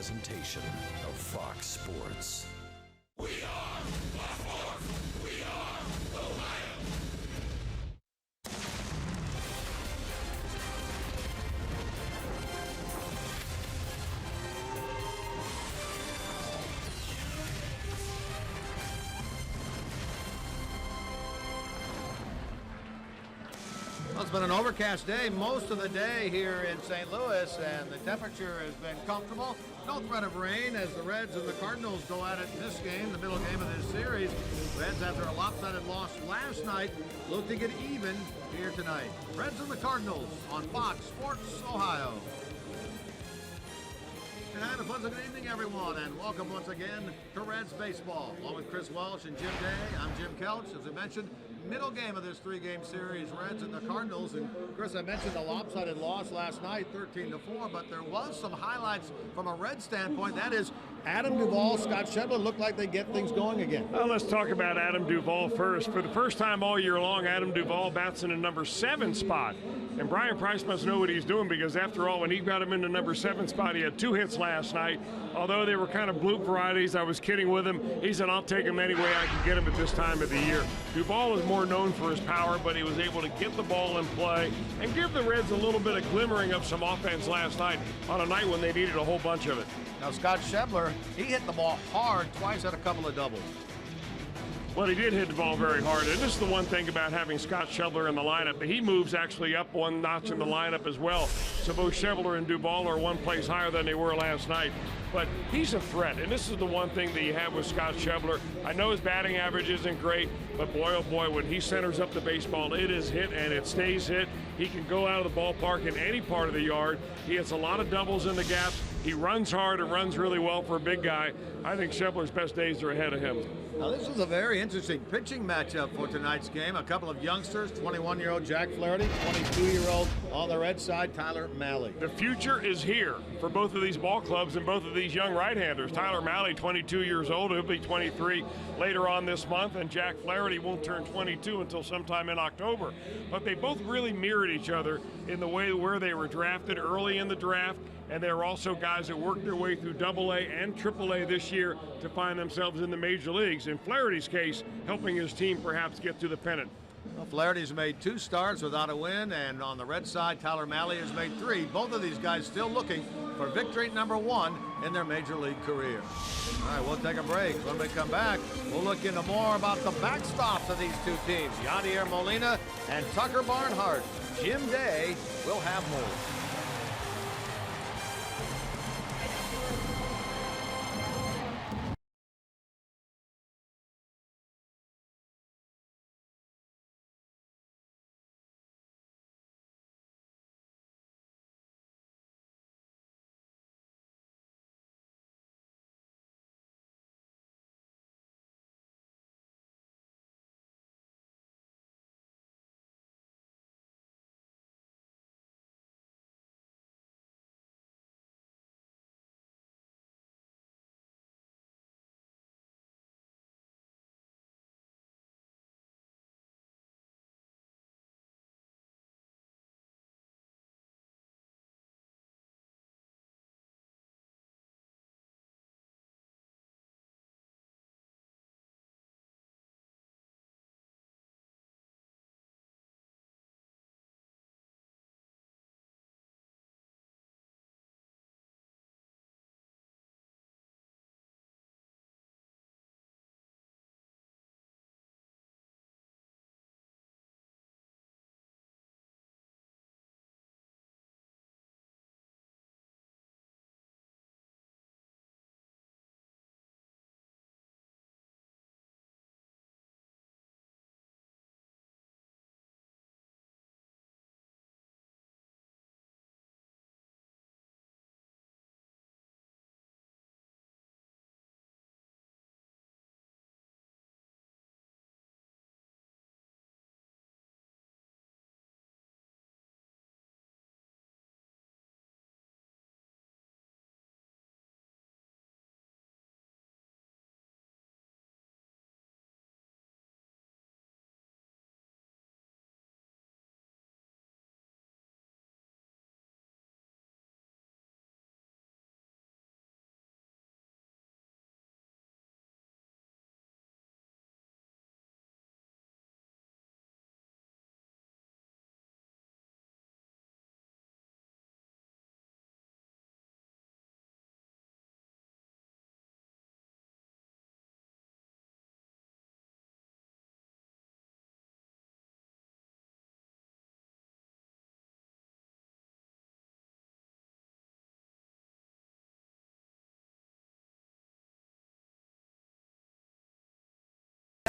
presentation of Fox Sports. We are Baltimore. We are Ohio. Well, it's been an overcast day most of the day here in St. Louis, and the temperature has been comfortable. No threat of rain as the Reds and the Cardinals go at it in this game, the middle game of this series. Reds, after a lopsided loss last night, look to get even here tonight. Reds and the Cardinals on Fox Sports Ohio. And a pleasant good evening, everyone, and welcome once again to Reds Baseball. Along with Chris Welsh and Jim Day, I'm Jim Kelch. As I mentioned, middle game of this three-game series, Reds and the Cardinals. And Chris, I mentioned the lopsided loss last night, 13-4, but there was some highlights from a Red standpoint. That is, Adam Duvall, Scott Schebler looked like they get things going again. Well, let's talk about Adam Duvall first. For the first time all year long, Adam Duvall bats in the number 7 spot. And Brian Price must know what he's doing, because after all, when he got him in the number 7 spot, he had 2 hits last night. Although they were kind of bloop varieties, I was kidding with him. He said, I'll take him any way I can get him at this time of the year. Duvall is more known for his power, but he was able to get the ball in play and give the Reds a little bit of glimmering of some offense last night on a night when they needed a whole bunch of it. Now, Scott Schebler, he hit the ball hard twice, had a couple of doubles. Well, he did hit the ball very hard, and this is the one thing about having Scott Schebler in the lineup. He moves actually up one notch in the lineup as well. So both Schebler and Duvall are one place higher than they were last night. But he's a threat, and this is the one thing that you have with Scott Schebler. I know his batting average isn't great, but boy, oh boy, when he centers up the baseball, it is hit and it stays hit. He can go out of the ballpark in any part of the yard. He hits a lot of doubles in the gaps. He runs hard and runs really well for a big guy. I think Schebler's best days are ahead of him. Now, this is a very interesting pitching matchup for tonight's game. A couple of youngsters, 21-year-old Jack Flaherty, 22-year-old on the Red side, Tyler Mahle. The future is here for both of these ball clubs and both of these young right-handers. Tyler Mahle, 22 years old, he'll be 23 later on this month, and Jack Flaherty won't turn 22 until sometime in October. But they both really mirrored each other in the way where they were drafted early in the draft, and they're also guys that worked their way through AA and AAA this year to find themselves in the major leagues. In Flaherty's case, helping his team perhaps get to the pennant. Well, Flaherty's made 2 starts without a win, and on the Red side, Tyler Mahle has made 3. Both of these guys still looking for victory number 1 in their major league career. All right, we'll take a break. When we come back, we'll look into more about the backstops of these two teams, Yadier Molina and Tucker Barnhart. Jim Day will have more.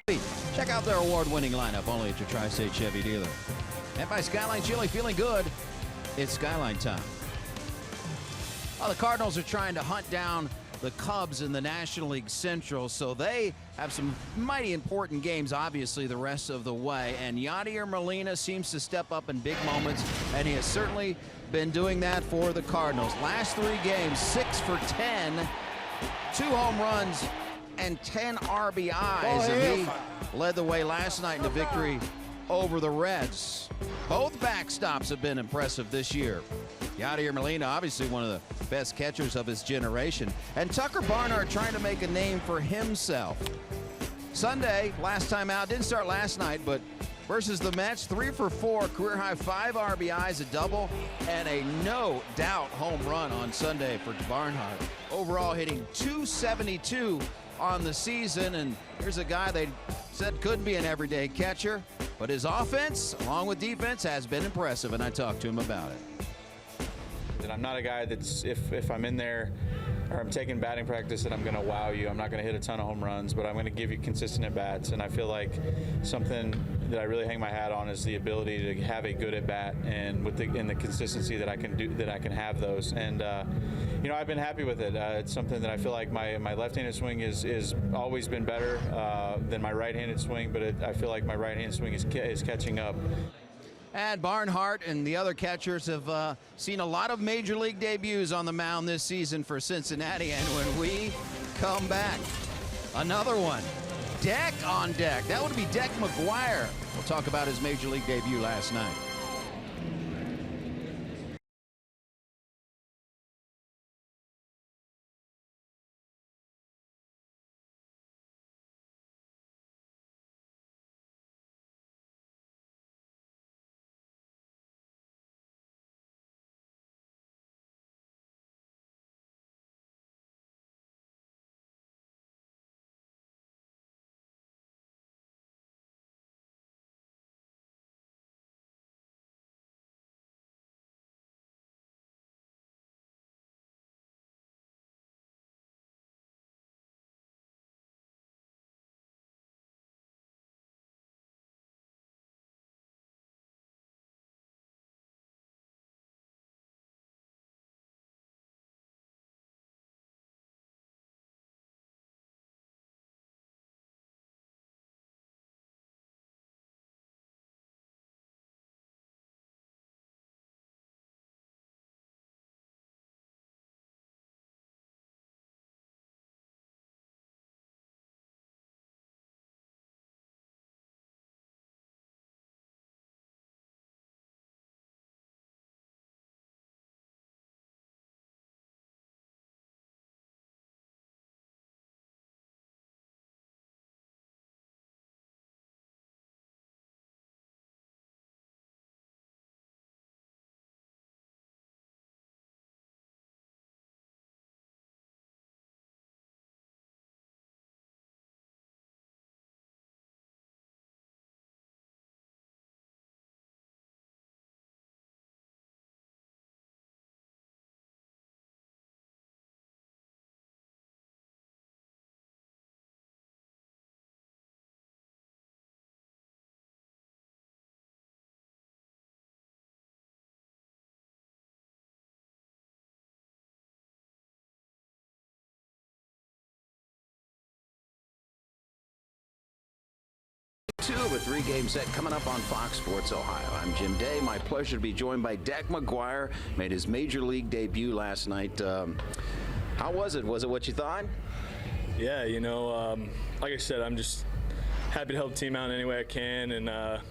Chevy. Check out their award-winning lineup only at your Tri-State Chevy dealer. And by Skyline Chili, feeling good, it's Skyline time. Well, the Cardinals are trying to hunt down the Cubs in the National League Central, so they have some mighty important games, obviously, the rest of the way. And Yadier Molina seems to step up in big moments, and he has certainly been doing that for the Cardinals. Last 3 games, 6 for 10, 2 home runs, and 10 RBIs. And he led the way last night in the victory over the Reds. Both backstops have been impressive this year. Yadier Molina, obviously one of the best catchers of his generation. And Tucker Barnhart trying to make a name for himself. Sunday, last time out, didn't start last night, but versus the Mets, 3 for 4, career high 5 RBIs, a double, and a no-doubt home run on Sunday for Barnhart. Overall hitting .272 on the season, and here's a guy they said could be an everyday catcher, but his offense, along with defense, has been impressive, and I talked to him about it. And I'm not a guy that's, if I'm in there or I'm taking batting practice, that I'm going to wow you. I'm not going to hit a ton of home runs, but I'm going to give you consistent at-bats. And I feel like something that I really hang my hat on is the ability to have a good at-bat, and with the consistency that I can do, that I can have those. And you know, I've been happy with it. It's something that I feel like my left-handed swing is always been better than my right-handed swing, but I feel like my right-handed swing is catching up. And Barnhart and the other catchers have seen a lot of major league debuts on the mound this season for Cincinnati. And when we come back, another one. Deck on deck. That would be Deck McGuire. We'll talk about his major league debut last night. Two of a 3-game set coming up on Fox Sports Ohio. I'm Jim Day. My pleasure to be joined by Deck McGuire. Made his major league debut last night. How was it? Was it what you thought? Yeah, you know, like I said, I'm just happy to help the team out in any way I can, and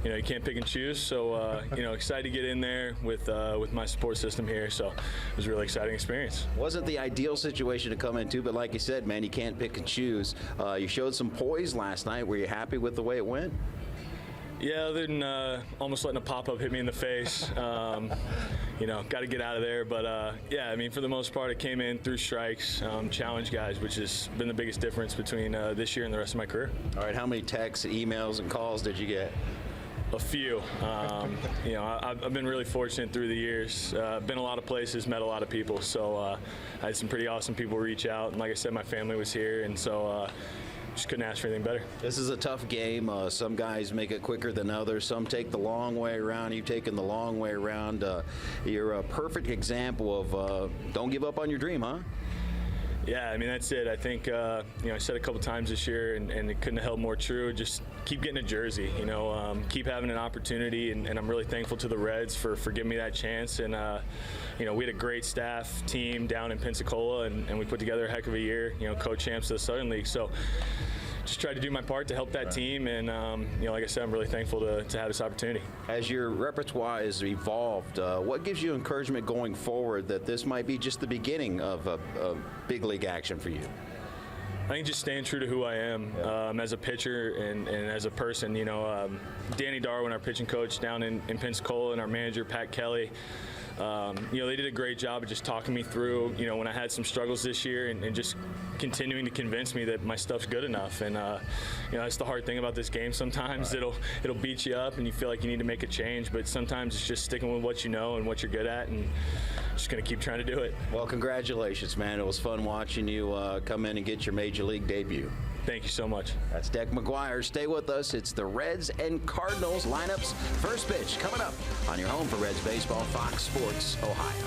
you know, you can't pick and choose. So you know, excited to get in there with my support system here. So it was a really exciting experience. Wasn't the ideal situation to come into, but like you said, man, you can't pick and choose. You showed some poise last night. Were you happy with the way it went? Yeah, other than almost letting a pop-up hit me in the face. You know, got to get out of there. But, yeah, I mean, for the most part, it came in through strikes, challenge guys, which has been the biggest difference between this year and the rest of my career. All right, how many texts, emails, and calls did you get? A few. You know, I've been really fortunate through the years. Been a lot of places, met a lot of people. So I had some pretty awesome people reach out. And like I said, my family was here. And so, just couldn't ask for anything better. This is a tough game. Some guys make it quicker than others. Some take the long way around. You've taken the long way around. You're a perfect example of don't give up on your dream, huh? Yeah, I mean, that's it. I think, I said a couple times this year, and it couldn't have held more true. Just keep getting a jersey, keep having an opportunity, and I'm really thankful to the Reds for giving me that chance. And, we had a great staff team down in Pensacola, and we put together a heck of a year, co-champs of the Southern League. So just tried to do my part to help that team, and like I said, I'm really thankful to have this opportunity. As your repertoire has evolved, what gives you encouragement going forward that this might be just the beginning of a big league action for you? I think just staying true to who I am as a pitcher and as a person. Danny Darwin, our pitching coach down in Pensacola, and our manager Pat Kelly, they did a great job of just talking me through, when I had some struggles this year, and just continuing to convince me that my stuff's good enough. And that's the hard thing about this game. Sometimes it'll beat you up and you feel like you need to make a change, but sometimes it's just sticking with what you know and what you're good at, and just going to keep trying to do it. Well, congratulations, man. It was fun watching you come in and get your Major League debut. Thank you so much. That's Deck McGuire. Stay with us. It's the Reds and Cardinals lineups. First pitch coming up on your home for Reds baseball, Fox Sports Ohio.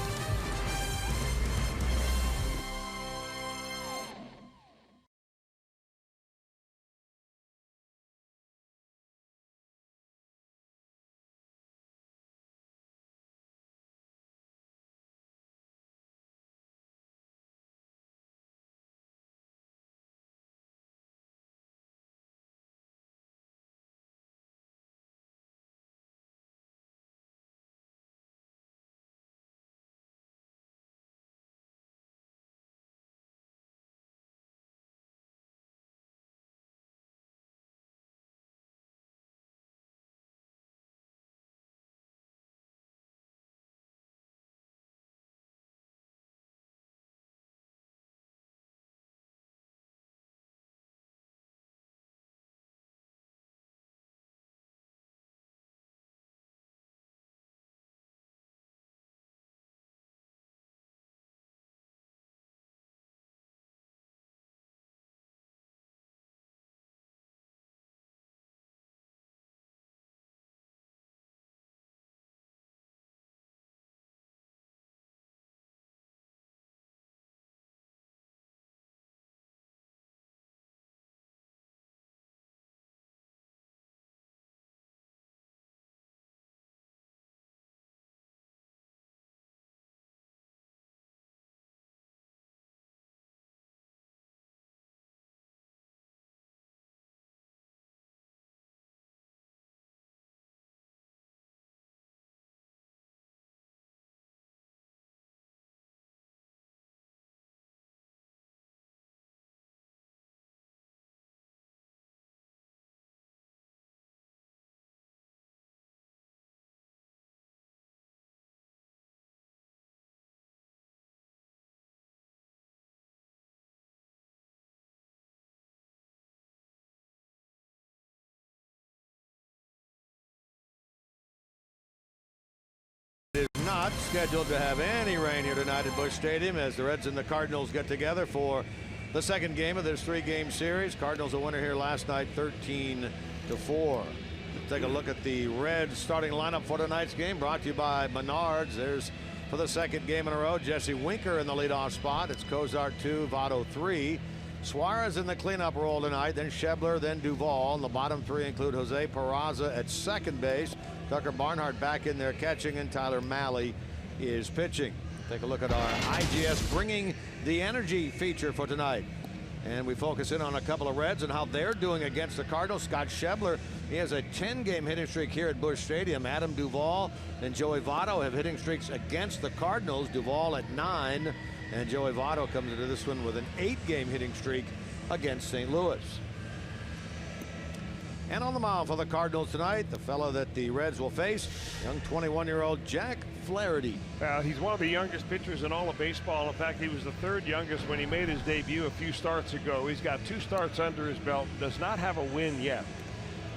Is not scheduled to have any rain here tonight at Busch Stadium as the Reds and the Cardinals get together for the second game of this three-game series. Cardinals a winner here last night, 13-4. Let's take a look at the Reds starting lineup for tonight's game, brought to you by Menards. There's, for the second game in a row, Jesse Winker in the leadoff spot. It's Cozart 2, Votto 3. Suarez in the cleanup role tonight, then Schebler, then Duvall. And the bottom three include Jose Peraza at second base, Tucker Barnhart back in there catching, and Tyler Mahle is pitching. Take a look at our IGS Bringing the Energy feature for tonight. And we focus in on a couple of Reds and how they're doing against the Cardinals. Scott Schebler, he has a 10-game hitting streak here at Busch Stadium. Adam Duvall and Joey Votto have hitting streaks against the Cardinals. Duvall at 9, and Joey Votto comes into this one with an 8-game hitting streak against St. Louis. And on the mound for the Cardinals tonight, the fellow that the Reds will face, young 21-year-old Jack Flaherty. He's one of the youngest pitchers in all of baseball. In fact, he was the third youngest when he made his debut a few starts ago. He's got 2 starts under his belt, does not have a win yet.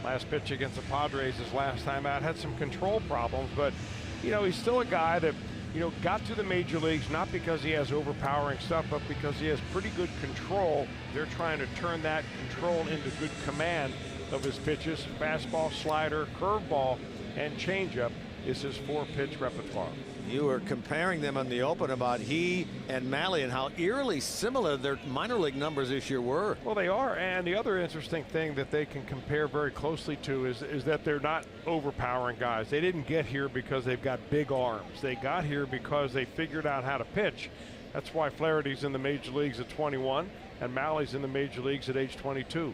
Last pitch against the Padres his last time out, had some control problems, but he's still a guy that got to the major leagues not because he has overpowering stuff, but because he has pretty good control. They're trying to turn that control into good command of his pitches. Fastball, slider, curveball, and changeup is his 4-pitch repertoire. You were comparing them on the open about he and Malley and how eerily similar their minor league numbers this year were. Well, they are, and the other interesting thing that they can compare very closely to is that they're not overpowering guys. They didn't get here because they've got big arms. They got here because they figured out how to pitch. That's why Flaherty's in the major leagues at 21 and Malley's in the major leagues at age 22.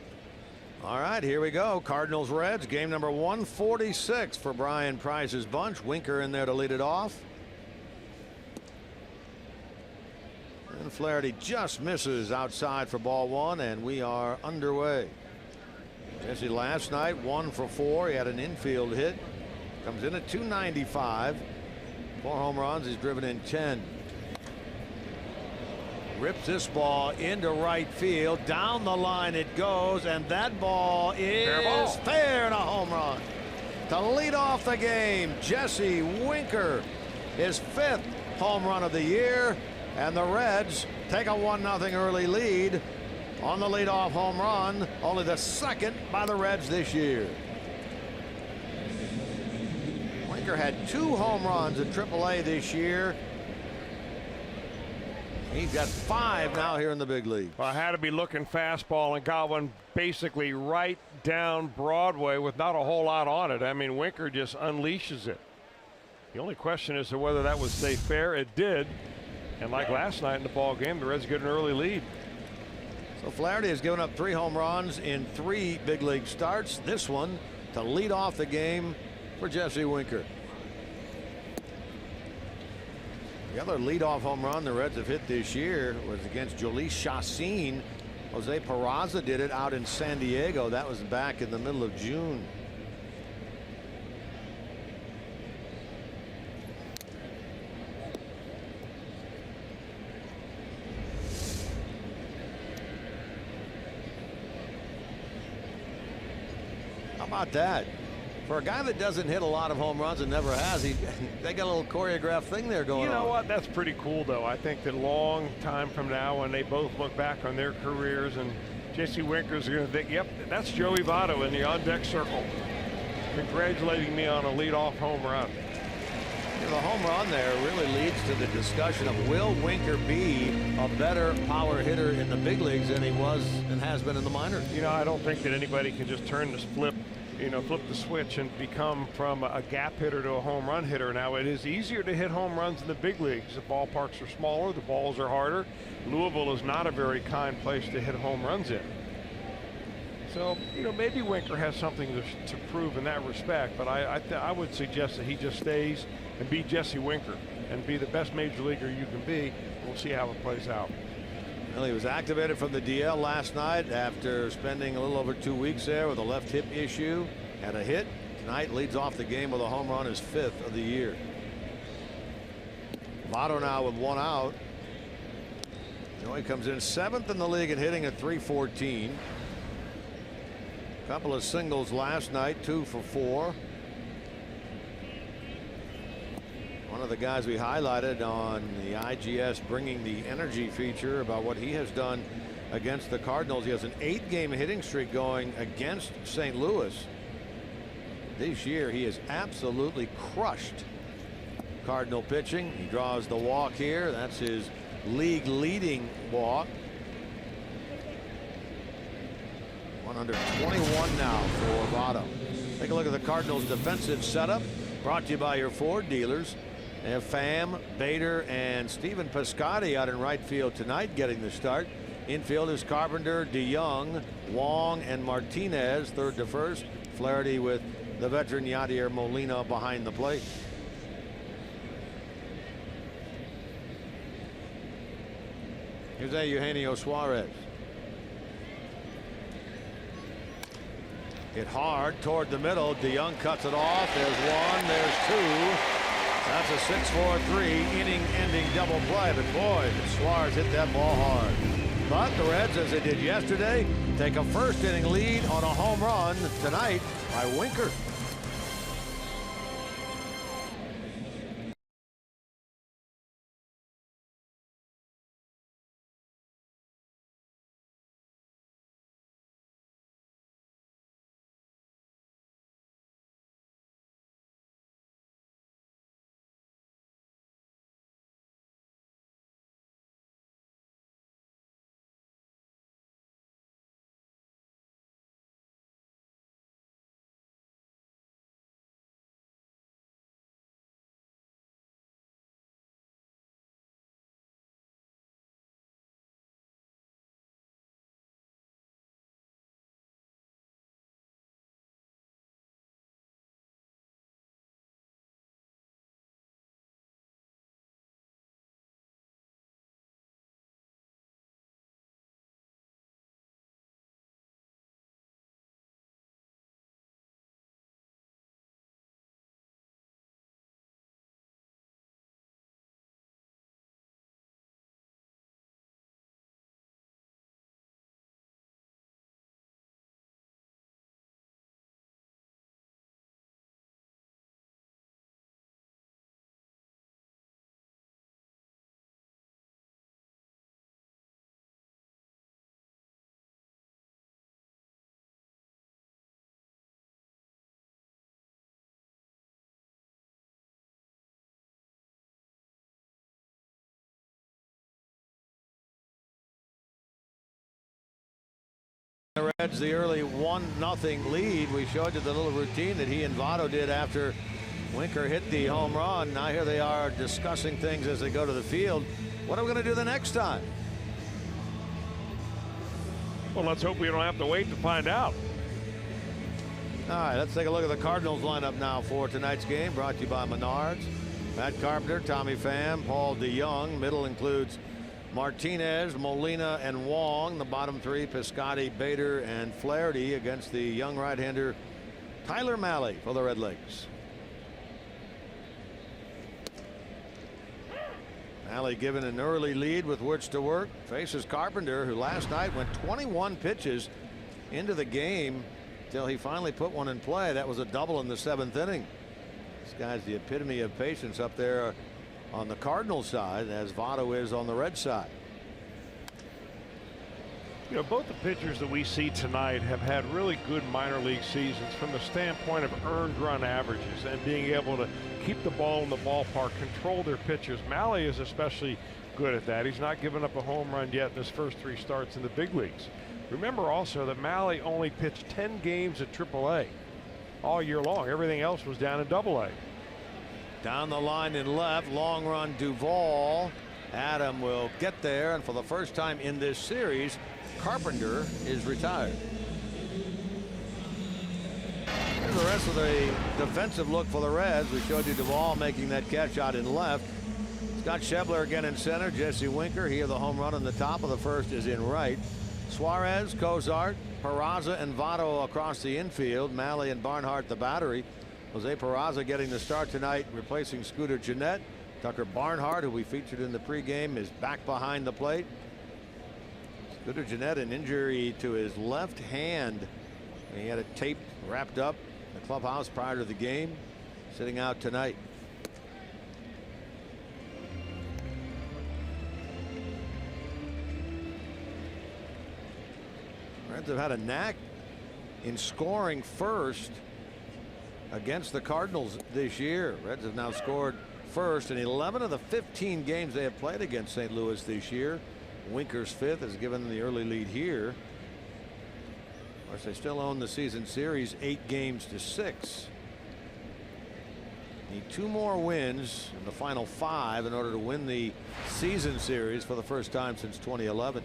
All right, here we go. Cardinals Reds, game number 146 for Brian Price's bunch. Winker in there to lead it off. And Flaherty just misses outside for ball 1, and we are underway. Jesse last night 1 for 4. He had an infield hit. Comes in at 295. 4 home runs. He's driven in 10. Rips this ball into right field. Down the line it goes, and that ball is fair and a home run. To lead off the game, Jesse Winker, his 5th home run of the year. And the Reds take a 1-0 early lead on the leadoff home run, only the 2nd by the Reds this year. Winker had 2 home runs at AAA this year. He's got 5 now here in the big league. Well, I had to be looking fastball and got one basically right down Broadway with not a whole lot on it. I mean, Winker just unleashes it. The only question is whether that would stay fair. It did. And like last night in the ball game, the Reds get an early lead. So Flaherty has given up 3 home runs in 3 big league starts. This one to lead off the game for Jesse Winker. The other leadoff home run the Reds have hit this year was against Jhoulys Chacín. Jose Peraza did it out in San Diego. That was back in the middle of June. How about that? For a guy that doesn't hit a lot of home runs and never has, they got a little choreographed thing there going on. You know what? That's pretty cool, though. I think that a long time from now, when they both look back on their careers, and Jesse Winker's going to think, yep, that's Joey Votto in the on-deck circle, congratulating me on a leadoff home run. You know, the home run there really leads to the discussion of, will Winker be a better power hitter in the big leagues than he was and has been in the minors? You know, I don't think that anybody can just turn this flip the switch and become from a gap hitter to a home run hitter. Now, it is easier to hit home runs in the big leagues. The ballparks are smaller, the balls are harder. Louisville is not a very kind place to hit home runs in. So, maybe Winker has something to prove in that respect, but I would suggest that he just stays and be Jesse Winker and be the best major leaguer you can be. We'll see how it plays out. Well, he was activated from the DL last night after spending a little over 2 weeks there with a left hip issue. Had a hit. Tonight leads off the game with a home run, his 5th of the year. Votto now with 1 out. Joey comes in 7th in the league in hitting at .314. Couple of singles last night, 2 for 4. One of the guys we highlighted on the IGS bringing the energy feature about what he has done against the Cardinals. He has an 8-game hitting streak going against St. Louis. This year he has absolutely crushed Cardinal pitching. He draws the walk here. That's his league leading walk. 121 now for Votto. Take a look at the Cardinals defensive setup, brought to you by your Ford dealers. They have Pham, Bader, and Stephen Piscotty out in right field tonight getting the start. Infield is Carpenter, DeYoung, Wong, and Martinez, 3rd to 1st. Flaherty with the veteran Yadier Molina behind the plate. Here's Eugenio Suarez. Hit hard toward the middle. DeYoung cuts it off. There's 1, there's 2. That's a 6-4-3 inning-ending double play. But boy, Suarez hit that ball hard. But the Reds, as they did yesterday, take a 1st-inning lead on a home run tonight by Winker. The Reds the early 1-0 lead. We showed you the little routine that he and Votto did after Winker hit the home run. Now here they are discussing things as they go to the field. What are we going to do the next time? Well, let's hope we don't have to wait to find out. All right, let's take a look at the Cardinals lineup now for tonight's game, brought to you by Menards. Matt Carpenter, Tommy Pham, Paul DeJong. Middle includes Martinez, Molina, and Wong. The bottom three, Piscotty, Bader, and Flaherty against the young right-hander Tyler Mahle for the Redlegs. Mahle given an early lead with which to work. Faces Carpenter, who last night went 21 pitches into the game till he finally put one in play. That was a double in the 7th inning. This guy's the epitome of patience up there on the Cardinals side, as Votto is on the Red side. You know, both the pitchers that we see tonight have had really good minor league seasons from the standpoint of earned run averages and being able to keep the ball in the ballpark, control their pitches. Mahle is especially good at that. He's not given up a home run yet in his first 3 starts in the big leagues. Remember also that Mahle only pitched 10 games at AAA all year long. Everything else was down in AA. Down the line in left, long run Duvall. Adam will get there, and for the first time in this series, Carpenter is retired. Here's the rest of the defensive look for the Reds. We showed you Duvall making that catch out in left. Scott Schebler again in center. Jesse Winker here. The home run in the top of the first is in right. Suarez, Cozart, Peraza, and Votto across the infield. Mahle and Barnhart the battery. Jose Peraza getting the start tonight, replacing Scooter Gennett. Tucker Barnhart, who we featured in the pregame, is back behind the plate. Scooter Gennett, an injury to his left hand. He had it taped, wrapped up in the clubhouse prior to the game, sitting out tonight. Reds have had a knack in scoring first against the Cardinals this year. Reds have now scored first in 11 of the 15 games they have played against St. Louis this year. Winker's 5th has given them the early lead here. Of course, they still own the season series 8 games to 6. Need 2 more wins in the final 5 in order to win the season series for the first time since 2011.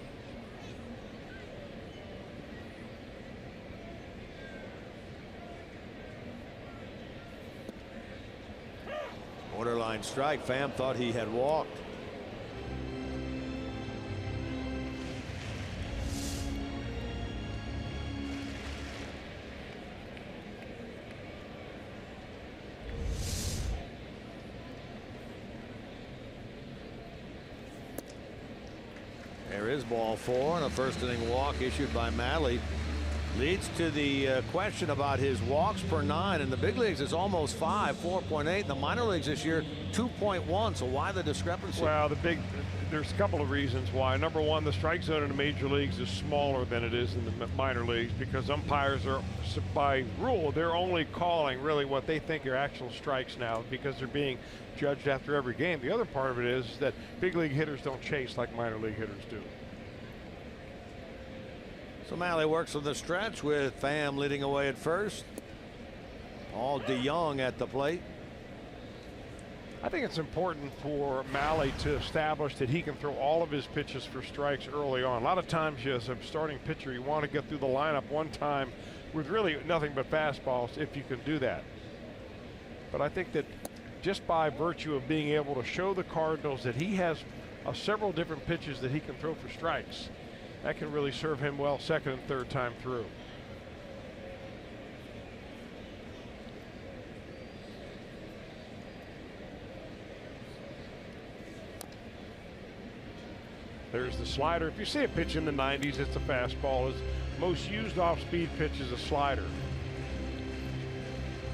Borderline strike. Pham thought he had walked. There is ball 4, and a first inning walk issued by Mahle. Leads to the question about his walks per 9. In the big leagues, it's almost 5, 4.8. In the minor leagues this year, 2.1. So why the discrepancy? Well, there's a couple of reasons why. Number one, the strike zone in the major leagues is smaller than it is in the minor leagues because umpires are, by rule, they're only calling really what they think are actual strikes now because they're being judged after every game. The other part of it is that big league hitters don't chase like minor league hitters do. So Mahle works on the stretch with Pham leading away at first. Paul DeJong at the plate. I think it's important for Mahle to establish that he can throw all of his pitches for strikes early on. A lot of times, as a starting pitcher, you want to get through the lineup one time with really nothing but fastballs if you can do that. But I think that just by virtue of being able to show the Cardinals that he has several different pitches that he can throw for strikes, that can really serve him well second and third time through. There's the slider. If you see a pitch in the 90s, it's a fastball. His most used off-speed pitch is a slider.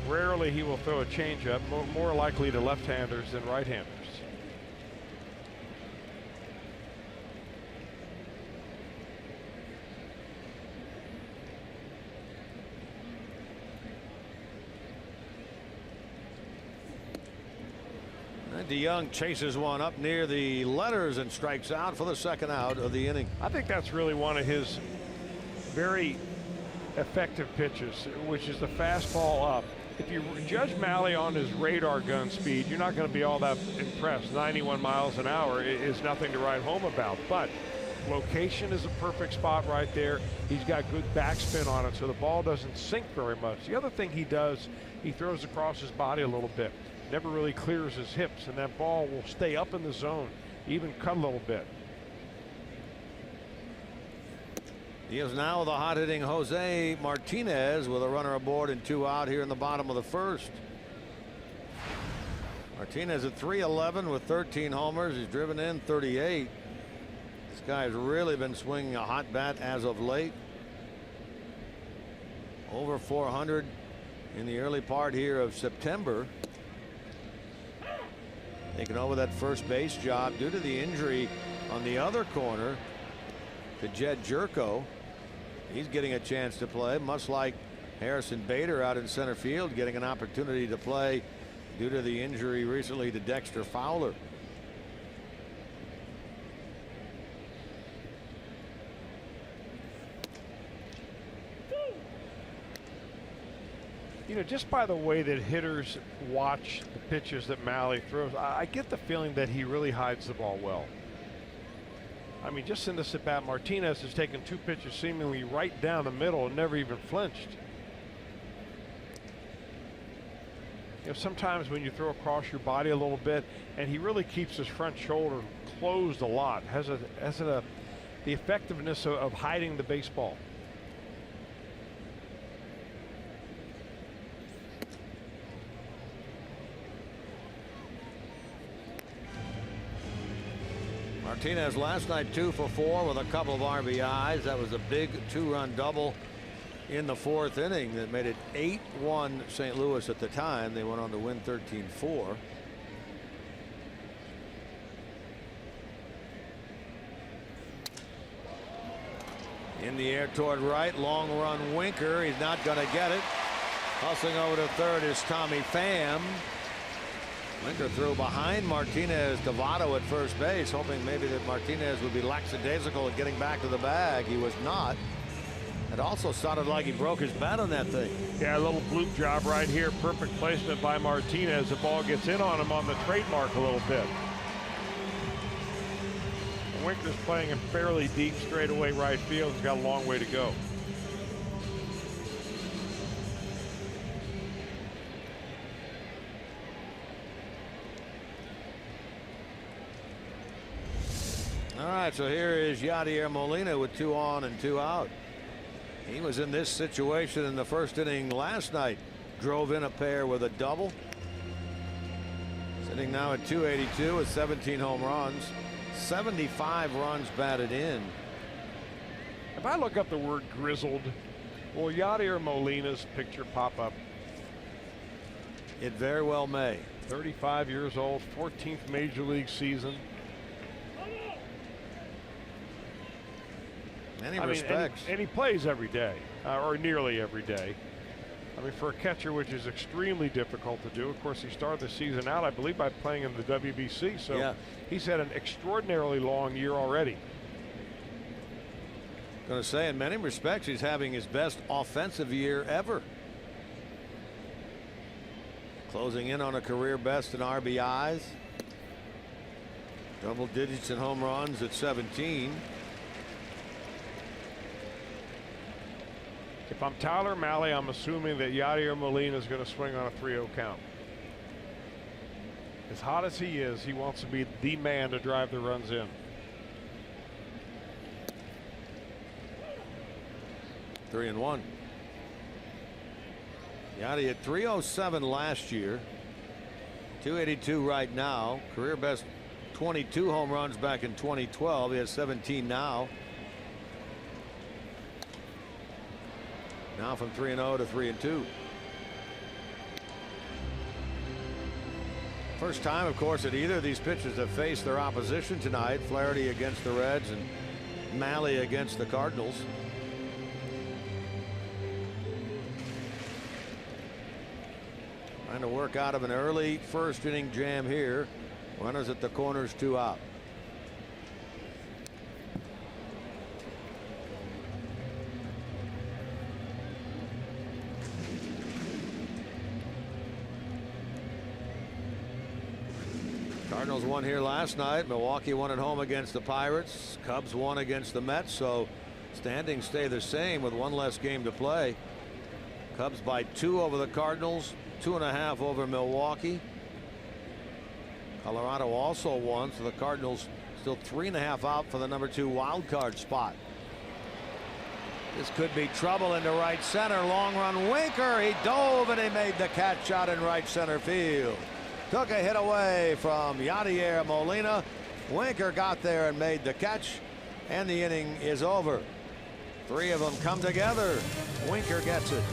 Rarely he will throw a changeup, more likely to left-handers than right-handers. DeJong chases one up near the letters and strikes out for the second out of the inning. I think that's really one of his very effective pitches, which is the fastball up. If you judge Malley on his radar gun speed, you're not going to be all that impressed. 91 miles an hour is nothing to write home about, but location is a perfect spot right there. He's got good backspin on it, so the ball doesn't sink very much. The other thing he does, he throws across his body a little bit. Never really clears his hips, and that ball will stay up in the zone, even cut a little bit. He is now the hot-hitting Jose Martinez with a runner aboard and 2 out here in the bottom of the first. Martinez at .311 with 13 homers. He's driven in 38. This guy has really been swinging a hot bat as of late. Over 400 in the early part here of September. Taking over that first base job due to the injury on the other corner to Jed Jerko. He's getting a chance to play, much like Harrison Bader out in center field, getting an opportunity to play due to the injury recently to Dexter Fowler. You know, just by the way that hitters watch the pitches that Malley throws, I get the feeling that he really hides the ball well. I mean, just in this at bat, Martinez has taken 2 pitches seemingly right down the middle and never even flinched. You know, sometimes when you throw across your body a little bit, and he really keeps his front shoulder closed a lot, has the effectiveness of hiding the baseball. Martinez last night 2 for 4 with a couple of RBIs. That was a big 2-run double in the 4th inning that made it 8-1 St. Louis at the time. They went on to win 13-4. In the air toward right, long run Winker. He's not going to get it. Hustling over to third is Tommy Pham. Winker threw behind Martinez to Votto at first base, hoping maybe that Martinez would be lackadaisical at getting back to the bag. He was not. It also sounded like he broke his bat on that thing. Yeah, a little bloop job right here. Perfect placement by Martinez. The ball gets in on him on the trademark a little bit. Winker's playing in fairly deep straightaway right field. He's got a long way to go. All right, so here is Yadier Molina with 2 on and 2 out. He was in this situation in the first inning last night. Drove in a pair with a double. Sitting now at .282 with 17 home runs. 75 runs batted in. If I look up the word grizzled, will Yadier Molina's picture pop up? It very well may. 35 years old, 14th major league season. Many respects. And he plays every day, or nearly every day. I mean, for a catcher, which is extremely difficult to do. Of course, he started the season out, I believe, by playing in the WBC. So yeah, he's had an extraordinarily long year already. Going to say, in many respects, he's having his best offensive year ever. Closing in on a career best in RBIs. Double digits in home runs at 17. If I'm Tyler Malley, I'm assuming that Yadier Molina is going to swing on a 3-0 count. As hot as he is, he wants to be the man to drive the runs in. 3-1. Yadier at .307 last year. .282 right now. Career best 22 home runs back in 2012. He has 17 now. Now from 3-0 to 3-2. First time, of course, that either of these pitchers have faced their opposition tonight. Flaherty against the Reds and Malley against the Cardinals. Trying to work out of an early first inning jam here. Runners at the corners, 2 out. Cardinals won here last night. Milwaukee won at home against the Pirates. Cubs won against the Mets. So standings stay the same with one less game to play. Cubs by 2 over the Cardinals, 2.5 over Milwaukee. Colorado also won, so the Cardinals still 3.5 out for the #2 wild card spot. This could be trouble into right center. Long run, Winker. He dove and he made the catch out in right center field. Took a hit away from Yadier Molina. Winker got there and made the catch, and the inning is over. 3 of them come together. Winker gets it.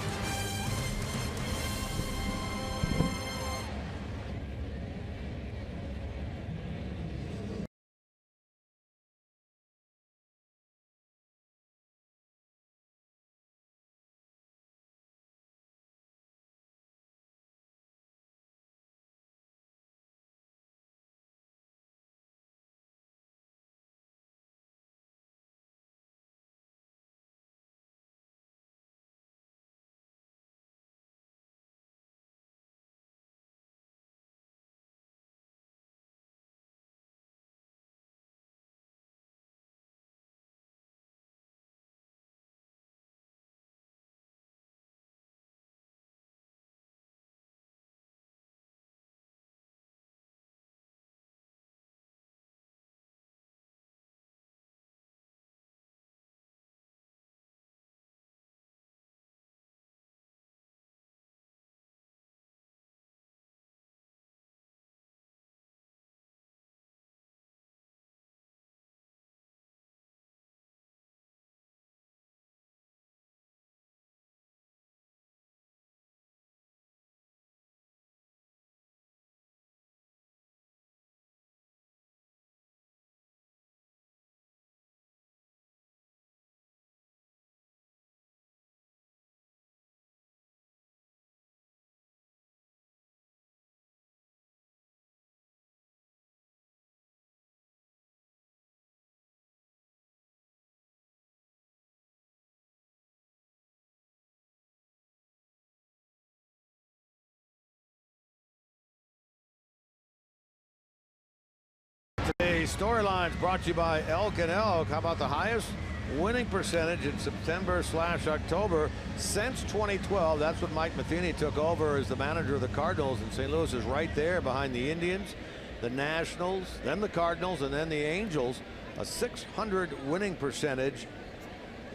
Today's storylines brought to you by Elk and Elk. How about the highest winning percentage in September/October since 2012? That's when Mike Matheny took over as the manager of the Cardinals, and St. Louis is right there behind the Indians, the Nationals, then the Cardinals, and then the Angels. A .600 winning percentage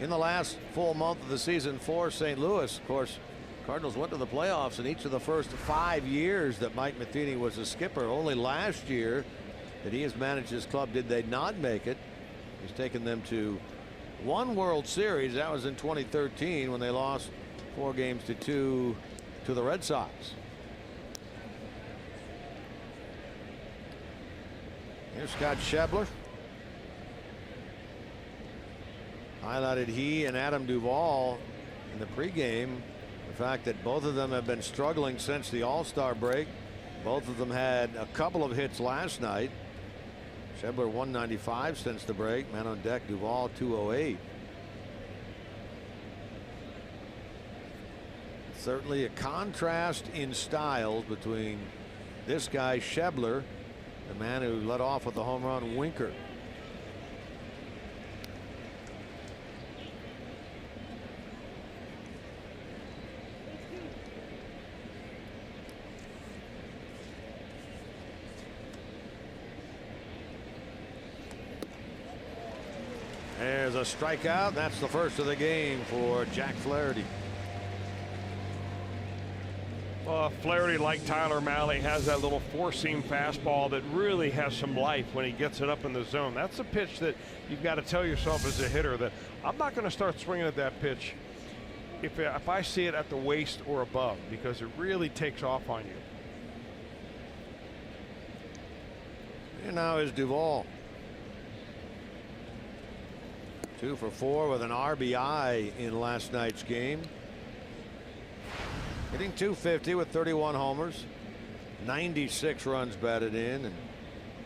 in the last full month of the season for St. Louis. Of course, Cardinals went to the playoffs in each of the first 5 years that Mike Matheny was a skipper. Only last year that he has managed his club did they not make it. He's taken them to 1 World Series. That was in 2013 when they lost 4-2 to the Red Sox. Here's Scott Schebler. Highlighted he and Adam Duvall in the pregame. The fact that both of them have been struggling since the All-Star break. Both of them had a couple of hits last night. Schebler 195 since the break. Man on deck, Duvall 208. Certainly a contrast in styles between this guy Schebler, the man who led off with the home run, Winker. There's a strikeout. That's the first of the game for Jack Flaherty. Flaherty, like Tyler Mahle, has that little 4-seam fastball that really has some life when he gets it up in the zone. That's a pitch that you've got to tell yourself as a hitter that I'm not going to start swinging at that pitch if I see it at the waist or above, because it really takes off on you. And now is Duvall. 2 for 4 with an RBI in last night's game. Hitting .250 with 31 homers, 96 runs batted in, and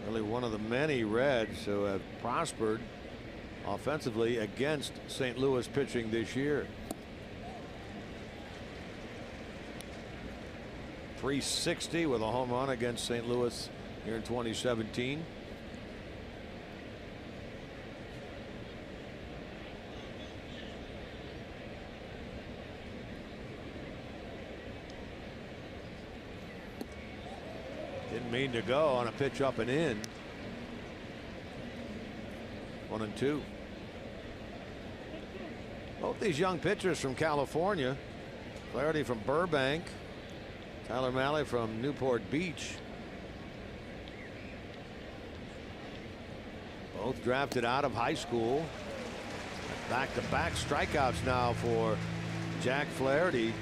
really one of the many Reds who have prospered offensively against St. Louis pitching this year. .360 with a home run against St. Louis here in 2017. Didn't mean to go on a pitch up and in. 1-2. Both these young pitchers from California. Flaherty from Burbank. Tyler Mahle from Newport Beach. Both drafted out of high school. Back-to-back strikeouts now for Jack Flaherty.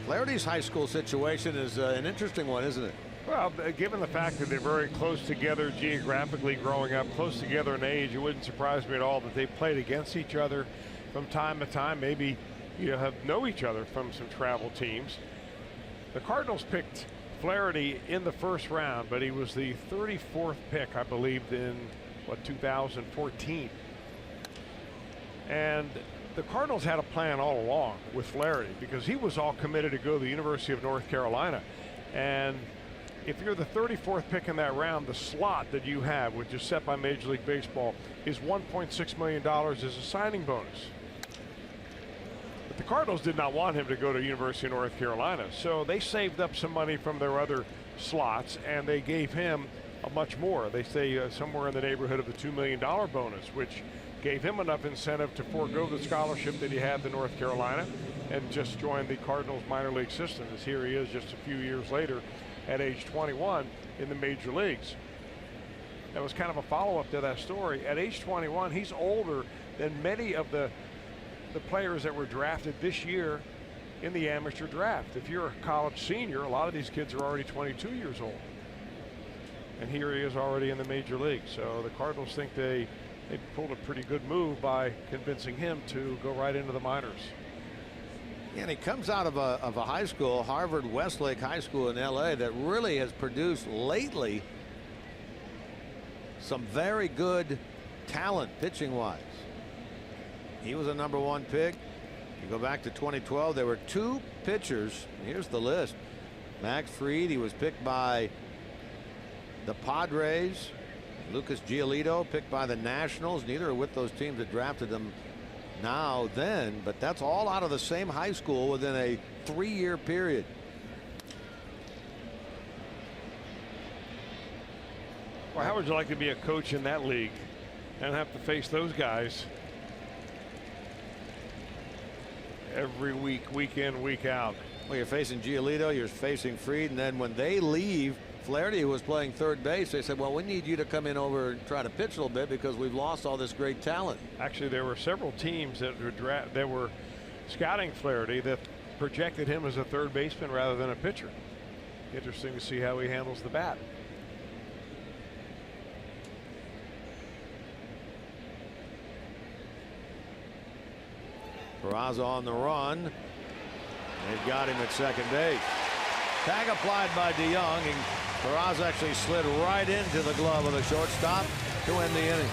Flaherty's high school situation is an interesting one, isn't it? Well, given the fact that they're very close together geographically growing up, close together in age, it wouldn't surprise me at all that they played against each other from time to time. Maybe know each other from some travel teams. The Cardinals picked Flaherty in the first round, but he was the 34th pick, I believe, in 2014. And the Cardinals had a plan all along with Flaherty because he was all committed to go to the University of North Carolina. And if you're the 34th pick in that round, the slot that you have, which is set by Major League Baseball, is $1.6 million as a signing bonus. But the Cardinals did not want him to go to University of North Carolina, so they saved up some money from their other slots, and they gave him a much more. They say somewhere in the neighborhood of the $2 million bonus, which gave him enough incentive to forego the scholarship that he had to North Carolina and just join the Cardinals minor league system, as here he is just a few years later at age 21 in the major leagues. That was kind of a follow-up to that story. At age 21, he's older than many of the players that were drafted this year in the amateur draft. If you're a college senior, a lot of these kids are already 22 years old. And here he is already in the major leagues. So the Cardinals think they pulled a pretty good move by convincing him to go right into the minors. Yeah, and he comes out of a high school, Harvard Westlake High School in LA, that really has produced lately some very good talent pitching wise. He was a #1 pick. You go back to 2012, there were 2 pitchers. Here's the list. Max Fried, he was picked by the Padres. Lucas Giolito picked by the Nationals. Neither are with those teams that drafted them then, but that's all out of the same high school within a 3-year period. Well, how would you like to be a coach in that league and have to face those guys every week, week in, week out? Well, you're facing Giolito, you're facing Fried, and then when they leave, Flaherty, who was playing third base, they said, well, we need you to come in over and try to pitch a little bit because we've lost all this great talent. Actually, there were several teams that were scouting Flaherty that projected him as a third baseman rather than a pitcher. Interesting to see how he handles the bat. Peraza on the run. They've got him at second base. Tag applied by DeYoung, and Peraza actually slid right into the glove of the shortstop to end the inning.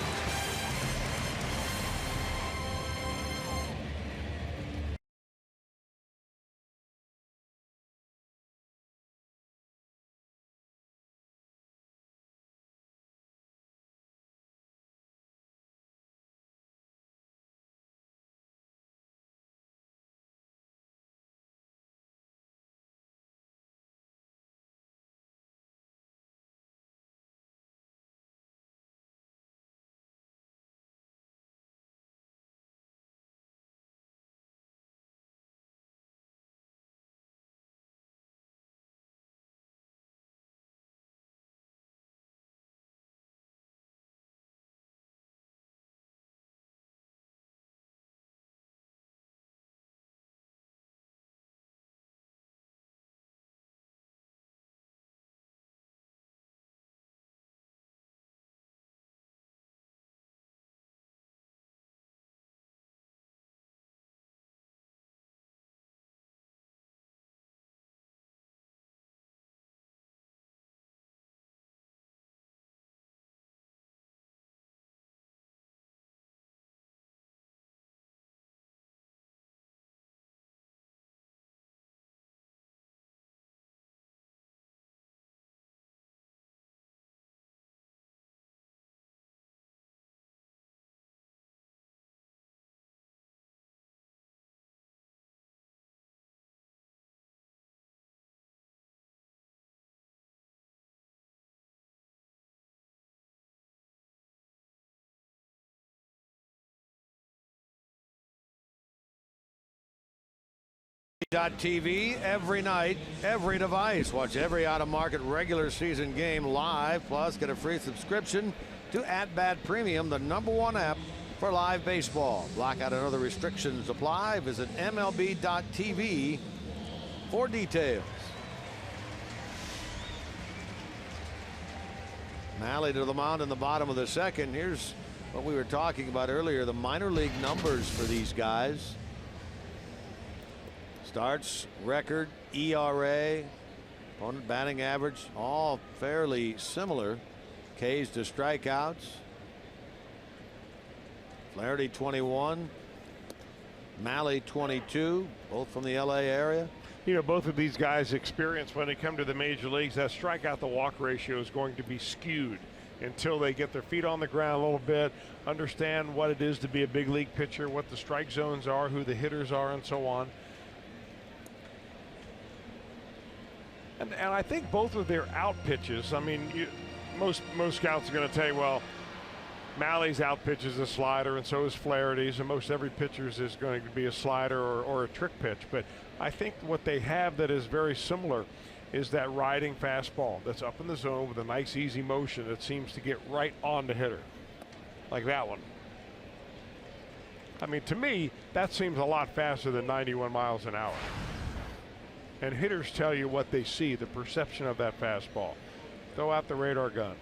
TV every night, every device. Watch every out-of-market regular season game live. Plus, get a free subscription to At Bat Premium, the #1 app for live baseball. Blackout and other restrictions apply. Visit MLB.tv for details. Malley to the mound in the bottom of the second. Here's what we were talking about earlier, the minor league numbers for these guys. Starts, record, ERA, opponent batting average, all fairly similar. Ks to strikeouts. Flaherty 21, Malley 22, both from the LA area. You know, both of these guys' experience when they come to the major leagues, that strikeout to walk ratio is going to be skewed until they get their feet on the ground a little bit, understand what it is to be a big league pitcher, what the strike zones are, who the hitters are, and so on. And I think both of their out pitches, I mean, most scouts are going to tell you, well, Malley's out pitch is a slider, and so is Flaherty's, and most every pitcher's is going to be a slider or a trick pitch. But I think what they have that is very similar is that riding fastball that's up in the zone with a nice easy motion that seems to get right on the hitter, like that one. I mean, to me, that seems a lot faster than 91 miles an hour. And hitters tell you what they see, the perception of that fastball. Throw out the radar gun.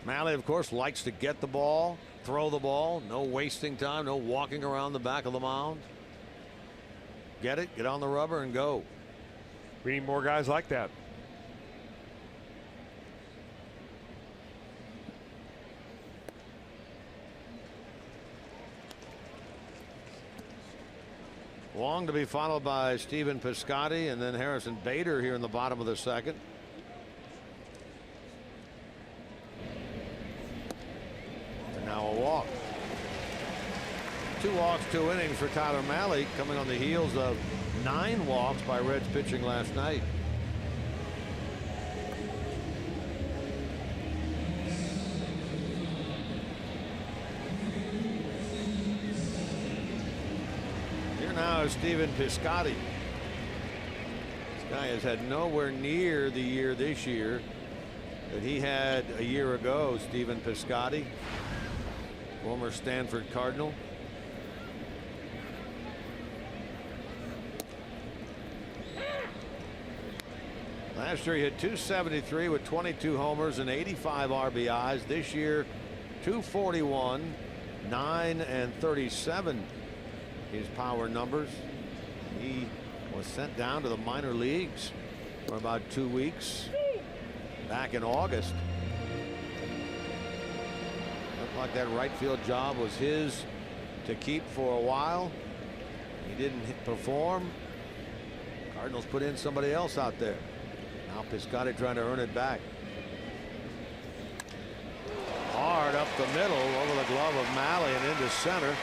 Malley, of course, likes to get the ball, throw the ball, no wasting time, no walking around the back of the mound. Get it, get on the rubber, and go. We need more guys like that. Long to be followed by Stephen Piscotty and then Harrison Bader here in the bottom of the second. And now a walk. 2 walks, 2 innings for Tyler Malley, coming on the heels of 9 walks by Reds pitching last night. Now is Stephen Piscotty. This guy has had nowhere near the year this year that he had a year ago. Stephen Piscotty, former Stanford Cardinal. Last year he hit .273 with 22 homers and 85 RBIs. This year 241, 9 and 37. His power numbers. He was sent down to the minor leagues for about 2 weeks back in August. Looked like that right field job was his to keep for a while. He didn't perform. Cardinals put in somebody else out there. Now Piscotty trying to earn it back. Hard up the middle over the glove of Malley and into center.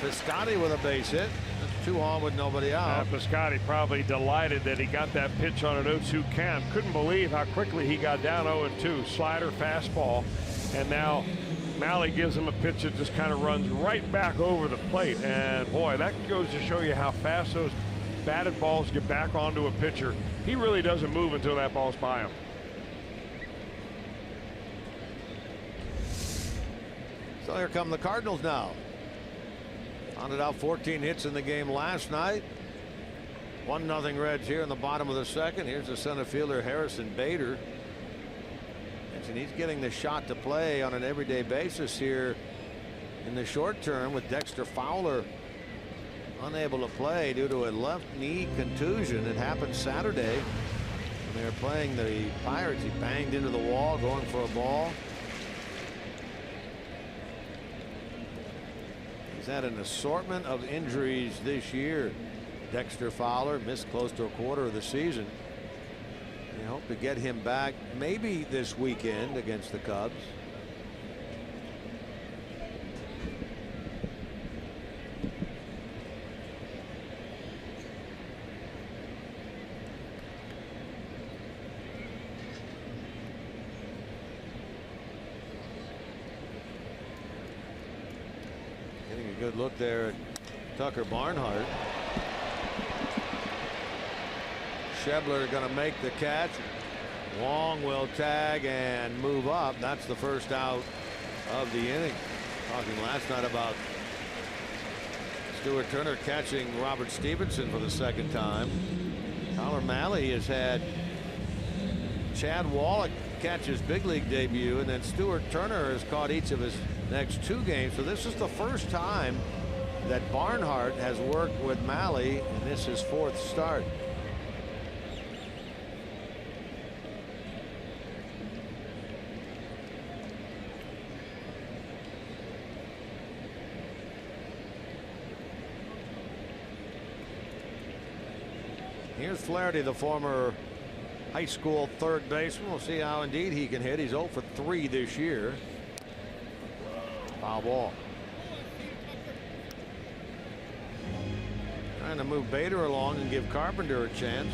Piscotty with a base hit. That's 2 on with nobody out. Piscotty probably delighted that he got that pitch on an 0-2 count. Couldn't believe how quickly he got down 0-2. Slider, fastball, and now Malley gives him a pitch that just kind of runs right back over the plate. And boy, that goes to show you how fast those batted balls get back onto a pitcher. He really doesn't move until that ball's by him. So here come the Cardinals now. Pounded out 14 hits in the game last night. 1-0 Reds here in the bottom of the second. Here's the center fielder Harrison Bader. And he's getting the shot to play on an everyday basis here in the short term with Dexter Fowler unable to play due to a left knee contusion. It happened Saturday when they were playing the Pirates. He banged into the wall going for a ball. He's had an assortment of injuries this year. Dexter Fowler missed close to a quarter of the season. They hope to get him back maybe this weekend against the Cubs. Getting a good look there at Tucker Barnhart. Schebler going to make the catch. Wong will tag and move up. That's the first out of the inning. Talking last night about Stuart Turner catching Robert Stevenson for the second time. Tyler Mahle has had Chad Wallach catch his big league debut, and then Stuart Turner has caught each of his next 2 games. So this is the first time that Barnhart has worked with Mahle, and this is his 4th start. Here's Flaherty, the former high school third baseman. We'll see how indeed he can hit. He's 0 for 3 this year. Foul ball. Trying to move Bader along and give Carpenter a chance.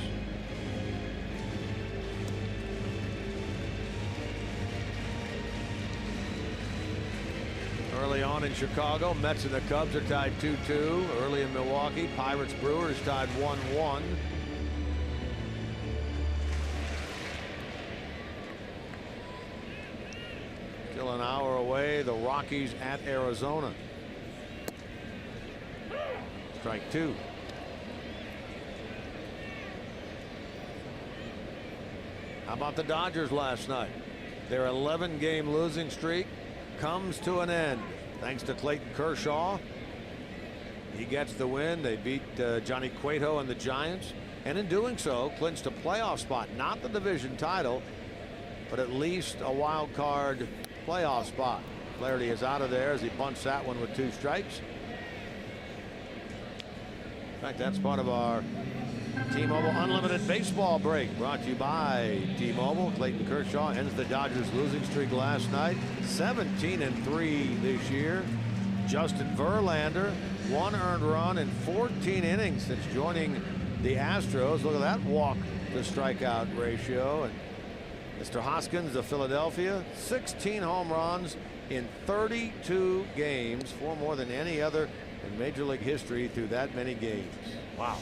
Early on in Chicago, Mets and the Cubs are tied 2-2. Early in Milwaukee, Pirates Brewers tied 1-1. Still an hour away, the Rockies at Arizona. Strike 2. How about the Dodgers last night? Their 11-game losing streak comes to an end thanks to Clayton Kershaw. He gets the win. They beat Johnny Cueto and the Giants, and in doing so clinched a playoff spot, not the division title, but at least a wild card playoff spot. Flaherty is out of there as he bunts that one with 2 strikes. In fact, that's part of our T-Mobile Unlimited Baseball break, brought to you by T-Mobile. Clayton Kershaw ends the Dodgers losing streak last night, 17-3 this year. Justin Verlander, 1 earned run in 14 innings since joining the Astros. Look at that walk to strikeout ratio. And Mr. Hoskins of Philadelphia, 16 home runs in 32 games, 4 more than any other in Major League history through that many games. Wow.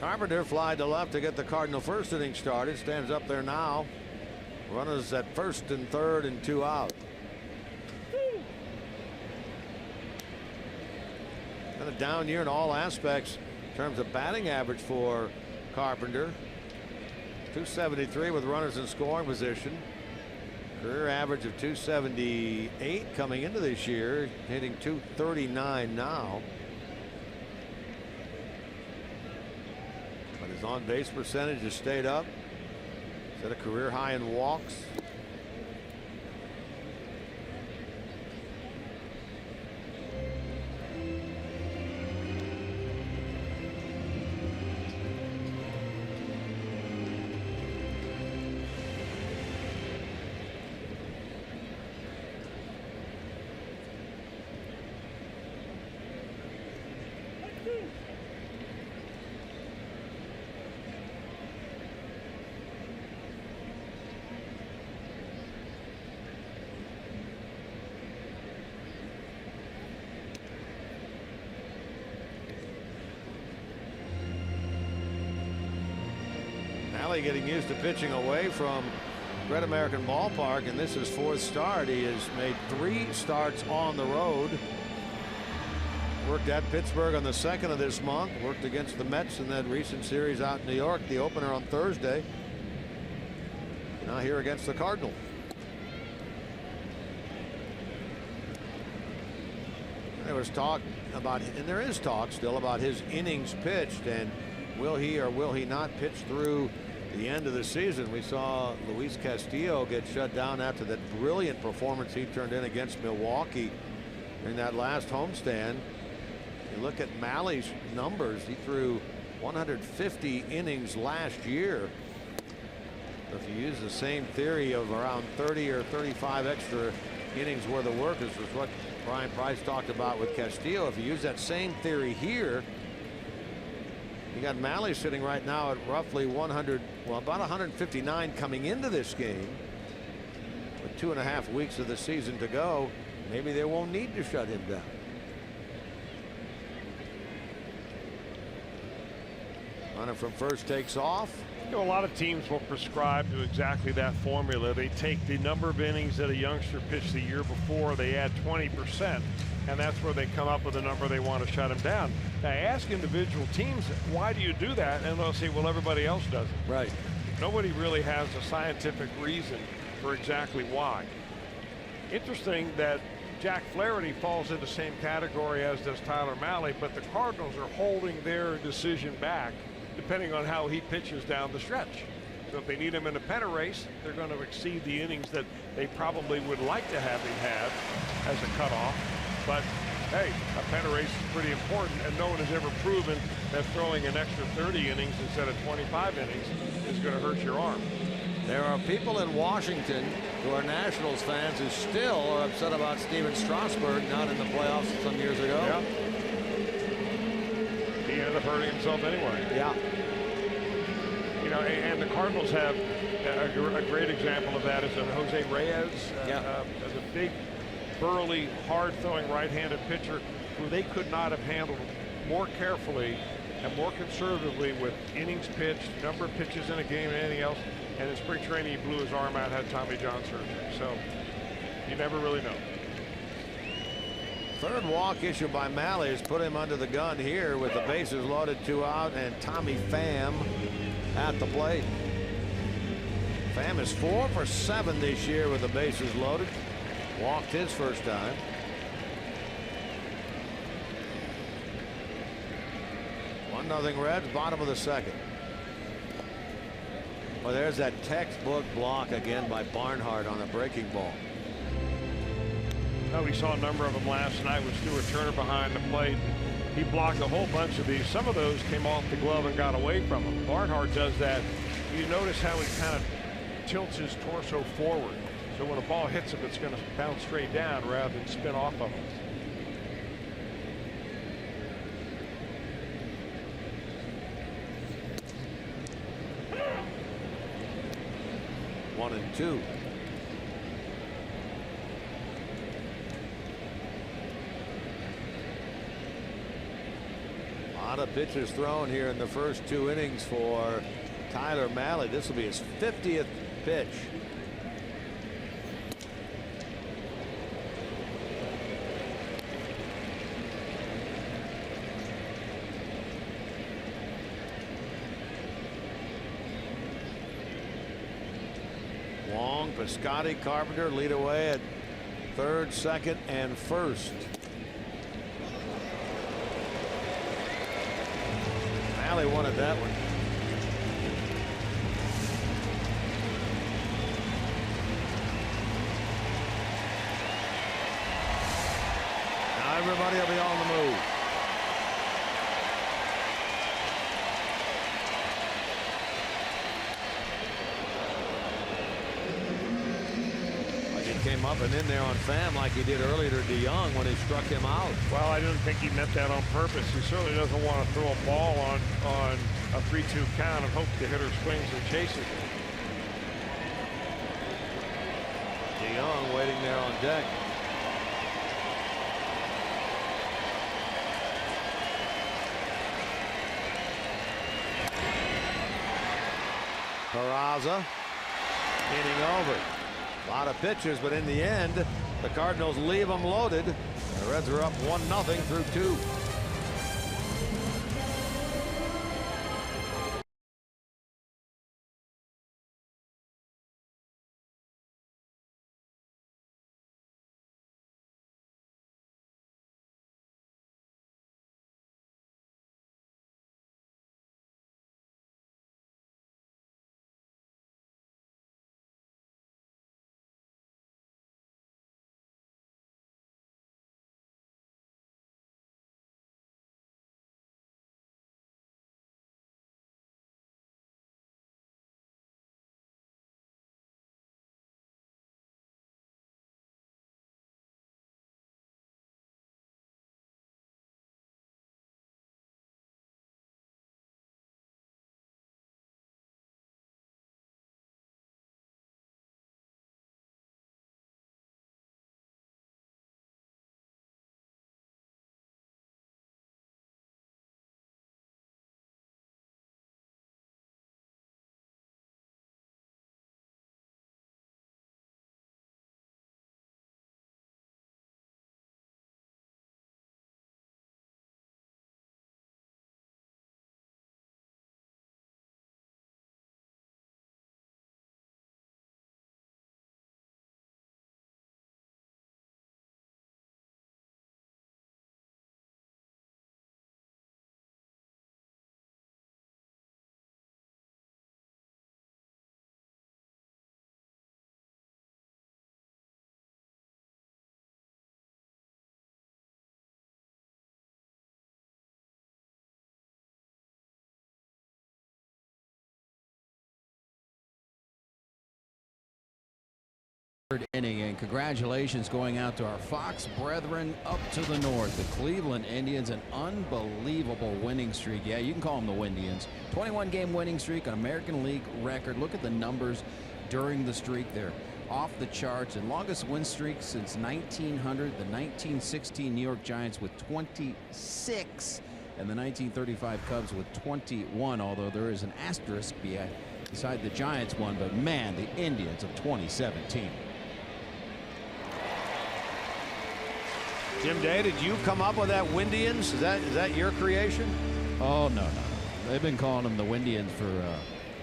Carpenter fly to left to get the Cardinal first inning started. Stands up there now. Runners at first and third and 2 out. And a down year in all aspects in terms of batting average for Carpenter. .273 with runners in scoring position. Career average of .278 coming into this year, hitting .239 now. His on-base percentage has stayed up. Set a career high in walks. Getting used to pitching away from Great American Ballpark, and this is 4th start. He has made 3 starts on the road. Worked at Pittsburgh on the 2nd of this month. Worked against the Mets in that recent series out in New York, the opener on Thursday. Now here against the Cardinals. There was talk about, and there is talk still about his innings pitched, and will he or will he not pitch through the end of the season. We saw Luis Castillo get shut down after that brilliant performance he turned in against Milwaukee in that last homestand. You look at Mahle's numbers. He threw 150 innings last year. If you use the same theory of around 30 or 35 extra innings worth of work, is what Brian Price talked about with Castillo. If you use that same theory here, you got Malley sitting right now at roughly 100, well, about 159 coming into this game. With 2.5 weeks of the season to go, maybe they won't need to shut him down. Runner from first takes off. You know, a lot of teams will prescribe to exactly that formula. They take the number of innings that a youngster pitched the year before, they add 20%, and that's where they come up with a number they want to shut him down. Now, ask individual teams, why do you do that? And they'll say, well, everybody else does it. Right. Nobody really has a scientific reason for exactly why. Interesting that Jack Flaherty falls in the same category as does Tyler Mahle, but the Cardinals are holding their decision back depending on how he pitches down the stretch. So if they need him in a pennant race, they're going to exceed the innings that they probably would like to have him have as a cutoff. But hey, a pennant race is pretty important, and no one has ever proven that throwing an extra 30 innings instead of 25 innings is going to hurt your arm. There are people in Washington who are Nationals fans who still are upset about Steven Strasburg not in the playoffs some years ago. Yeah. He ended up hurting himself anyway. Yeah. You know, and the Cardinals have a great example of that is Jose Reyes, as a big, burly, hard-throwing right-handed pitcher who they could not have handled more carefully and more conservatively with innings pitched, number of pitches in a game, and anything else. And in spring training, he blew his arm out, had Tommy John surgery. So you never really know. Third walk issued by Mahle has put him under the gun here with the bases loaded, 2 out, and Tommy Pham at the plate. Pham is 4 for 7 this year with the bases loaded. Walked his first time. Nothing Reds, bottom of the second. Well, there's that textbook block again by Barnhart on a breaking ball. Oh, we saw a number of them last night with Stuart Turner behind the plate. He blocked a whole bunch of these. Some of those came off the glove and got away from him. Barnhart does that. You notice how he kind of tilts his torso forward. So when a ball hits him, it's going to bounce straight down rather than spin off of him. One and two. A lot of pitches thrown here in the first 2 innings for Tyler Mahle. This will be his 50th pitch. Wong, Piscotty, Carpenter lead away at third, second, and first. Mahle wanted that one. Now everybody will be on the move. Came up and in there on Pham like he did earlier to DeYoung when he struck him out. Well, I didn't think he meant that on purpose. He certainly doesn't want to throw a ball on a 3-2 count and hope the hitter swings and chases. DeYoung waiting there on deck. Peraza inning over. A lot of pitches, but in the end, the Cardinals leave them loaded. The Reds are up 1-0 through 2. Third inning, and congratulations going out to our Fox brethren up to the north, the Cleveland Indians. An unbelievable winning streak. Yeah, you can call them the Windians. 21-game winning streak, an American League record. Look at the numbers during the streak. They're off the charts, and longest win streak since 1900. The 1916 New York Giants with 26, and the 1935 Cubs with 21, although there is an asterisk beside the Giants one. But man, the Indians of 2017. Jim Day, did you come up with that Windians? Is that your creation? Oh, no. They've been calling them the Windians for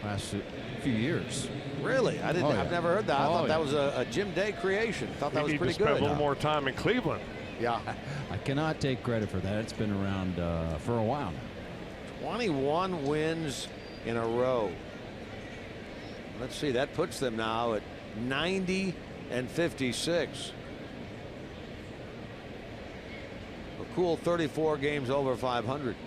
last few years. Really? I didn't. Oh, yeah. I've never heard that. I thought that yeah. was a Jim Day creation. Thought that was Need pretty to spend good. a little more time in Cleveland. Yeah. I cannot take credit for that. It's been around for a while now. 21 wins in a row. Let's see. That puts them now at 90 and 56. A cool 34 games over 500.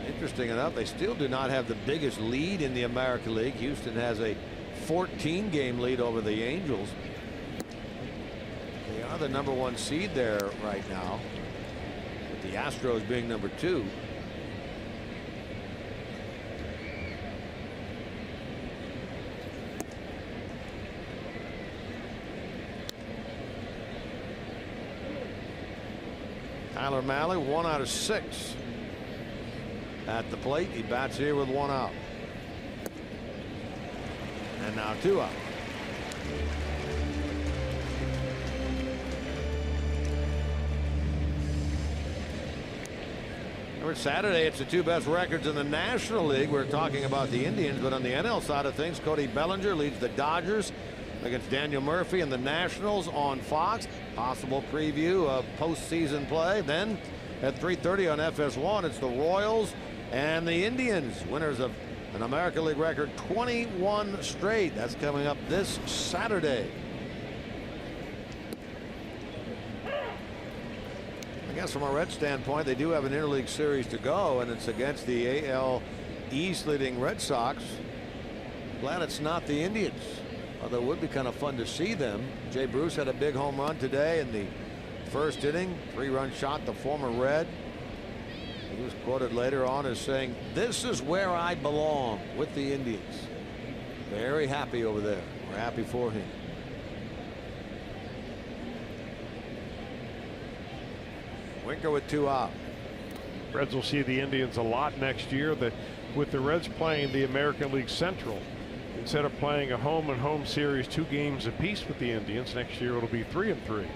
Interesting enough, they still do not have the biggest lead in the American League. Houston has a 14-game lead over the Angels. They are the #1 seed there right now, with the Astros being #2. Tyler Mahle, 1 out of 6 at the plate. He bats here with 1 out. And now 2 out. Remember, Saturday, it's the 2 best records in the National League. We're talking about the Indians, but on the NL side of things, Cody Bellinger leads the Dodgers against Daniel Murphy and the Nationals on Fox. Possible preview of postseason play. Then at 3:30 on FS1, it's the Royals and the Indians, winners of an American League record 21 straight. That's coming up this Saturday. I guess from a Red standpoint, they do have an interleague series to go, and it's against the AL East leading Red Sox. Glad it's not the Indians, although it would be kind of fun to see them. Jay Bruce had a big home run today in the first inning, 3-run shot, the former Red. He was quoted later on as saying, "This is where I belong, with the Indians." Very happy over there. We're happy for him. Winker with 2 out. Reds will see the Indians a lot next year. With the Reds playing the American League Central, instead of playing a home-and-home series 2 games apiece with the Indians, next year it'll be 3-3.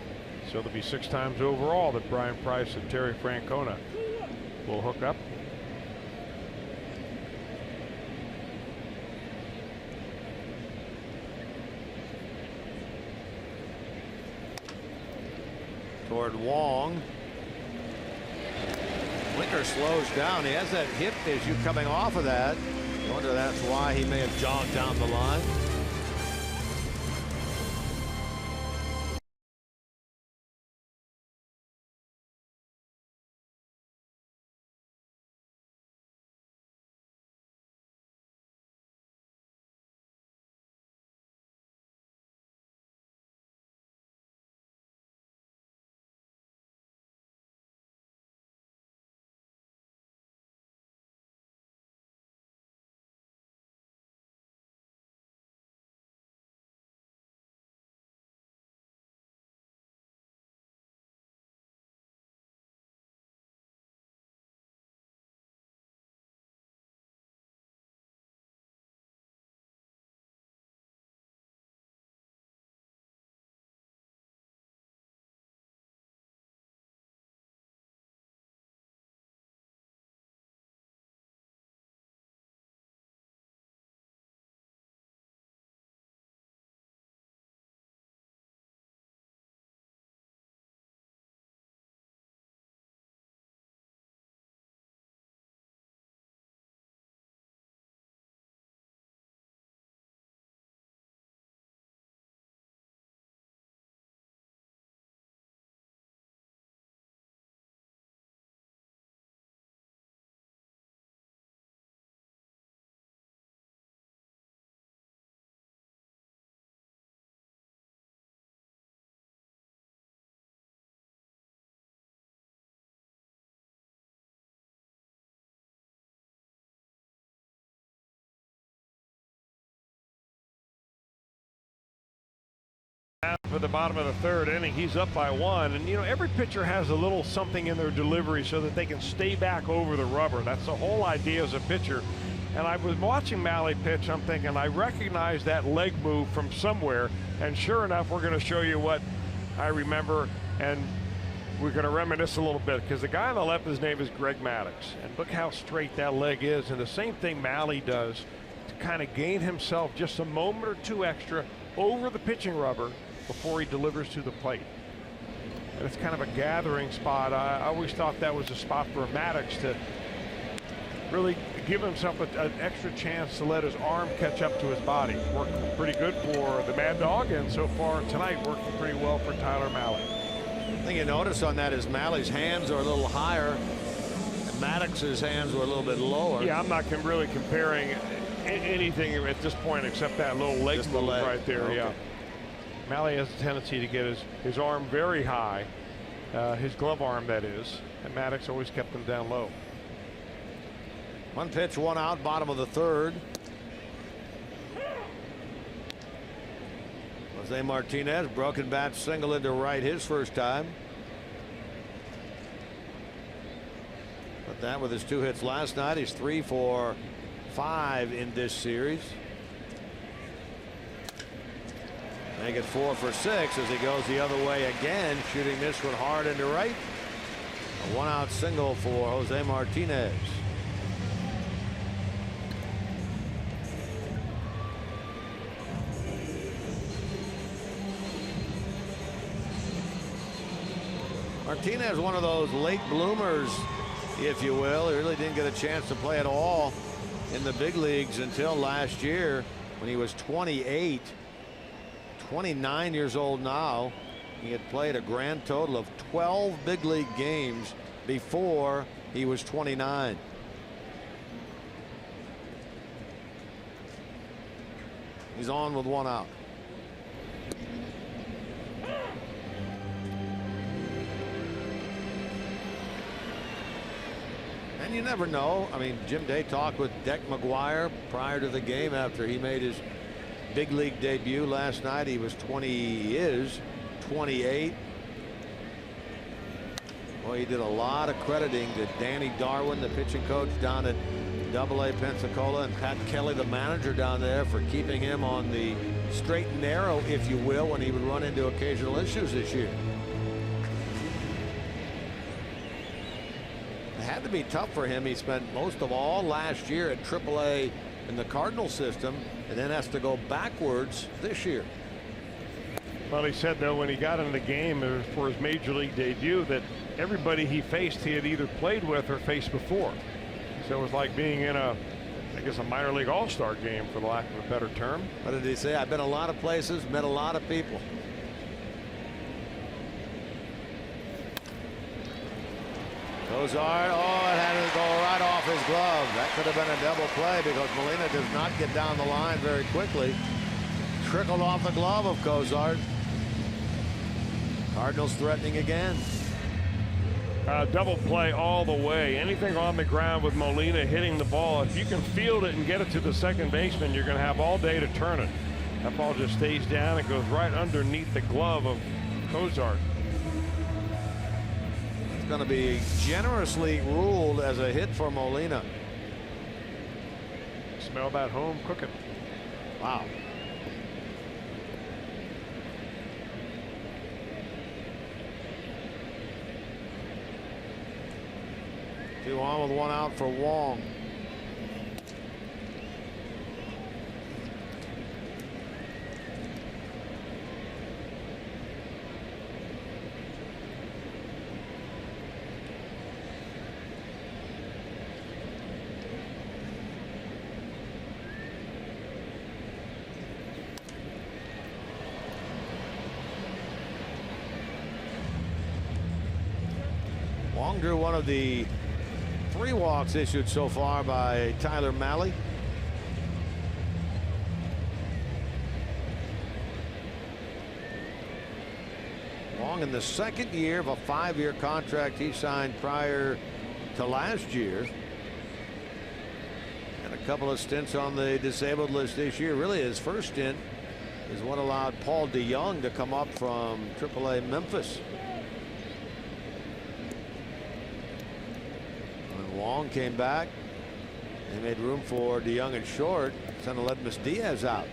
So there'll be 6 times overall that Brian Price and Terry Francona will hook up. Toward Wong. Winker slows down. He has that hip issue coming off of that. I wonder that's why he may have jogged down the line. half of the bottom of the third inning. He's up by 1, and you know every pitcher has a little something in their delivery so that they can stay back over the rubber. That's the whole idea as a pitcher. And I was watching Malley pitch. I'm thinking I recognize that leg move from somewhere, and sure enough, we're going to show you what I remember, and we're going to reminisce a little bit because the guy on the left, his name is Greg Maddux, and look how straight that leg is. And the same thing Malley does to kind of gain himself just a moment or two extra over the pitching rubber before he delivers to the plate. And it's kind of a gathering spot. I always thought that was a spot for Maddux to really give himself an extra chance to let his arm catch up to his body. Working pretty good for the Mad Dog, and so far tonight working pretty well for Tyler Malley. The thing you notice on that is Malley's hands are a little higher, and Maddox's hands were a little bit lower. Yeah, I'm not really comparing anything at this point except that little leg Just move the leg. right there. Okay. Yeah, Malley has a tendency to get his arm very high, his glove arm that is, and Maddux always kept him down low. 1 pitch, 1 out, bottom of the third. Jose Martinez, broken bat single into right his first time. But that with his 2 hits last night, he's 3 for 5 in this series. Make it 4 for 6 as he goes the other way again, shooting this one hard into right. A 1-out single for Jose Martinez. Martinez, one of those late bloomers, if you will. He really didn't get a chance to play at all in the big leagues until last year when he was 28. 29 years old now. He had played a grand total of 12 big league games before he was 29. He's on with 1 out. And you never know. I mean, Jim Day talked with Deck McGuire prior to the game after he made his big league debut last night. He was 28. Well, he did a lot of crediting to Danny Darwin, the pitching coach down at AA Pensacola, and Pat Kelly, the manager down there, for keeping him on the straight and narrow, if you will, when he would run into occasional issues this year. Had to be tough for him. He spent most of all last year at AAA in the Cardinals system, and then has to go backwards this year. Well, he said, though, when he got in the game for his major league debut, that everybody he faced he had either played with or faced before. So it was like being in I guess a minor league all-star game, for the lack of a better term. What did he say? I've been a lot of places, met a lot of people. Cozart, it had to go right off his glove. That could have been a double play because Molina does not get down the line very quickly. Trickled off the glove of Cozart. Cardinals threatening again. Double play all the way. Anything on the ground with Molina hitting the ball, if you can field it and get it to the second baseman, you're going to have all day to turn it. That ball just stays down and goes right underneath the glove of Cozart. Going to be generously ruled as a hit for Molina. Smell that home cooking. Wow. Two on with 1 out for Wong. Wong drew one of the 3 walks issued so far by Tyler Malley. Wong in the second year of a 5-year contract he signed prior to last year. And a couple of stints on the disabled list this year. Really his first stint is what allowed Paul DeYoung to come up from AAA Memphis. When Wong came back, they made room for DeYoung at short. Sent Aledmus Diaz out.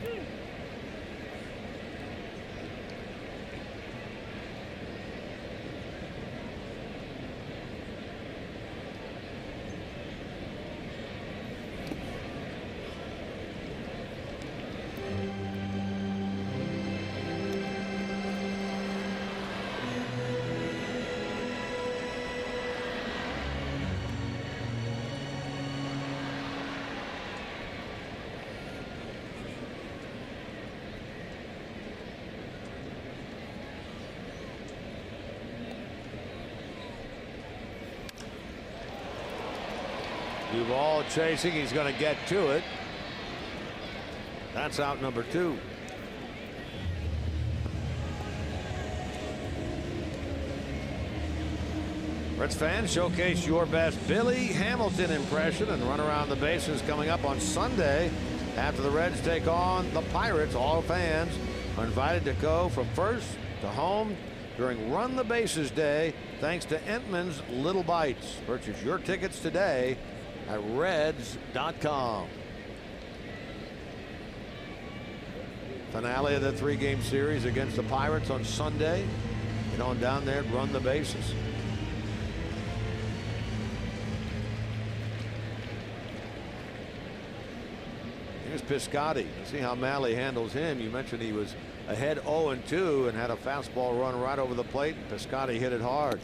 Duvall chasing. He's going to get to it. That's out number 2. Reds fans, showcase your best Billy Hamilton impression and run around the bases coming up on Sunday after the Reds take on the Pirates. All fans are invited to go from first to home during Run the Bases Day thanks to Entman's Little Bites. Purchase your tickets today at Reds.com. Finale of the 3-game series against the Pirates on Sunday. Get on down there and run the bases. Here's Piscotty. See how Malley handles him. You mentioned he was ahead 0-2 and had a fastball run right over the plate. Piscotty hit it hard.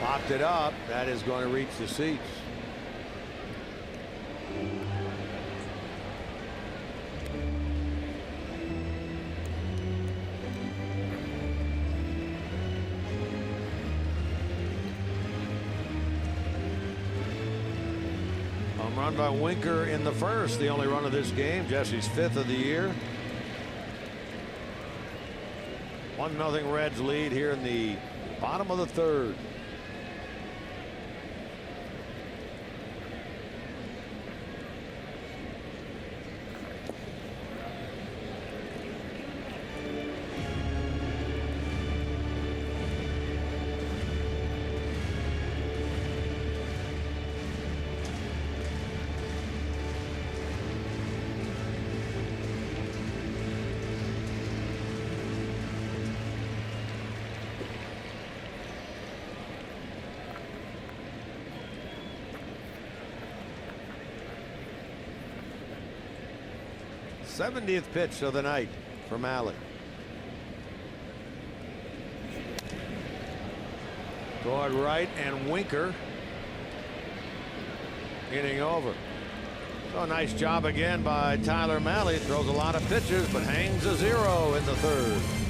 Popped it up. That is going to reach the seats. Home run by Winker in the first, the only run of this game. Jesse's 5th of the year. 1-0 Reds lead here in the bottom of the 3rd. th pitch of the night for Malley. Toward right, and Winker getting over. So a nice job again by Tyler Malley. Throws a lot of pitches, but hangs a 0 in the 3rd.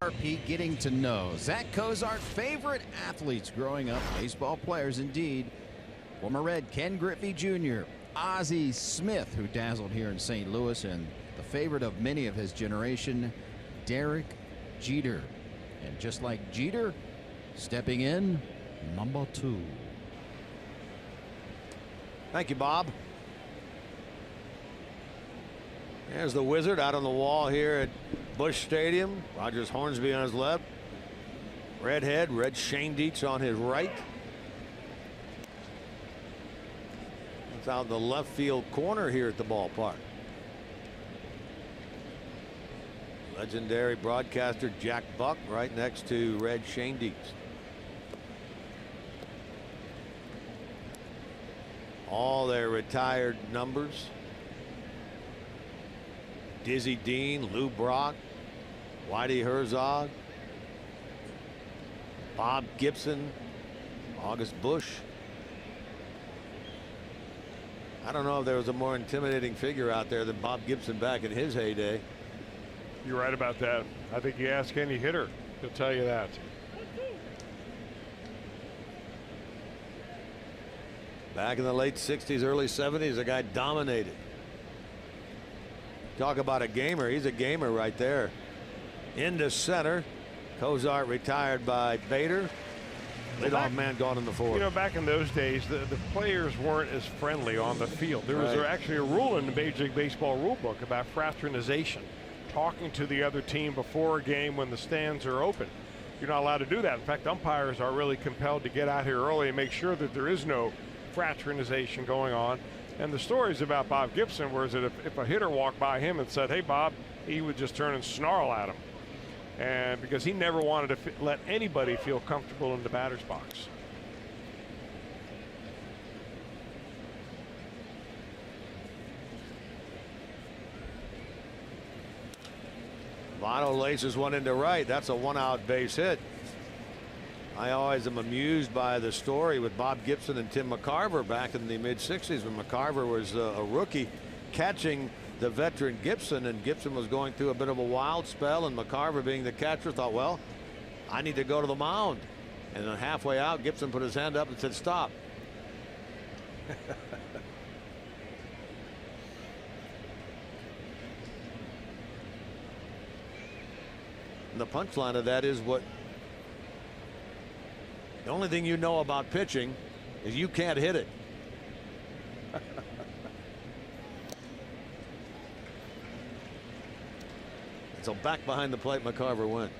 RP getting to know Zach Cozart, favorite athletes growing up, baseball players indeed. Former Red Ken Griffey Jr., Ozzie Smith, who dazzled here in St. Louis, and the favorite of many of his generation, Derek Jeter. And just like Jeter, stepping in, number 2. Thank you, Bob. There's the Wizard out on the wall here at Busch Stadium. Rogers Hornsby on his left. Redhead, Red Shane Dietz on his right. It's out in the left field corner here at the ballpark. Legendary broadcaster Jack Buck right next to Red Shane Dietz. All their retired numbers. Dizzy Dean, Lou Brock, Whitey Herzog, Bob Gibson, August Busch. I don't know if there was a more intimidating figure out there than Bob Gibson back in his heyday. You're right about that. I think you ask any hitter, he'll tell you that. Back in the late 60s, early 70s, the guy dominated. Talk about a gamer. He's a gamer right there. Into center. Cozart retired by Bader. Leadoff man gone in the 4th. You know, back in those days, the players weren't as friendly on the field. There was actually a rule in the Major League Baseball rule book about fraternization, talking to the other team before a game when the stands are open. You're not allowed to do that. In fact, umpires are really compelled to get out here early and make sure that there is no fraternization going on. And the stories about Bob Gibson was that if a hitter walked by him and said, "Hey, Bob," he would just turn and snarl at him. And because he never wanted to let anybody feel comfortable in the batter's box. Votto laces one into right. That's a 1-out base hit. I always am amused by the story with Bob Gibson and Tim McCarver back in the mid-60s when McCarver was a rookie catching the veteran Gibson, and Gibson was going through a bit of a wild spell, and McCarver, being the catcher, thought, well, I need to go to the mound. And then halfway out, Gibson put his hand up and said, "Stop." And the punchline of that is what the only thing you know about pitching is you can't hit it. So back behind the plate, McCarver went.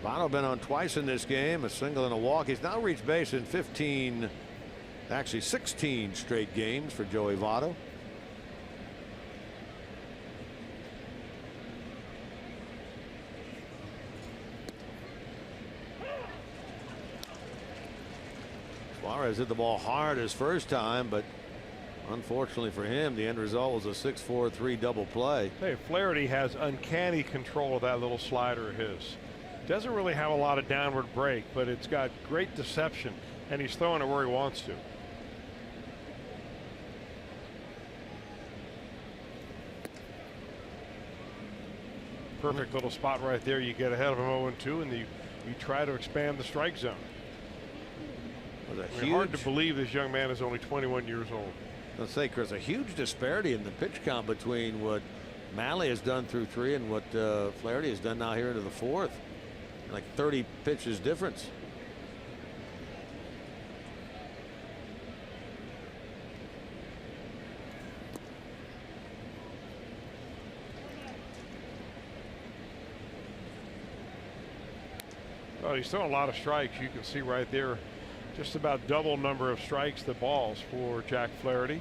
Votto been on twice in this game, a single and a walk. He's now reached base in 16 straight games for Joey Votto. Suarez hit the ball hard his first time, but unfortunately for him, the end result was a 6-4-3 double play. Hey, Flaherty has uncanny control of that little slider of his. Doesn't really have a lot of downward break, but it's got great deception, and he's throwing it where he wants to. Perfect little spot right there. You get ahead of him 0-2, and you try to expand the strike zone. Hard to believe this young man is only 21 years old. Let's say, Chris, a huge disparity in the pitch count between what Malley has done through 3 and what Flaherty has done now here into the 4th. Like 30 pitches difference. Well, he's throwing a lot of strikes. You can see right there, just about double number of strikes than balls for Jack Flaherty.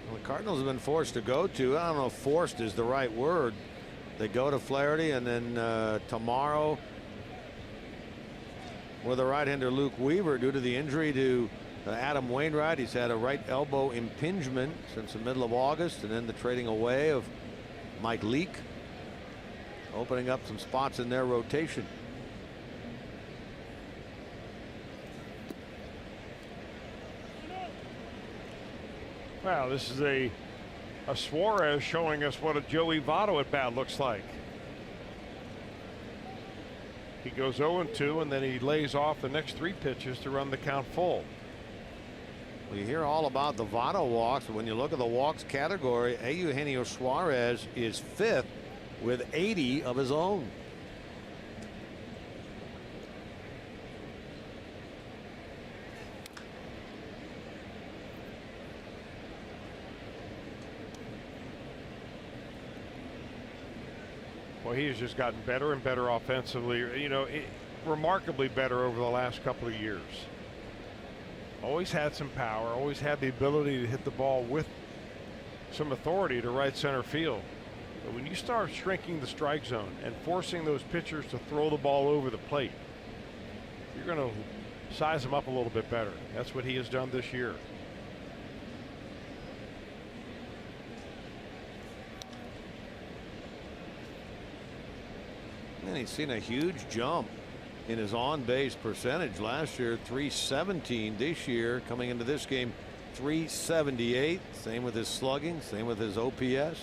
Well, the Cardinals have been forced to go to, I don't know if forced is the right word. They go to Flaherty, and then tomorrow with a right-hander Luke Weaver due to the injury to Adam Wainwright. He's had a right elbow impingement since the middle of August, and then the trading away of Mike Leake, opening up some spots in their rotation. Well, this is a Suarez showing us what a Joey Votto at bat looks like. He goes 0-2, and then he lays off the next 3 pitches to run the count full. Well, you hear all about the Votto walks. When you look at the walks category, Eugenio Suarez is 5th with 80 of his own. Well, he has just gotten better and better offensively. You know, remarkably better over the last couple of years. Always had some power, always had the ability to hit the ball with some authority to right center field. But when you start shrinking the strike zone and forcing those pitchers to throw the ball over the plate, you're going to size them up a little bit better. That's what he has done this year. And he's seen a huge jump in his on-base percentage. Last year, 317. This year, coming into this game, 378. Same with his slugging, same with his OPS.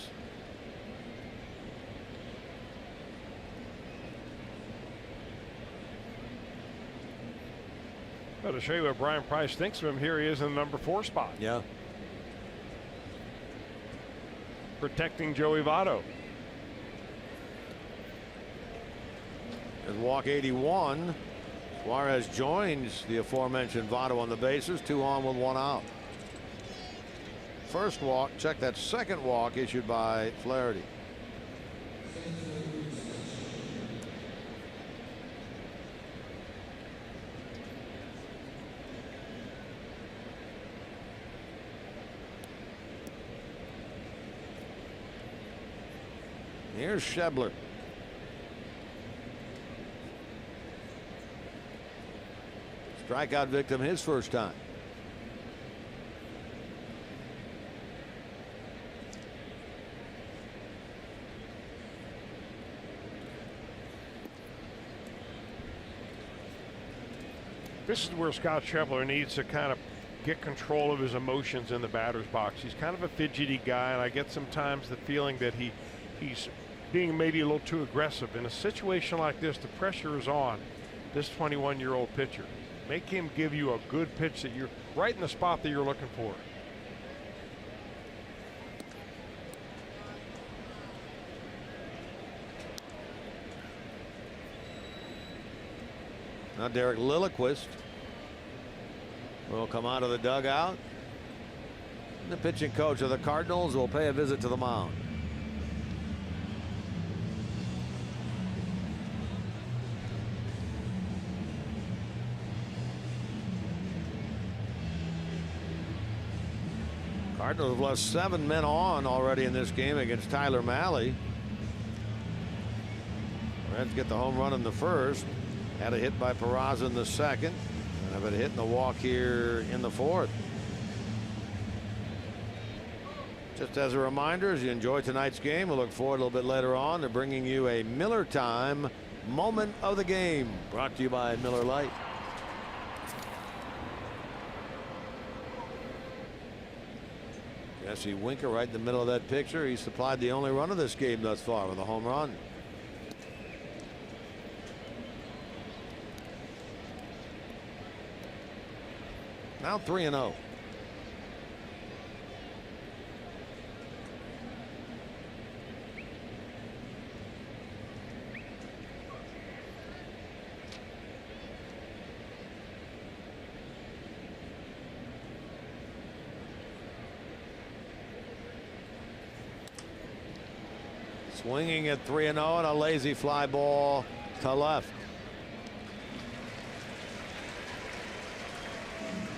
Well, to show you what Brian Price thinks of him, here he is in the number 4 spot. Yeah. Protecting Joey Votto. As walk 81. Suarez joins the aforementioned Votto on the bases. 2 on with 1 out. First walk, check that second walk issued by Flaherty. Here's Schebler. Strikeout victim his first time. This is where Scott Schebler needs to kind of get control of his emotions in the batter's box. He's kind of a fidgety guy, and I get sometimes the feeling that he's being maybe a little too aggressive. In a situation like this, the pressure is on this 21-year-old pitcher. Make him give you a good pitch that you're right in the spot that you're looking for. Now Derek Lilliquist will come out of the dugout. The pitching coach of the Cardinals will pay a visit to the mound. Cardinals have left 7 men on already in this game against Tyler Mahle. Reds get the home run in the first. Had a hit by Peraza in the second. And have a hit in the walk here in the fourth. Just as a reminder, as you enjoy tonight's game, we'll look forward a little bit later on to bringing you a Miller Time moment of the game. Brought to you by Miller Lite. Jesse Winker right in the middle of that picture. He supplied the only run of this game thus far with a home run. Now 3-0. Swinging at 3-0 and a lazy fly ball to left.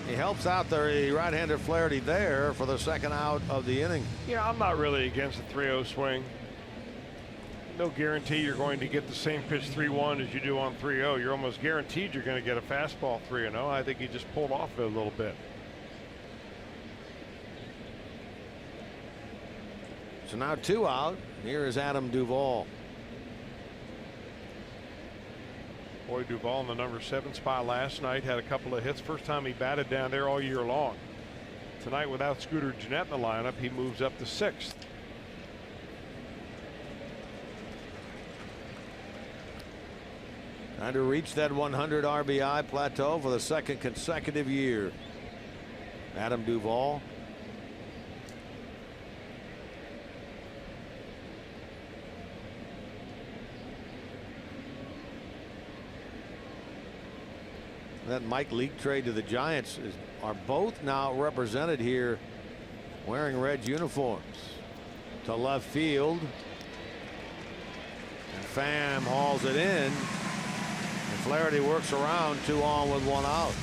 He helps out the right-hander Flaherty there for the second out of the inning. Yeah, I'm not really against the 3-0 swing. No guarantee you're going to get the same pitch 3-1 as you do on 3-0. You're almost guaranteed you're going to get a fastball 3-0. I think he just pulled off it a little bit. So now 2 out. Here is Adam Duvall. Boy, Duvall in the number 7 spot last night, had a couple of hits. First time he batted down there all year long. Tonight, without Scooter Gennett in the lineup, he moves up to 6th. Trying to reach that 100 RBI plateau for the second consecutive year. Adam Duvall. That Mike Leake trade to the Giants are both now represented here wearing red uniforms. To left field. And Pham hauls it in. And Flaherty works around, 2 on with 1 out.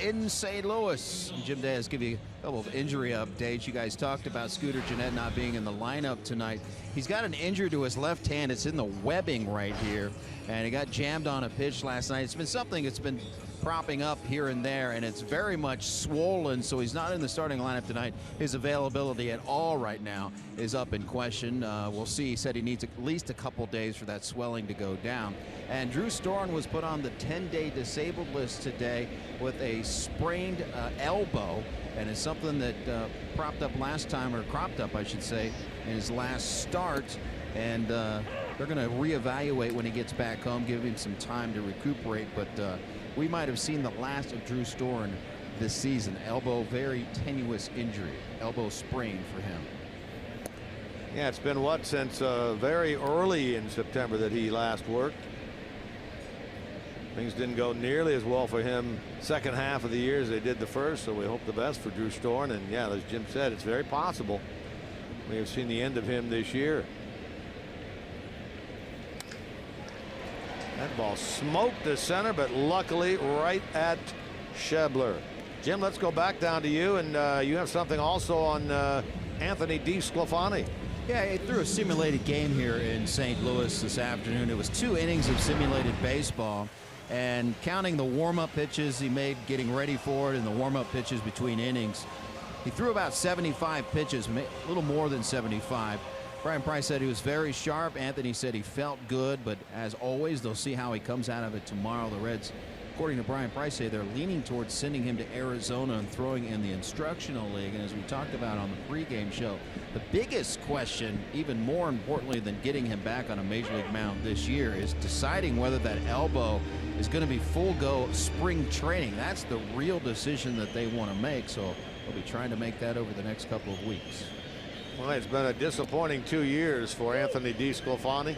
In St. Louis. Jim Day has given you a couple of injury updates. You guys talked about Scooter Gennett not being in the lineup tonight. He's got an injury to his left hand. It's in the webbing right here, and he got jammed on a pitch last night. It's been something that's been propping up here and there, and it's very much swollen, so he's not in the starting lineup tonight. His availability at all right now is up in question. We'll see. He said he needs at least a couple days for that swelling to go down. And Drew Storen was put on the 10-day disabled list today with a sprained elbow, and it's something that propped up last time, or cropped up, I should say, in his last start. And they're going to reevaluate when he gets back home, give him some time to recuperate. But we might have seen the last of Drew Storen this season. Elbow, very tenuous injury, elbow sprain for him. Yeah, it's been what, since very early in September that he last worked. Things didn't go nearly as well for him second half of the year as they did the first, so we hope the best for Drew Storen. And yeah, as Jim said, it's very possible we have seen the end of him this year. That ball smoked the center, but luckily right at Schebler. Jim, let's go back down to you, and you have something also on Anthony DeSclafani. Yeah, he threw a simulated game here in St. Louis this afternoon. It was 2 innings of simulated baseball, and counting the warm-up pitches he made getting ready for it and the warm-up pitches between innings, he threw about 75 pitches, a little more than 75. Brian Price said he was very sharp. Anthony said he felt good, but as always, they'll see how he comes out of it tomorrow. The Reds, according to Brian Price, say they're leaning towards sending him to Arizona and throwing in the instructional league. And as we talked about on the pregame show, the biggest question, even more importantly than getting him back on a major league mound this year, is deciding whether that elbow is going to be full go spring training. That's the real decision that they want to make. So they'll be trying to make that over the next couple of weeks. Well, it's been a disappointing 2 years for Anthony DeSclafani.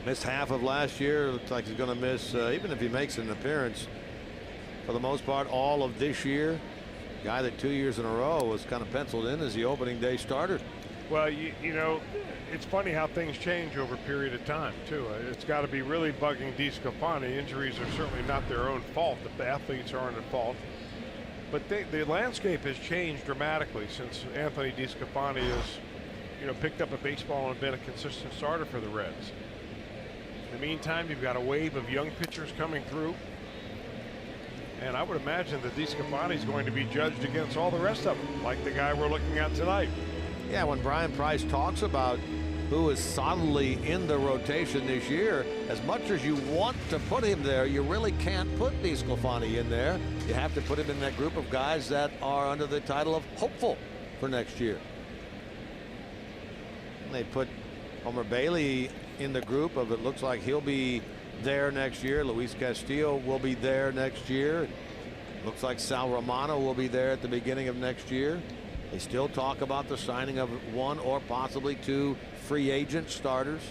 Missed half of last year. Looks like he's going to miss, even if he makes an appearance, for the most part, all of this year. Guy that 2 years in a row was kind of penciled in as the opening day starter. Well, you know, it's funny how things change over a period of time, too. It's got to be really bugging DeSclafani. Injuries are certainly not their own fault. The athletes aren't at fault. But the landscape has changed dramatically since Anthony DeSclafani has, picked up a baseball and been a consistent starter for the Reds. In the meantime, you've got a wave of young pitchers coming through. And I would imagine that DeSclafani is going to be judged against all the rest of them, like the guy we're looking at tonight. Yeah, when Brian Price talks about who is solidly in the rotation this year, as much as you want to put him there, you really can't put DeSclafani in there. You have to put him in that group of guys that are under the title of hopeful for next year. And they put Homer Bailey in the group of it looks like he'll be there next year. Luis Castillo will be there next year. Looks like Sal Romano will be there at the beginning of next year. They still talk about the signing of one or possibly two free agent starters.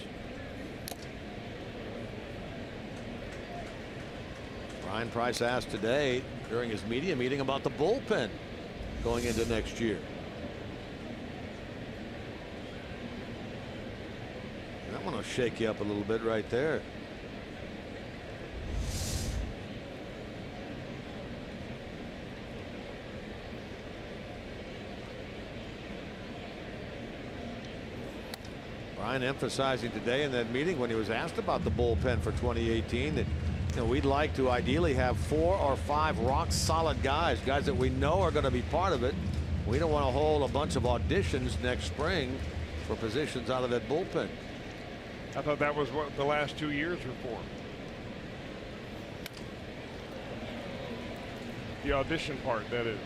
Brian Price asked today during his media meeting about the bullpen going into next year. That one will shake you up a little bit right there. Brian emphasizing today in that meeting when he was asked about the bullpen for 2018 that we'd like to ideally have 4 or 5 rock solid guys that we know are going to be part of it. We don't want to hold a bunch of auditions next spring for positions out of that bullpen. I thought that was what the last 2 years were for. The audition part, that is.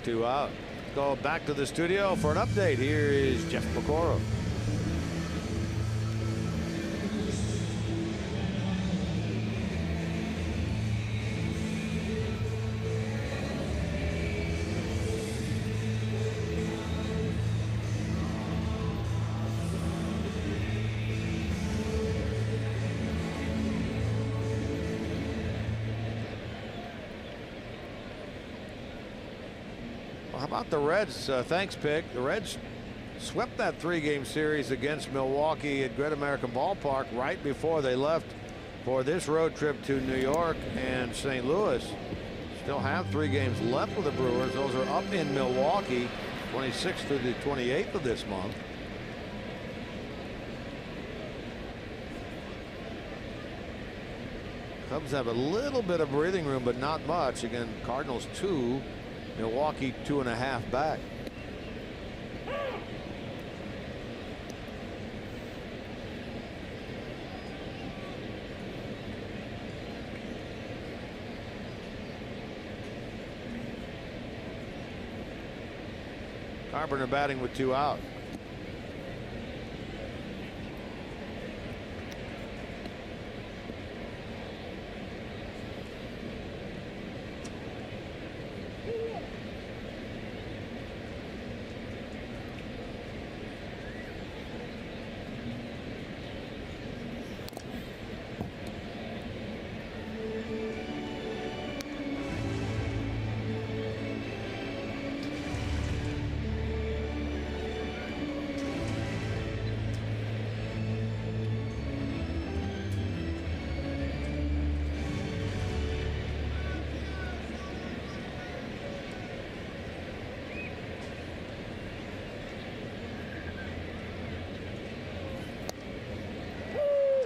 2 out. Go back to the studio for an update. Here is Jeff Pecoro. How about the Reds? Thanks, Pick. The Reds swept that 3-game series against Milwaukee at Great American Ballpark right before they left for this road trip to New York and St. Louis. Still have 3 games left with the Brewers. Those are up in Milwaukee, 26th through the 28th of this month. Cubs have a little bit of breathing room, but not much. Again, Cardinals 2. Milwaukee 2.5 back. Carpenter batting with 2 out.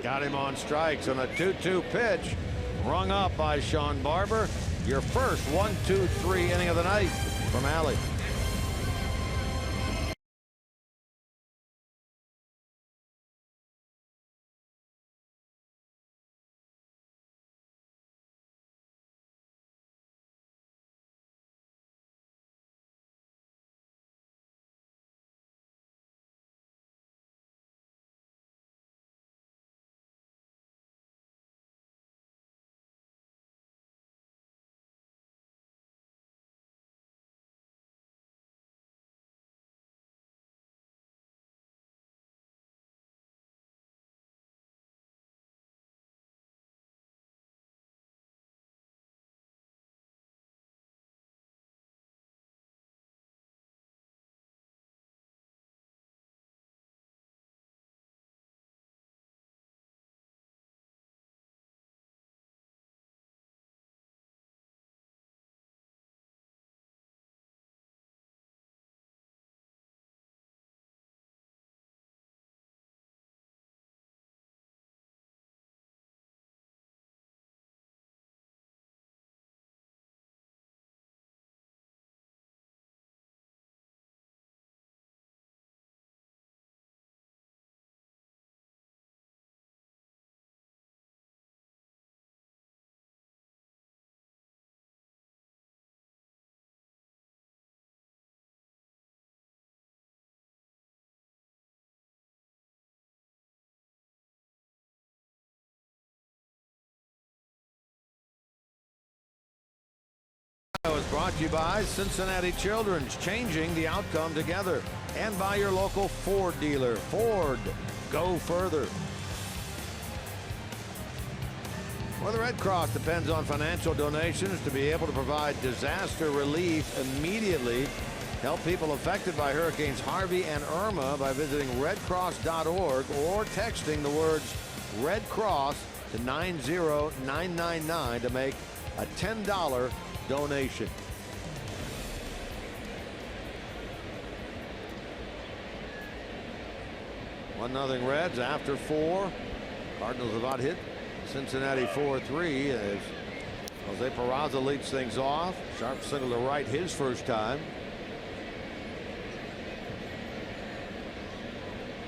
Got him on strikes on a 2-2 pitch. Rung up by Sean Barber. Your first 1-2-3 inning of the night from Alley. Was brought to you by Cincinnati Children's, changing the outcome together, and by your local Ford dealer. Ford, go further. Well, the Red Cross depends on financial donations to be able to provide disaster relief immediately. Help people affected by Hurricanes Harvey and Irma by visiting redcross.org or texting the words Red Cross to 90999 to make a $10 donation. One nothing Reds after 4. Cardinals have out hit Cincinnati 4-3 as Jose Peraza leads things off. Sharp single to right his first time.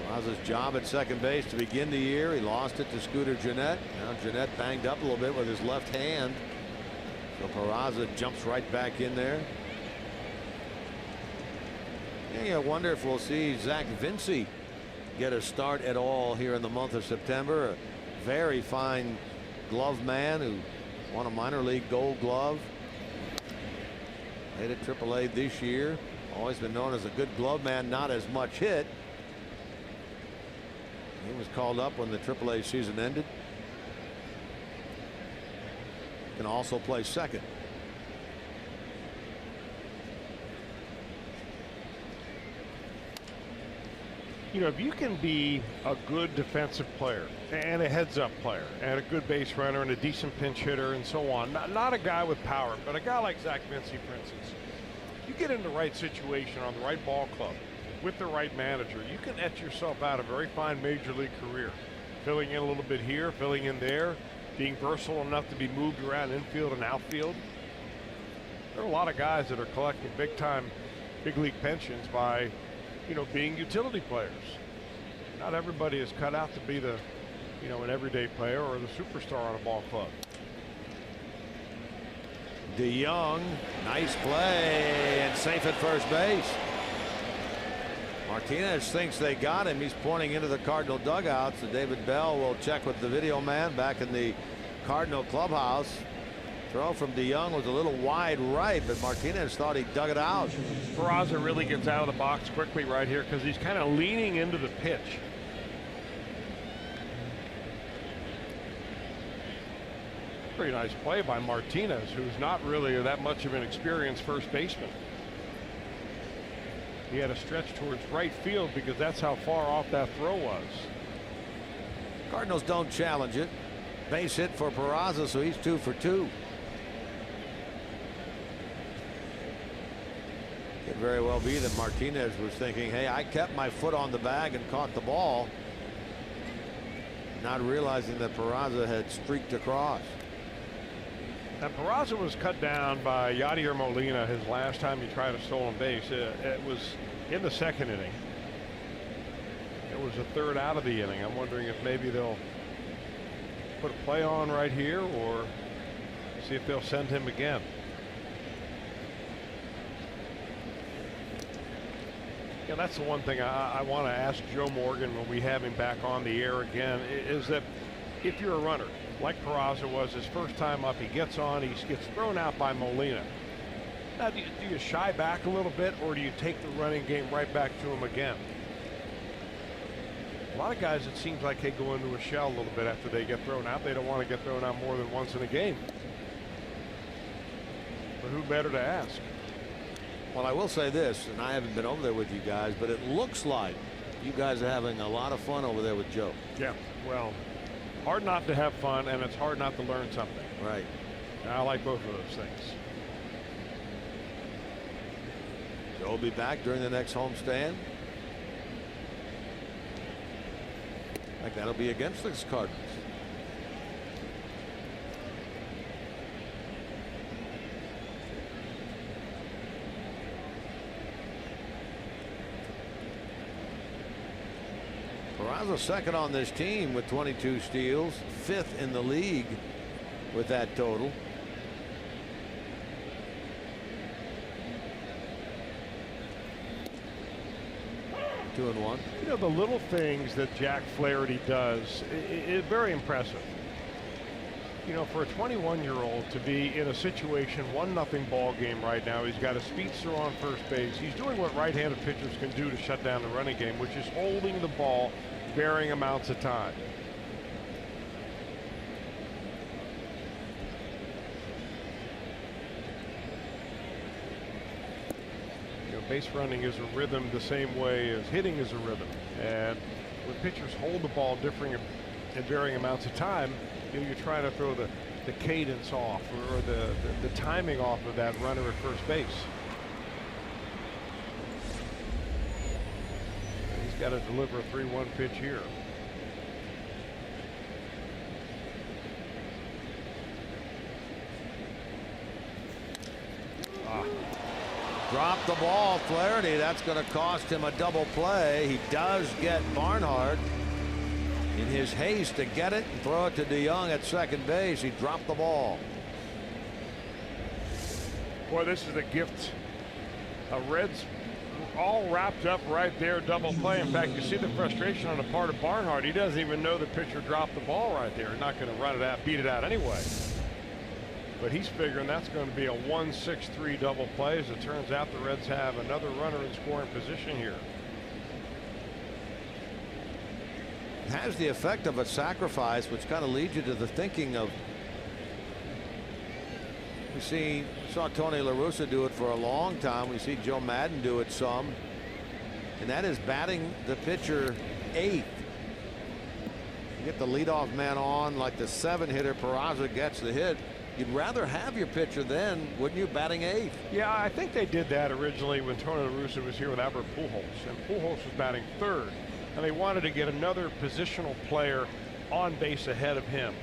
Peraza's job at second base to begin the year. He lost it to Scooter Gennett. Now Gennett banged up a little bit with his left hand. So Peraza jumps right back in there. Yeah, I wonder if we'll see Zach Vinci get a start at all here in the month of September. A very fine glove man who won a minor league gold glove. Played at AAA this year. Always been known as a good glove man, not as much hit. He was called up when the AAA season ended. Can also play second. You know, if you can be a good defensive player and a heads-up player and a good base runner and a decent pinch hitter and so on, not a guy with power, but a guy like Zach Vinci, for instance, you get in the right situation on the right ball club with the right manager, you can etch yourself out a very fine major league career, filling in a little bit here, filling in there, being versatile enough to be moved around infield and outfield. There are a lot of guys that are collecting big-time big league pensions by, you know, being utility players. Not everybody is cut out to be the, you know, an everyday player or the superstar on a ball club. DeYoung, nice play and safe at first base. Martinez thinks they got him. He's pointing into the Cardinal dugout, so David Bell will check with the video man back in the Cardinal clubhouse. Throw from DeYoung was a little wide right, but Martinez thought he dug it out. Peraza really gets out of the box quickly right here because he's kind of leaning into the pitch. Pretty nice play by Martinez, who's not really that much of an experienced first baseman. He had a stretch towards right field because that's how far off that throw was. Cardinals don't challenge it. Base hit for Peraza, so he's 2 for 2. Could very well be that Martinez was thinking, hey, I kept my foot on the bag and caught the ball, not realizing that Peraza had streaked across. And Peraza was cut down by Yadier Molina his last time he tried a stolen base. It was in the second inning. It was a third out of the inning. I'm wondering if maybe they'll put a play on right here or see if they'll send him again. Yeah, that's the one thing I want to ask Joe Morgan when we have him back on the air again, is that if you're a runner, like Peraza was his first time up, he gets on, he gets thrown out by Molina. Now, do you shy back a little bit, or do you take the running game right back to him again? A lot of guys, it seems like they go into a shell a little bit after they get thrown out. They don't want to get thrown out more than once in a game. But who better to ask? Well, I will say this, and I haven't been over there with you guys, but it looks like you guys are having a lot of fun over there with Joe. Yeah, well, hard not to have fun, and it's hard not to learn something. Right. And I like both of those things. Joe will be back during the next homestand. I think that'll be against the Cardinals. Peraza second on this team with 22 steals, 5th in the league with that total. Two and one. You know, the little things that Jack Flaherty does is very impressive. You know, for a 21-year-old to be in a situation, 1-0 ball game right now, he's got a speedster on first base. He's doing what right-handed pitchers can do to shut down the running game, which is holding the ball varying amounts of time. You know, base running is a rhythm the same way as hitting is a rhythm. And when pitchers hold the ball differing in varying amounts of time, you know, you're trying to throw the cadence off or the timing off of that runner at first base. He's got to deliver a 3-1 pitch here. Dropped the ball, Flaherty. That's going to cost him a double play. He does get Barnhart. In his haste to get it and throw it to DeYoung at second base, he dropped the ball. Boy, this is a gift. Reds all wrapped up right there, double play. In fact, you see the frustration on the part of Barnhart. He doesn't even know the pitcher dropped the ball right there. He's not going to run it out, beat it out anyway. But he's figuring that's going to be a 1-6-3 double play. As it turns out, the Reds have another runner in scoring position here. Has the effect of a sacrifice, which kind of leads you to the thinking of, we saw Tony La Russa do it for a long time. We see Joe Madden do it some, and that is batting the pitcher eighth. You get the leadoff man on like the 7-hitter. Peraza gets the hit. You'd rather have your pitcher then, wouldn't you, batting eighth? Yeah, I think they did that originally when Tony La Russa was here with Albert Pujols, and Pujols was batting third. And they wanted to get another positional player on base ahead of him.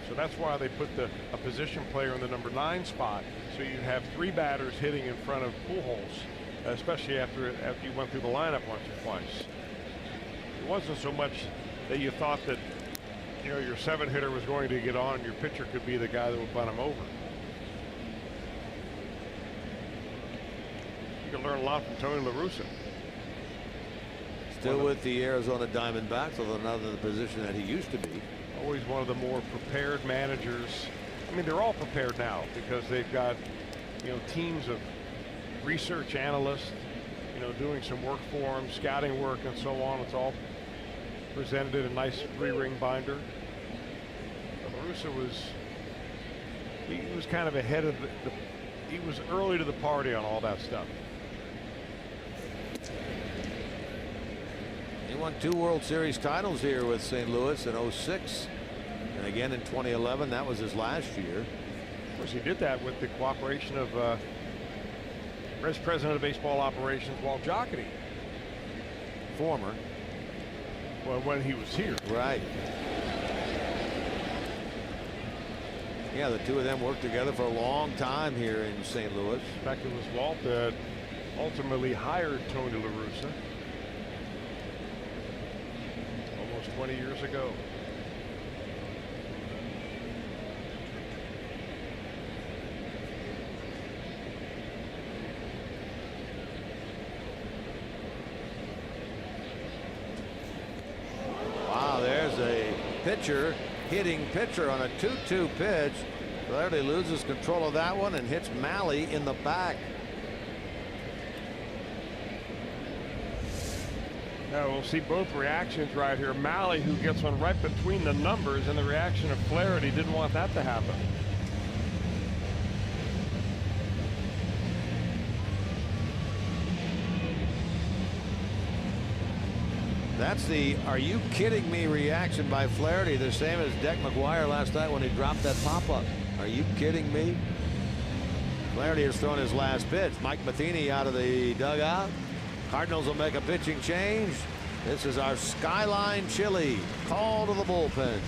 So that's why they put a position player in the number 9 spot. So you'd have 3 batters hitting in front of Pujols, especially after you went through the lineup once or twice. It wasn't so much that you thought that, you know, your 7-hitter was going to get on and your pitcher could be the guy that would bunt him over. You can learn a lot from Tony La Russa. Still with the Arizona Diamondbacks, although not in the position that he used to be. Always one of the more prepared managers. I mean, they're all prepared now because they've got, you know, teams of research analysts, you know, doing some work for them, scouting work and so on. It's all presented in a nice 3-ring binder. La Russa was kind of ahead of he was early to the party on all that stuff. He won 2 World Series titles here with St. Louis in 06 and again in 2011. That was his last year. Of course, he did that with the cooperation of Reds President of Baseball Operations Walt Jocketty. Former. Well, when he was here. Right. Yeah, the two of them worked together for a long time here in St. Louis. In fact, it was Walt that ultimately hired Tony La Russa. 20 years ago. Wow, there's a pitcher hitting pitcher on a 2-2 pitch. Flaherty loses control of that one and hits Malley in the back. Now we'll see both reactions right here. Malley, who gets one right between the numbers, and the reaction of Flaherty didn't want that to happen. That's the "are you kidding me" reaction by Flaherty, the same as Deck McGuire last night when he dropped that pop-up. Are you kidding me? Flaherty has thrown his last pitch. Mike Matheny out of the dugout. Cardinals will make a pitching change. This is our Skyline Chili call to the bullpen.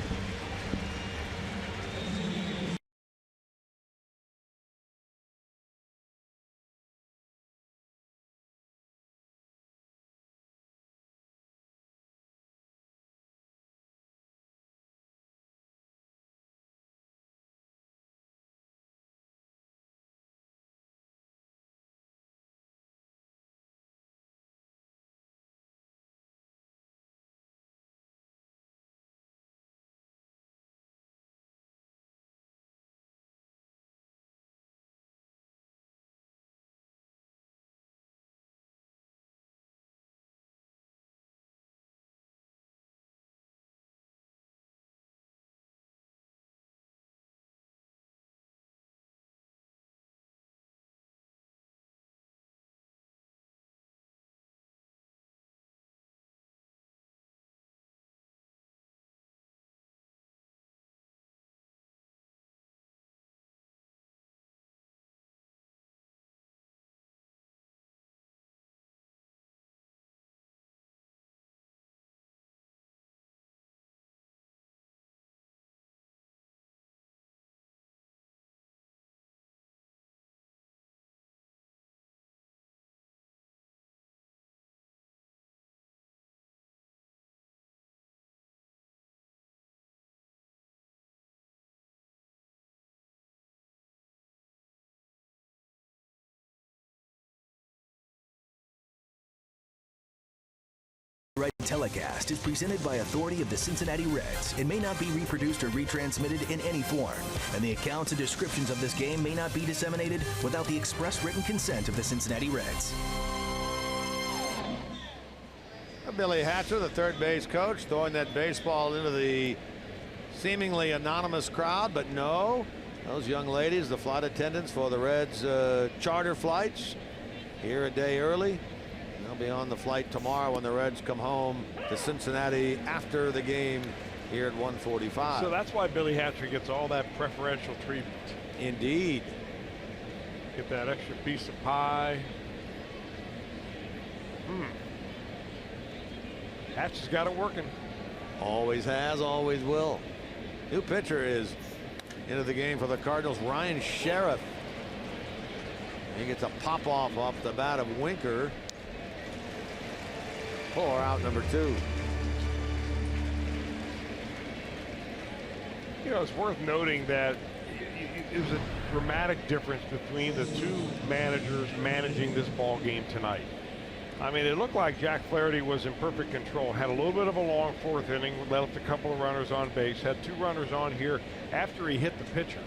Right telecast is presented by authority of the Cincinnati Reds. It may not be reproduced or retransmitted in any form, and the accounts and descriptions of this game may not be disseminated without the express written consent of the Cincinnati Reds. Billy Hatcher, the third base coach, throwing that baseball into the seemingly anonymous crowd, but no, those young ladies, the flight attendants for the Reds charter flights, here a day early. They'll be on the flight tomorrow when the Reds come home to Cincinnati after the game here at 1:45. So that's why Billy Hatcher gets all that preferential treatment. Indeed. Get that extra piece of pie. Hatcher's got it working. Always has, always will. New pitcher is into the game for the Cardinals, Ryan Sheriff. He gets a pop off the bat of Winker. For out number 2. You know, it's worth noting that it was a dramatic difference between the two managers managing this ball game tonight. I mean, it looked like Jack Flaherty was in perfect control. Had a little bit of a long 4th inning, left a couple of runners on base, had 2 runners on here after he hit the pitcher.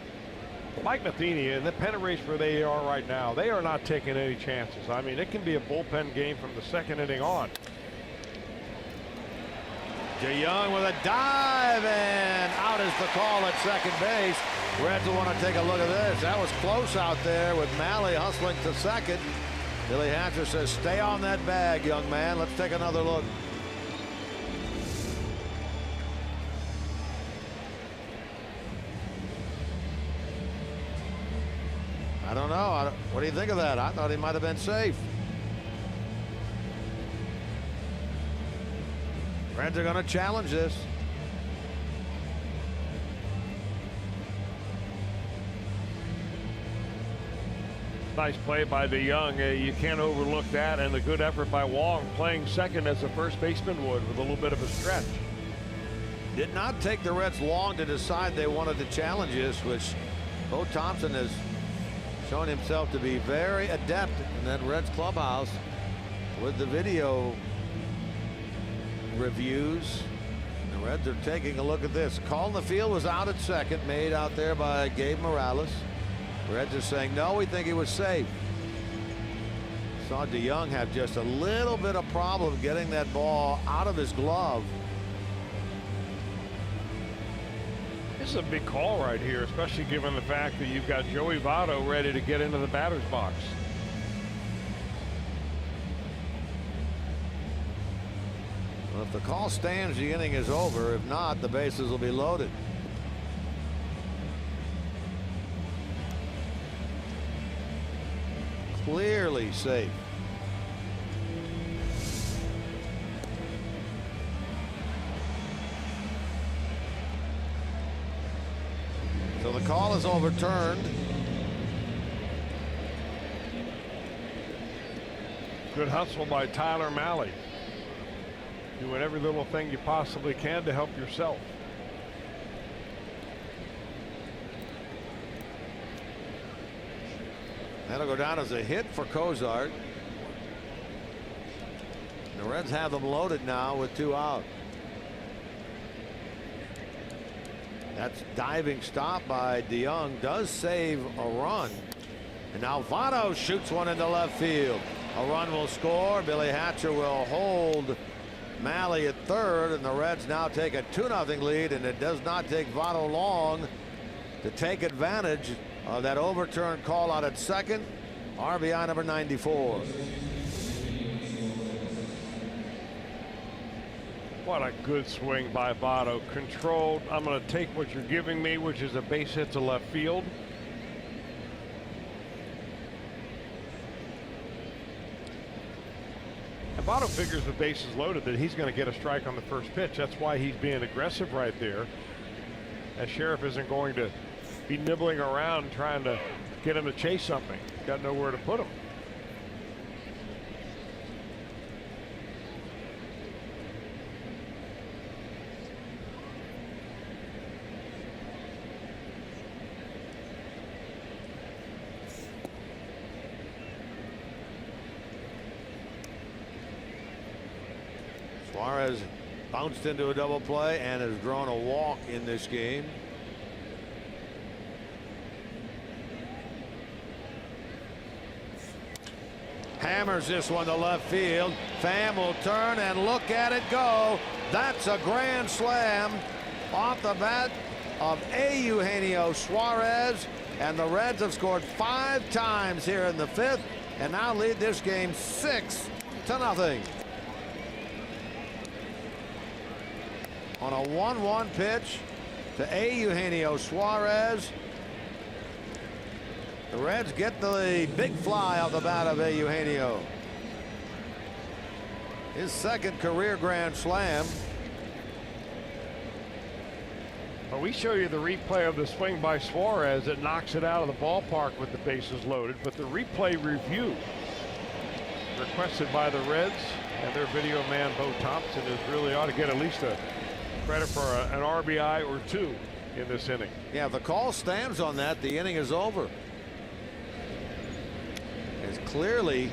Mike Matheny and the pennant race where they are right now, they are not taking any chances. I mean, it can be a bullpen game from the 2nd inning on. DeYoung with a dive, and out is the call at second base. Reds will want to take a look at this. That was close out there with Malley hustling to second. Billy Hatcher says, stay on that bag, young man. Let's take another look. I don't know. What do you think of that? I thought he might have been safe. Reds are going to challenge this. Nice play by DeYoung. You can't overlook that, and a good effort by Wong playing second as a first baseman would with a little bit of a stretch. Did not take the Reds long to decide they wanted to challenge this, which Bo Thompson has shown himself to be very adept in that Reds clubhouse with the video reviews. The Reds are taking a look at this. Call in the field was out at second, made out there by Gabe Morales. The Reds are saying no, we think he was safe. Saw DeYoung have just a little bit of problem getting that ball out of his glove. This is a big call right here, especially given the fact that you've got Joey Votto ready to get into the batter's box. Well, if the call stands, the inning is over. If not, the bases will be loaded. Clearly safe. So the call is overturned. Good hustle by Tyler Malley. Doing every little thing you possibly can to help yourself. That'll go down as a hit for Cozart. The Reds have them loaded now with 2 out. That's diving stop by DeYoung does save a run. And now Votto shoots one into left field. A run will score. Billy Hatcher will hold Malley at third, and the Reds now take a 2-0 lead, and it does not take Votto long to take advantage of that overturned call out at second. RBI number 94. What a good swing by Votto. Controlled. I'm going to take what you're giving me, which is a base hit to left field. And Votto figures with bases loaded that he's going to get a strike on the first pitch. That's why he's being aggressive right there. As Sheriff isn't going to be nibbling around trying to get him to chase something. Got nowhere to put him. bounced into a double play and has drawn a walk in this game. Hammers this one to left field. Pham will turn and look at it go. That's a grand slam off the bat of Eugenio Suarez. And the Reds have scored 5 times here in the 5th and now lead this game 6-0. On a 1-1 pitch to Eugenio Suarez. The Reds get the big fly off the bat of Eugenio. His 2nd career grand slam. Well, we show you the replay of the swing by Suarez that knocks it out of the ballpark with the bases loaded, but the replay review requested by the Reds and their video man Bo Thompson is really ought to get at least a credit for an RBI or 2 in this inning. Yeah, if the call stands on that, the inning is over. It's clearly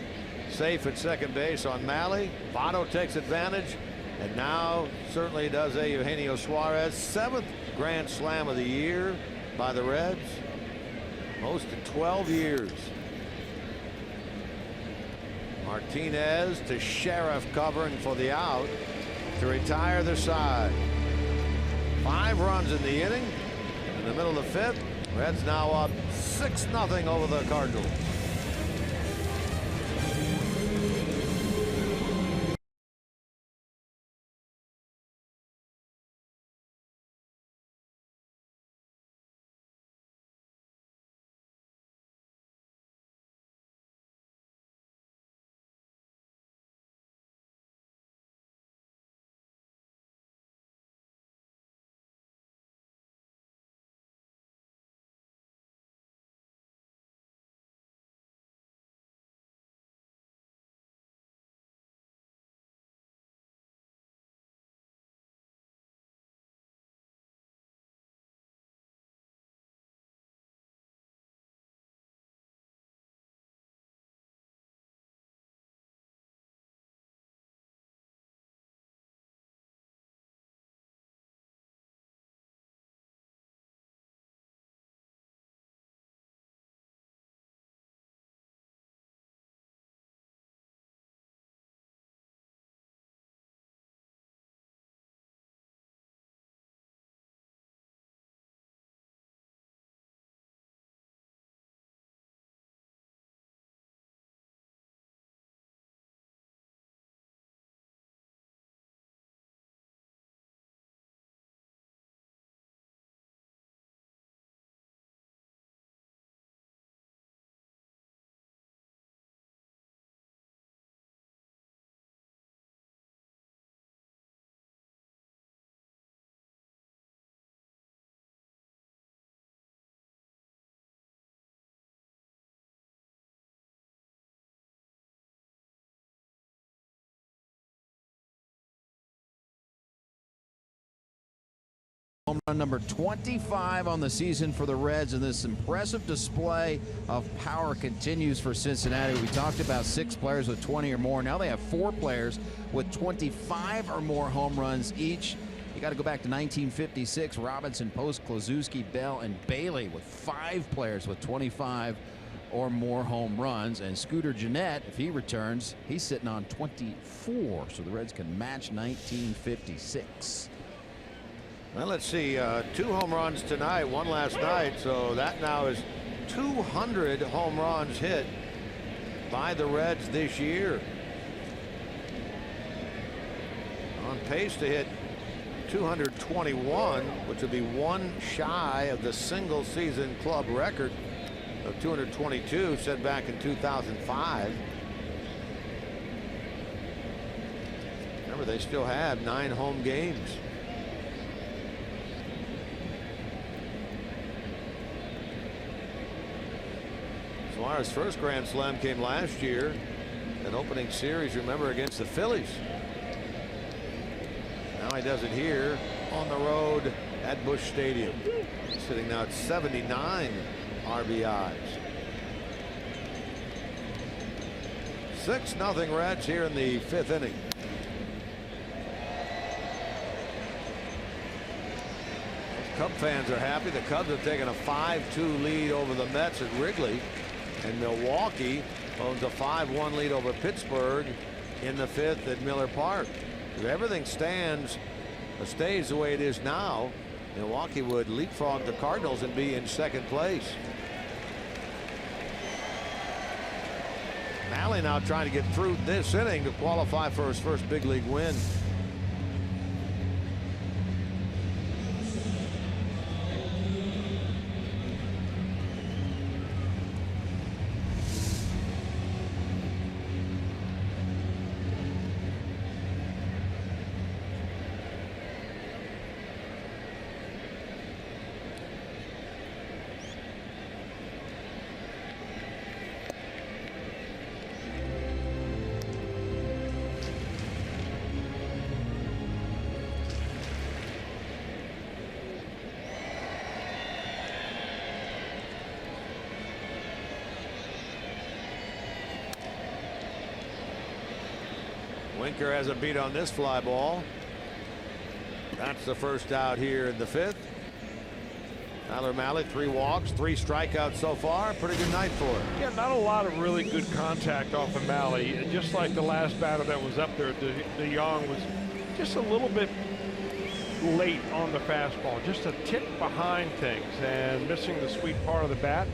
safe at second base on Malley. Votto takes advantage, and now certainly does Eugenio Suarez. 7th grand slam of the year by the Reds, most in 12 years. Martinez to Sheriff covering for the out to retire the side. 5 runs in the inning. In the middle of the 5th, Reds now up 6-0 over the Cardinals. Home run number 25 on the season for the Reds, and this impressive display of power continues for Cincinnati. We talked about 6 players with 20 or more. Now they have 4 players with 25 or more home runs each. You got to go back to 1956. Robinson, Post, Klaszewski, Bell, and Bailey with 5 players with 25 or more home runs. And Scooter Gennett, if he returns, he's sitting on 24. So the Reds can match 1956. Well, let's see, 2 home runs tonight, 1 last night, so that now is 200 home runs hit by the Reds this year. On pace to hit 221, which would be 1 shy of the single season club record of 222 set back in 2005. Remember, they still have 9 home games. Suarez's first grand slam came last year, an opening series, remember, against the Phillies. Now he does it here on the road at Busch Stadium. Sitting now at 79 RBIs. 6-0 Reds here in the 5th inning. Cub fans are happy. The Cubs have taken a 5-2 lead over the Mets at Wrigley, and Milwaukee owns a 5-1 lead over Pittsburgh in the 5th at Miller Park. If everything stays the way it is now, Milwaukee would leapfrog the Cardinals and be in 2nd place. Malley now trying to get through this inning to qualify for his first big league win. Winker has a beat on this fly ball. That's the first out here in the 5th. Tyler Mahle, 3 walks, 3 strikeouts so far. Pretty good night for him. Yeah, not a lot of really good contact off of Mahle. And just like the last batter that was up there, De Jong was just a little bit late on the fastball, just a tick behind things and missing the sweet part of the bat.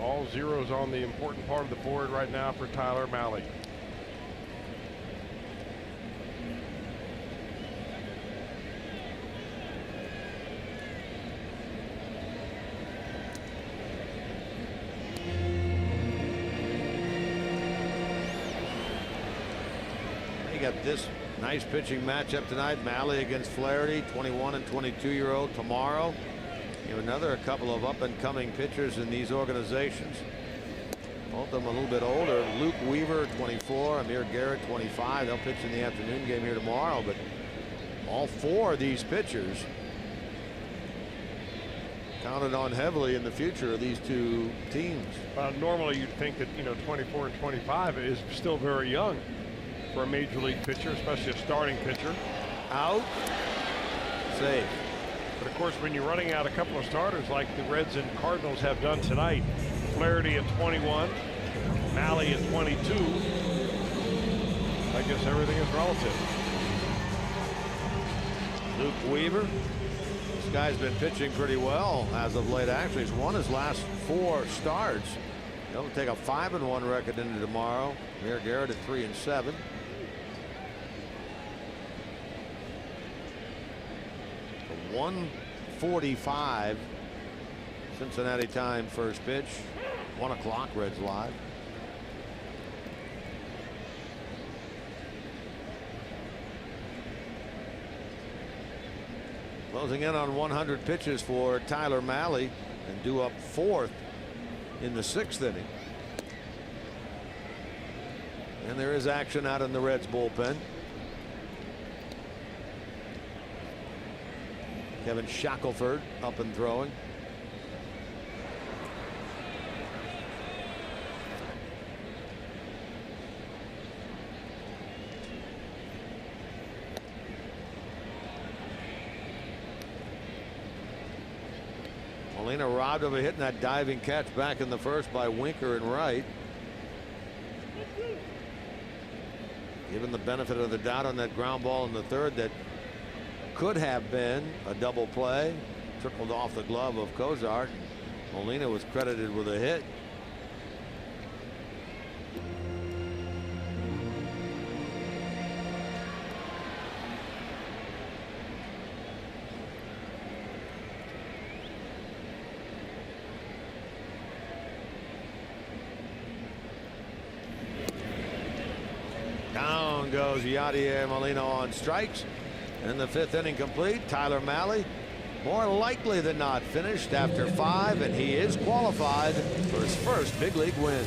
All zeros on the important part of the board right now for Tyler Mahle. You got this nice pitching matchup tonight. Mahle against Flaherty, 21 and 22-year-old tomorrow. You have a couple of up-and-coming pitchers in these organizations. Both of them a little bit older. Luke Weaver, 24. Amir Garrett, 25. They'll pitch in the afternoon game here tomorrow. But all 4 of these pitchers counted on heavily in the future of these 2 teams. Normally, you'd think that 24 and 25 is still very young for a major league pitcher, especially a starting pitcher. Out. Safe. But of course, when you're running out a couple of starters like the Reds and Cardinals have done tonight, Flaherty at 21, Mahle at 22, I guess everything is relative. Luke Weaver, this guy's been pitching pretty well as of late. Actually, he's won his last 4 starts. He'll take a 5-1 record into tomorrow. Amir Garrett at 3-7. The 1:45 Cincinnati time first pitch. 1 o'clock Reds live. Closing in on 100 pitches for Tyler Mahle and due up 4th in the 6th inning. And there is action out in the Reds bullpen. Kevin Shackelford up and throwing. Molina robbed of a hit in that diving catch back in the first by Winker and Wright. Given the benefit of the doubt on that ground ball in the 3rd that could have been a double play, trickled off the glove of Cozart. Molina was credited with a hit. Down goes Yadier Molina on strikes. In the 5th inning complete. Tyler Mahle more likely than not finished after 5, and he is qualified for his first big league win.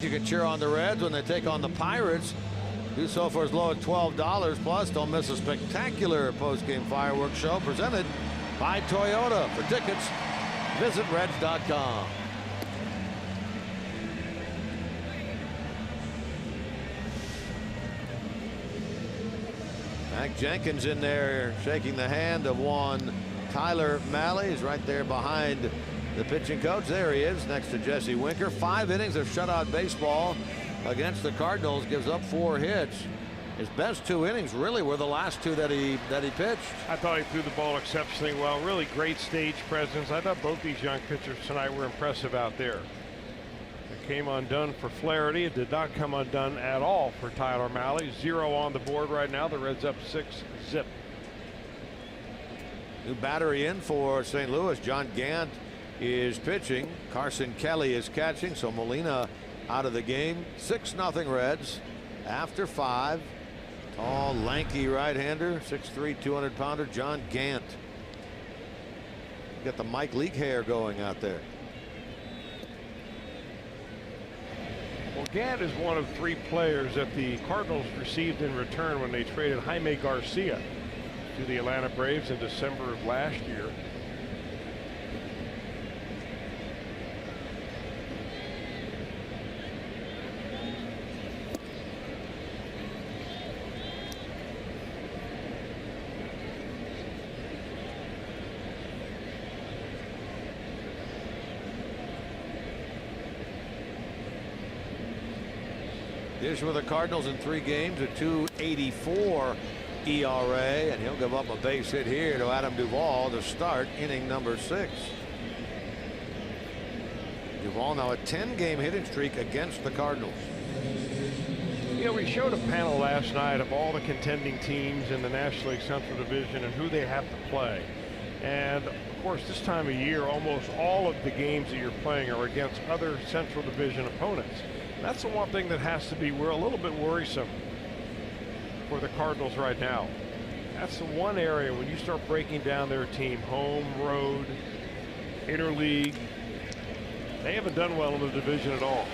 You can cheer on the Reds when they take on the Pirates. Do so for as low as $12. Plus, don't miss a spectacular post-game fireworks show presented by Toyota. For tickets, visit Reds.com. Mac Jenkins in there shaking the hand of one Tyler Mahle. He's right there behind the pitching coach. There he is next to Jesse Winker. 5 innings of shutout baseball against the Cardinals. Gives up 4 hits. His best 2 innings really were the last 2 that he pitched. I thought he threw the ball exceptionally well. Really great stage presence. I thought both these young pitchers tonight were impressive out there. It came undone for Flaherty. It did not come undone at all for Tyler Mahle. 0 on the board right now. The Reds up 6-zip. New battery in for St. Louis. John Gant is pitching. Carson Kelly is catching. So Molina out of the game. 6-0 Reds after 5. Tall, lanky right-hander, 6'3", 200-pounder John Gant. Got the Mike Leake hair going out there. Well, Gant is one of 3 players that the Cardinals received in return when they traded Jaime Garcia to the Atlanta Braves in December of last year. Dish with the Cardinals in 3 games, a .284 ERA, and he'll give up a base hit here to Adam Duvall to start inning number 6. Duvall now a 10-game hitting streak against the Cardinals. You know, we showed a panel last night of all the contending teams in the National League Central Division and who they have to play. And of course, this time of year, almost all of the games that you're playing are against other Central Division opponents. That's the one thing that has to be, we're a little bit worrisome for the Cardinals right now. That's the one area when you start breaking down their team, home, road, interleague, they haven't done well in the division at all.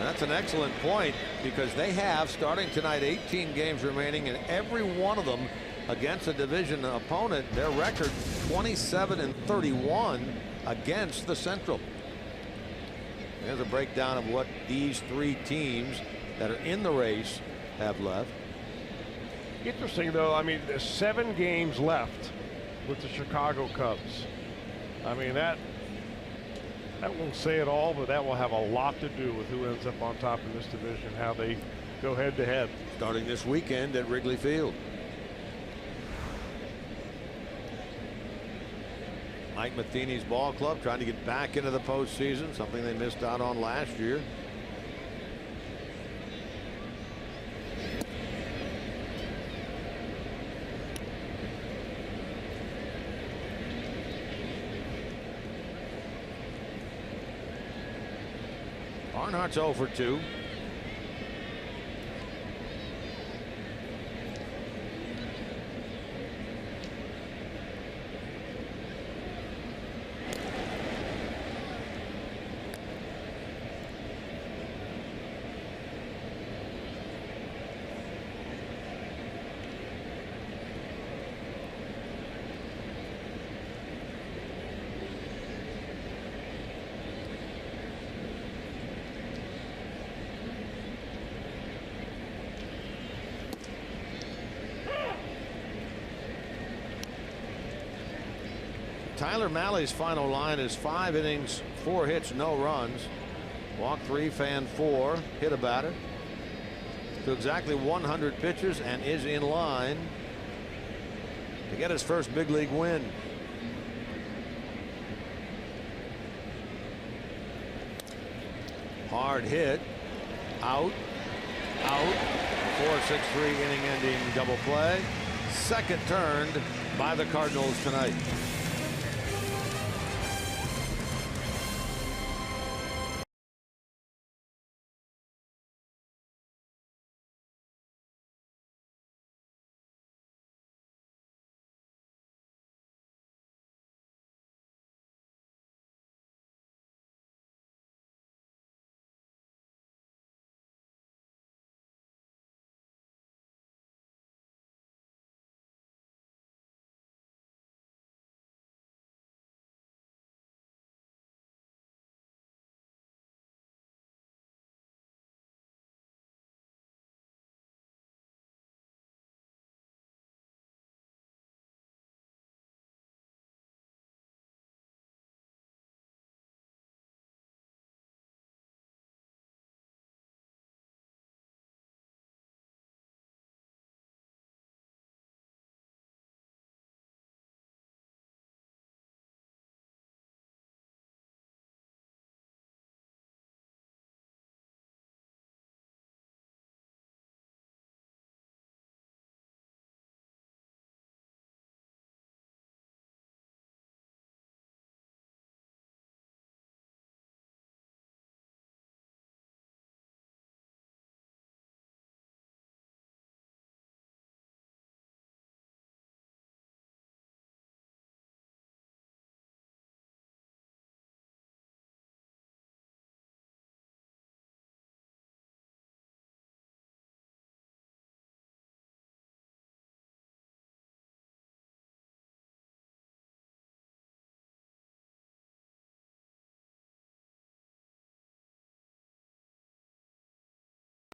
That's an excellent point, because they have, starting tonight, 18 games remaining, and every one of them against a division opponent. Their record 27-31 against the Central. There's a breakdown of what these 3 teams that are in the race have left. Interesting, though. I mean, there's 7 games left with the Chicago Cubs. I mean, that won't say it all, but that will have a lot to do with who ends up on top in this division, how they go head to head. Starting this weekend at Wrigley Field. Mike Matheny's ball club trying to get back into the postseason, something they missed out on last year. Barnhart's 0 for 2. Tyler Mahle's final line is 5 innings, 4 hits, no runs. Walk 3, fan 4, hit a batter. To exactly 100 pitches, and is in line to get his first big league win. Hard hit. Out. 4-6-3 inning ending double play. Second turned by the Cardinals tonight.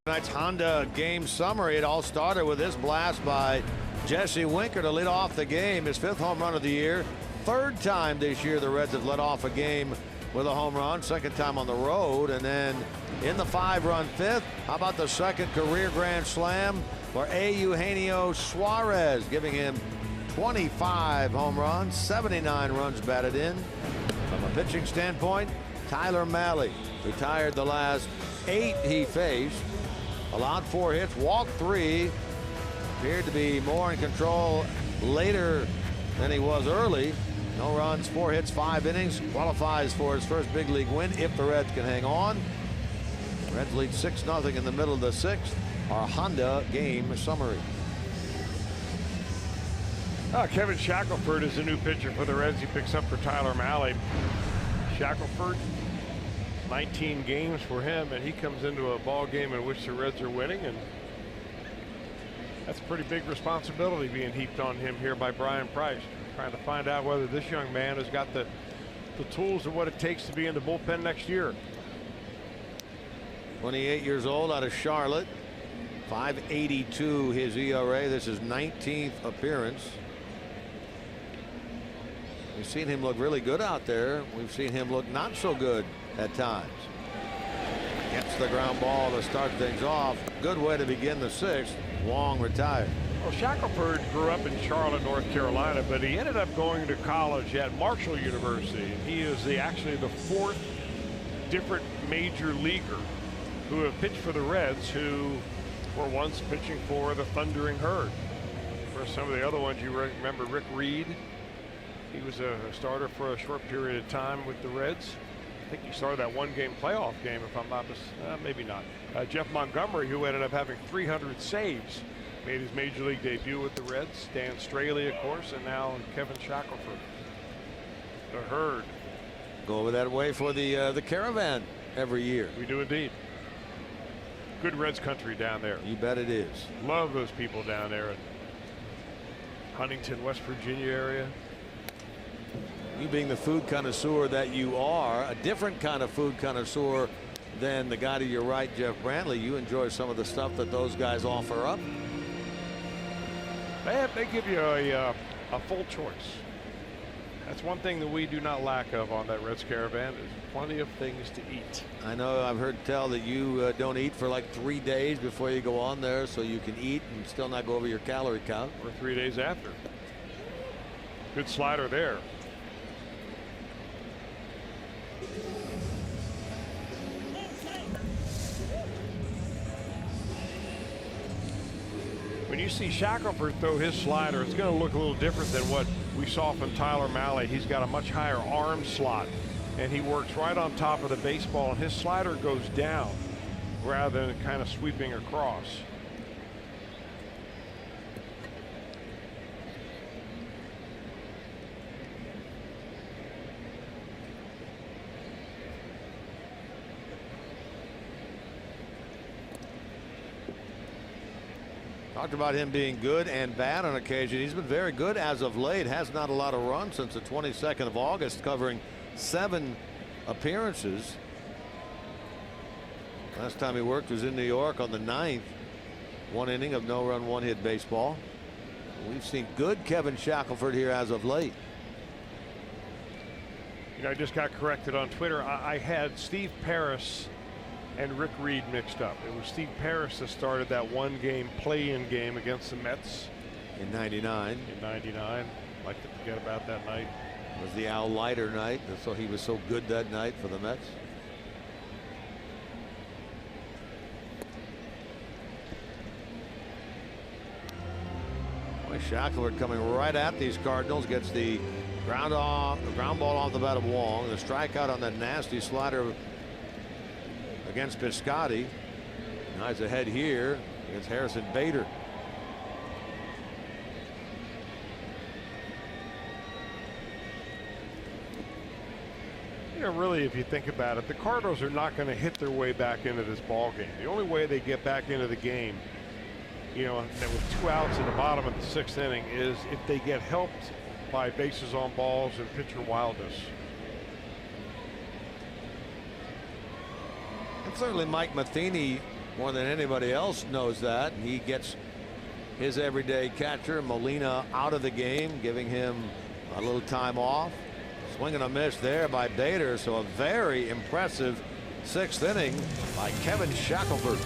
Tonight's Honda game summary. It all started with this blast by Jesse Winker to lead off the game. His 5th home run of the year. 3rd time this year the Reds have led off a game with a home run. 2nd time on the road. And then in the 5-run 5th, how about the 2nd career grand slam for Eugenio Suarez, giving him 25 home runs, 79 runs batted in. From a pitching standpoint, Tyler Mahle retired the last 8 he faced. Allowed 4 hits, walked 3. Appeared to be more in control later than he was early. No runs, 4 hits, 5 innings. Qualifies for his first big league win if the Reds can hang on. Reds lead 6-0 in the middle of the 6th. Our Honda game summary. Kevin Shackelford is a new pitcher for the Reds. He picks up for Tyler Mahle. Shackelford, 19 games for him, and he comes into a ball game in which the Reds are winning, and that's a pretty big responsibility being heaped on him here by Brian Price, trying to find out whether this young man has got the tools of what it takes to be in the bullpen next year. 28 years old, out of Charlotte. 5.82 his ERA. This is 19th appearance. We've seen him look really good out there. We've seen him look not so good at times. Gets the ground ball to start things off. Good way to begin the 6th. Wong retired. Well, Shackelford grew up in Charlotte, North Carolina, but he ended up going to college at Marshall University. He is actually the 4th different major leaguer who have pitched for the Reds, who were once pitching for the Thundering Herd. For some of the other ones, you remember Rick Reed. He was a starter for a short period of time with the Reds. I think he started that 1-game playoff game, if I'm not mistaken. Maybe not. Jeff Montgomery, who ended up having 300 saves, made his major league debut with the Reds. Dan Straley, of course, and now Kevin Shackelford. The Herd. Go over that way for the Caravan every year. We do indeed. Good Reds country down there. You bet it is. Love those people down there in Huntington, West Virginia area. You being the food connoisseur that you are, a different kind of food connoisseur than the guy to your right, Jeff Brantley. You enjoy some of the stuff that those guys offer up. They give you a full choice. That's one thing that we do not lack of on that Reds Caravan, is plenty of things to eat. I know I've heard tell that you don't eat for like 3 days before you go on there, so you can eat and still not go over your calorie count. Or 3 days after. Good slider there. When you see Shackelford throw his slider, it's going to look a little different than what we saw from Tyler Mahle. He's got a much higher arm slot, and he works right on top of the baseball, and his slider goes down rather than kind of sweeping across. Talked about him being good and bad on occasion. He's been very good as of late. Has not a lot of runs since the 22nd of August, covering 7 appearances. Last time he worked was in New York on the 9th. 1 inning of no-run, 1-hit baseball. We've seen good Kevin Shackelford here as of late. You know, I just got corrected on Twitter. I had Steve Paris and Rick Reed mixed up. It was Steve Paris that started that 1-game play-in game against the Mets in '99. In '99, like to forget about that night. It was the Al Leiter night, so he was so good that night for the Mets. Boy, Shackelford coming right at these Cardinals, gets the ground ball off the bat of Wong. The strikeout on that nasty slider against Piscotty. Now he's ahead here against Harrison Bader. You know, really, if you think about it, the Cardinals are not going to hit their way back into this ball game. The only way they get back into the game, you know, with 2 outs in the bottom of the 6th inning, is if they get helped by bases on balls and pitcher wildness. And certainly Mike Matheny more than anybody else knows that. He gets his everyday catcher Molina out of the game, giving him a little time off. Swing and a miss there by Bader. So a very impressive 6th inning by Kevin Shackelford.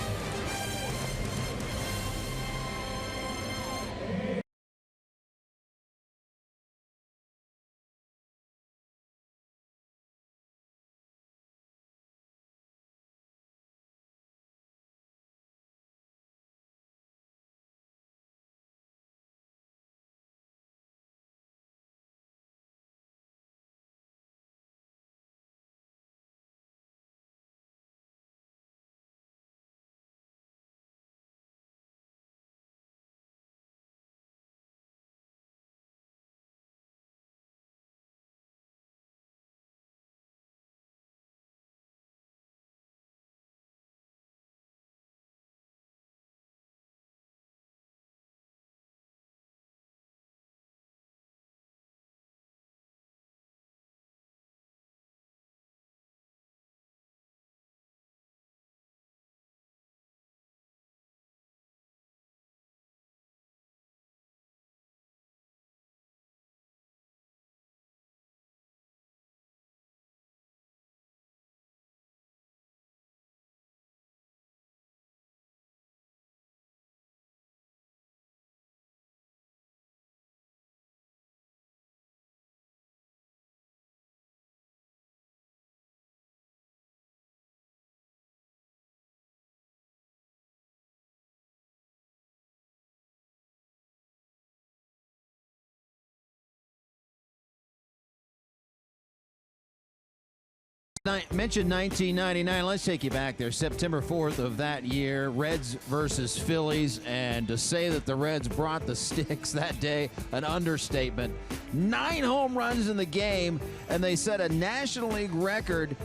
Mentioned 1999. Let's take you back there. September 4th of that year, Reds versus Phillies. And to say that the Reds brought the sticks that day, an understatement. 9 home runs in the game, and they set a National League record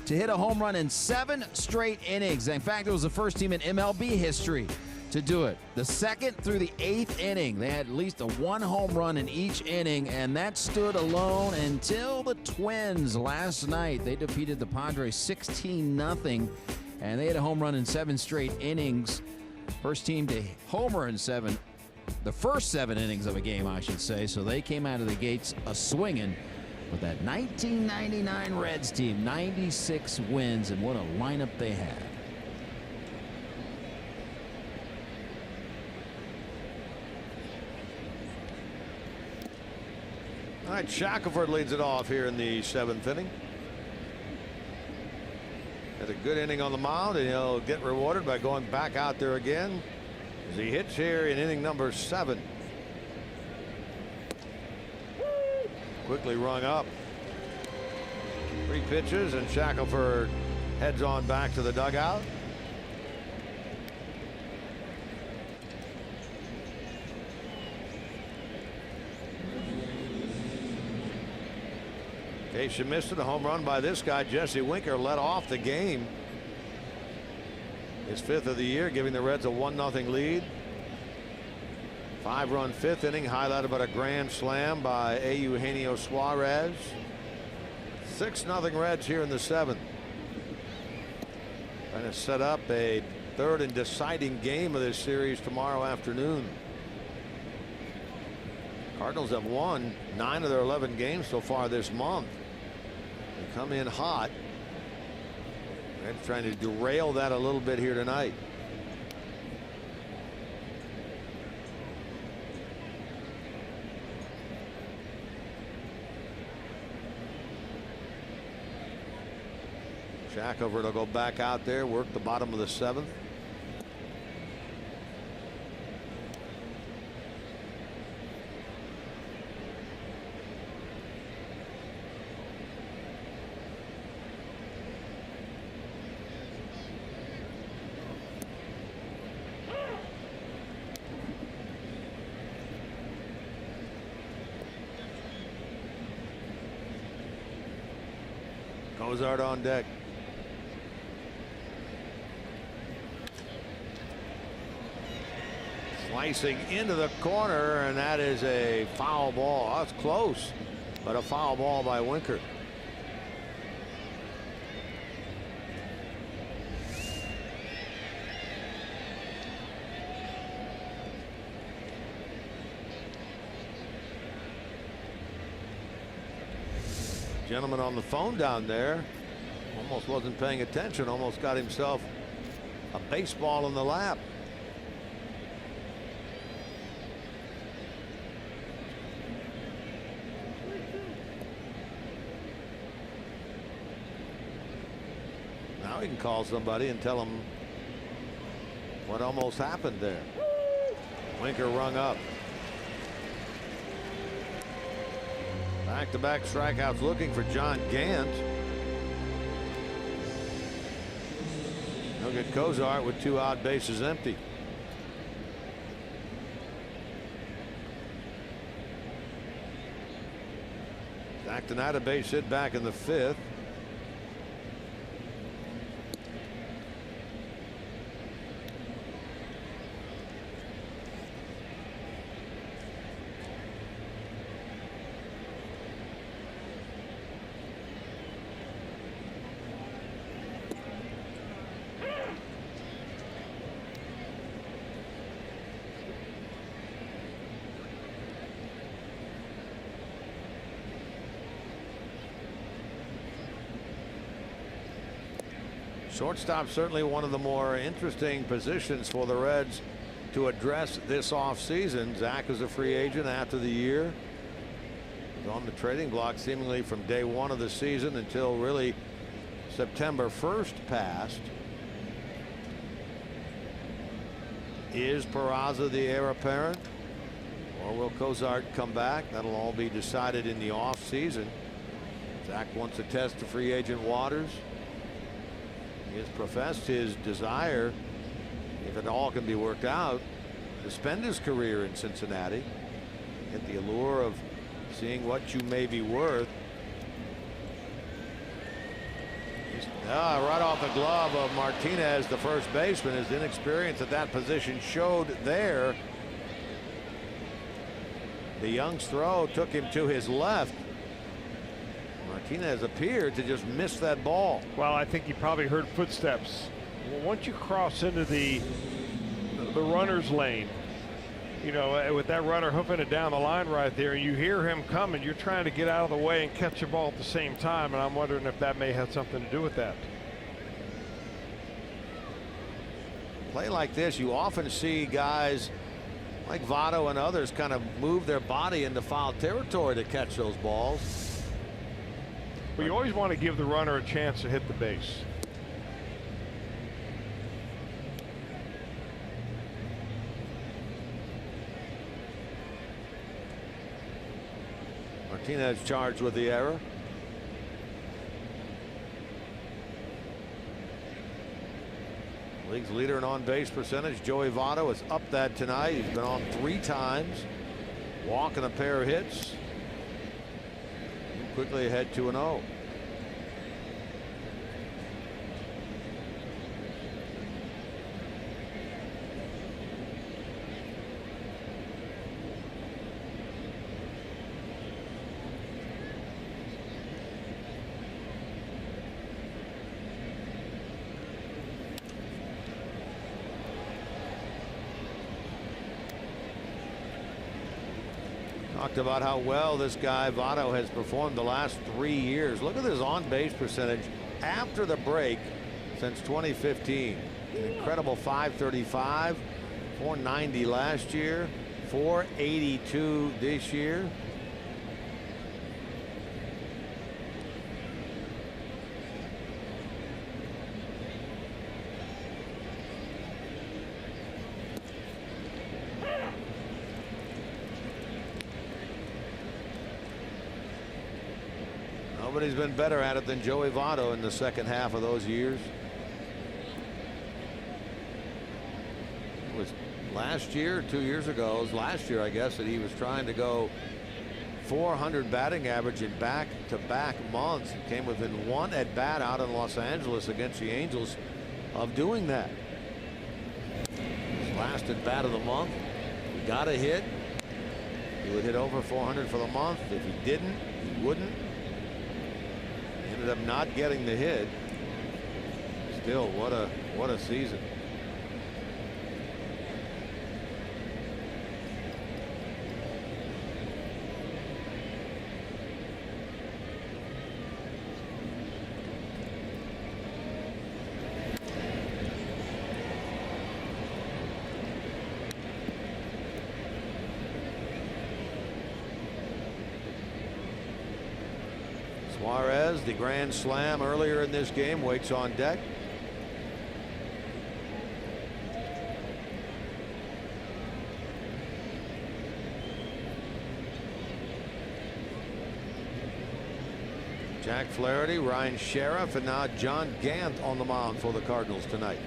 to hit a home run in 7 straight innings. In fact, it was the first team in MLB history to do it. The 2nd through the 8th inning, they had at least a 1 home run in each inning, and that stood alone until the Twins last night. They defeated the Padres 16-0, and they had a home run in 7 straight innings. First team to homer in the first 7 innings of a game, I should say. So they came out of the gates a-swinging. But that 1999 Reds team, 96 wins, and what a lineup they had. All right, Shackelford leads it off here in the 7th inning. Had a good inning on the mound, and he'll get rewarded by going back out there again as he hits here in inning number 7. Quickly rung up. 3 pitches, and Shackelford heads on back to the dugout. In case you missed it, a home run by this guy, Jesse Winker, led off the game. His 5th of the year, giving the Reds a 1-0 lead. 5-run 5th inning, highlighted by a grand slam by Eugenio Suarez. 6-0 Reds here in the 7th. Trying to set up a 3rd and deciding game of this series tomorrow afternoon. Cardinals have won 9 of their 11 games so far this month. They come in hot. Reds trying to derail that a little bit here tonight. Shackelford will go back out there, work the bottom of the 7th. Cozart on deck. Slicing into the corner, and that is a foul ball. That's close, but a foul ball by Winker. Gentleman on the phone down there almost wasn't paying attention, almost got himself a baseball in the lap. Now he can call somebody and tell them what almost happened there. Winker rung up. Back-to-back strikeouts looking for John Gant. They'll get Cozart with 2 odd bases empty. Zach tonight a base hit back in the 5th. Shortstop certainly one of the more interesting positions for the Reds to address this offseason. Zach is a free agent after the year. He's on the trading block seemingly from day 1 of the season until really September 1st passed. Is Peraza the heir apparent, or will Cozart come back? That'll all be decided in the offseason. Zach wants to test the free agent waters. He has professed his desire, if it all can be worked out, to spend his career in Cincinnati. Get the allure of seeing what you may be worth. Right off the glove of Martinez, the first baseman. His inexperience at that position showed there. The Young's throw took him to his left. Martinez appeared to just miss that ball. Well, I think he probably heard footsteps. Well, once you cross into the runner's lane, you know, with that runner hoofing it down the line right there, and you hear him coming, you're trying to get out of the way and catch the ball at the same time, and I'm wondering if that may have something to do with that. Play like this, you often see guys like Votto and others kind of move their body into foul territory to catch those balls. But you always want to give the runner a chance to hit the base. Martinez charged with the error. League's leader in on-base percentage, Joey Votto, is up that tonight. He's been on 3 times, walking a pair of hits. Quickly ahead 2-0. Talked about how well this guy Votto has performed the last 3 years. Look at his on-base percentage after the break since 2015. An incredible .535, .490 last year, .482 this year. Nobody's been better at it than Joey Votto in the second half of those years. It was last year, 2 years ago, it was last year, I guess, that he was trying to go 400 batting average in back-to-back months. He came within 1 at bat out in Los Angeles against the Angels of doing that. His last at bat of the month, he got a hit. He would hit over 400 for the month. If he didn't, he wouldn't. Ended up not getting the hit. Still, what a season. Suarez, the grand slam earlier in this game, waits on deck. Jack Flaherty, Ryan Sheriff, and now John Gant on the mound for the Cardinals tonight.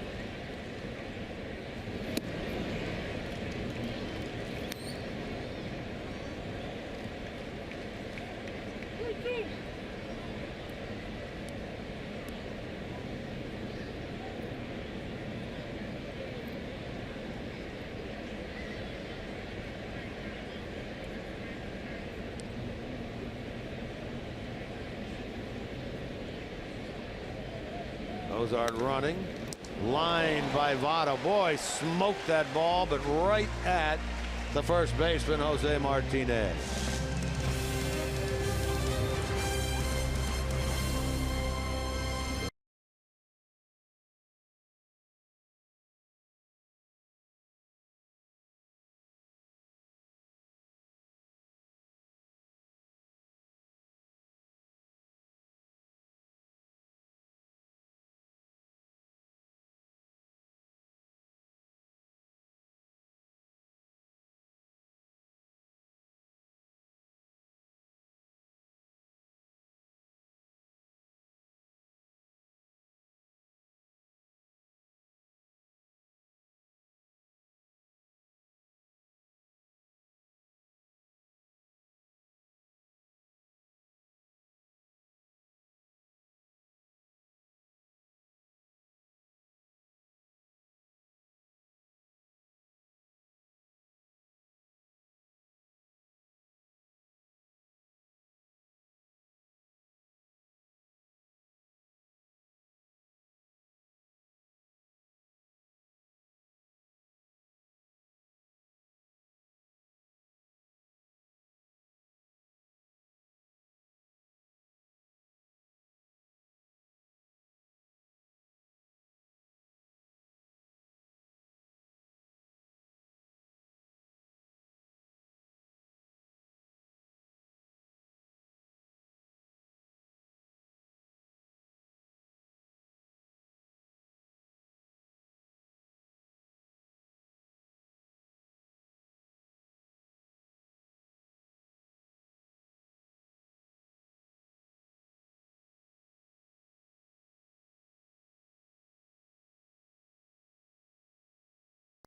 Ozark running. Line by Votto. Boy, smoked that ball, but right at the first baseman, Jose Martinez.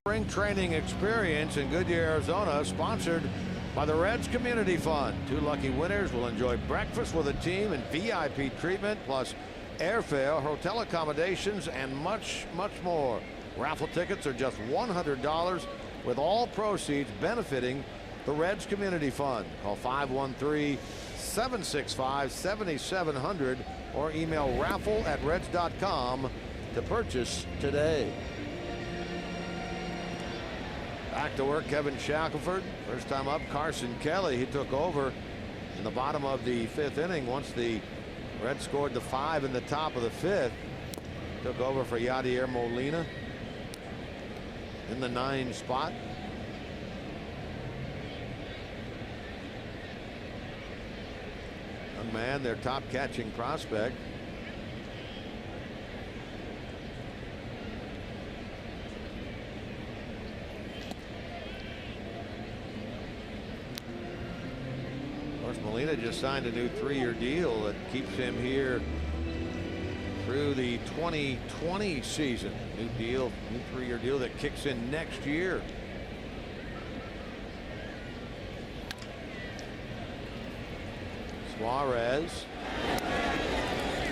Spring training experience in Goodyear, Arizona, sponsored by the Reds Community Fund. 2 lucky winners will enjoy breakfast with a team and VIP treatment, plus airfare, hotel accommodations, and much, much more. Raffle tickets are just $100, with all proceeds benefiting the Reds Community Fund. Call 513-765-7700 or email raffle@reds.com to purchase today. Back to work, Kevin Shackelford. First time up, Carson Kelly. He took over in the bottom of the 5th inning once the Reds scored the 5 in the top of the 5th. Took over for Yadier Molina in the 9 spot. Young man, their top catching prospect. Molina just signed a new 3-year deal that keeps him here through the 2020 season. New deal, new 3-year deal that kicks in next year. Suarez.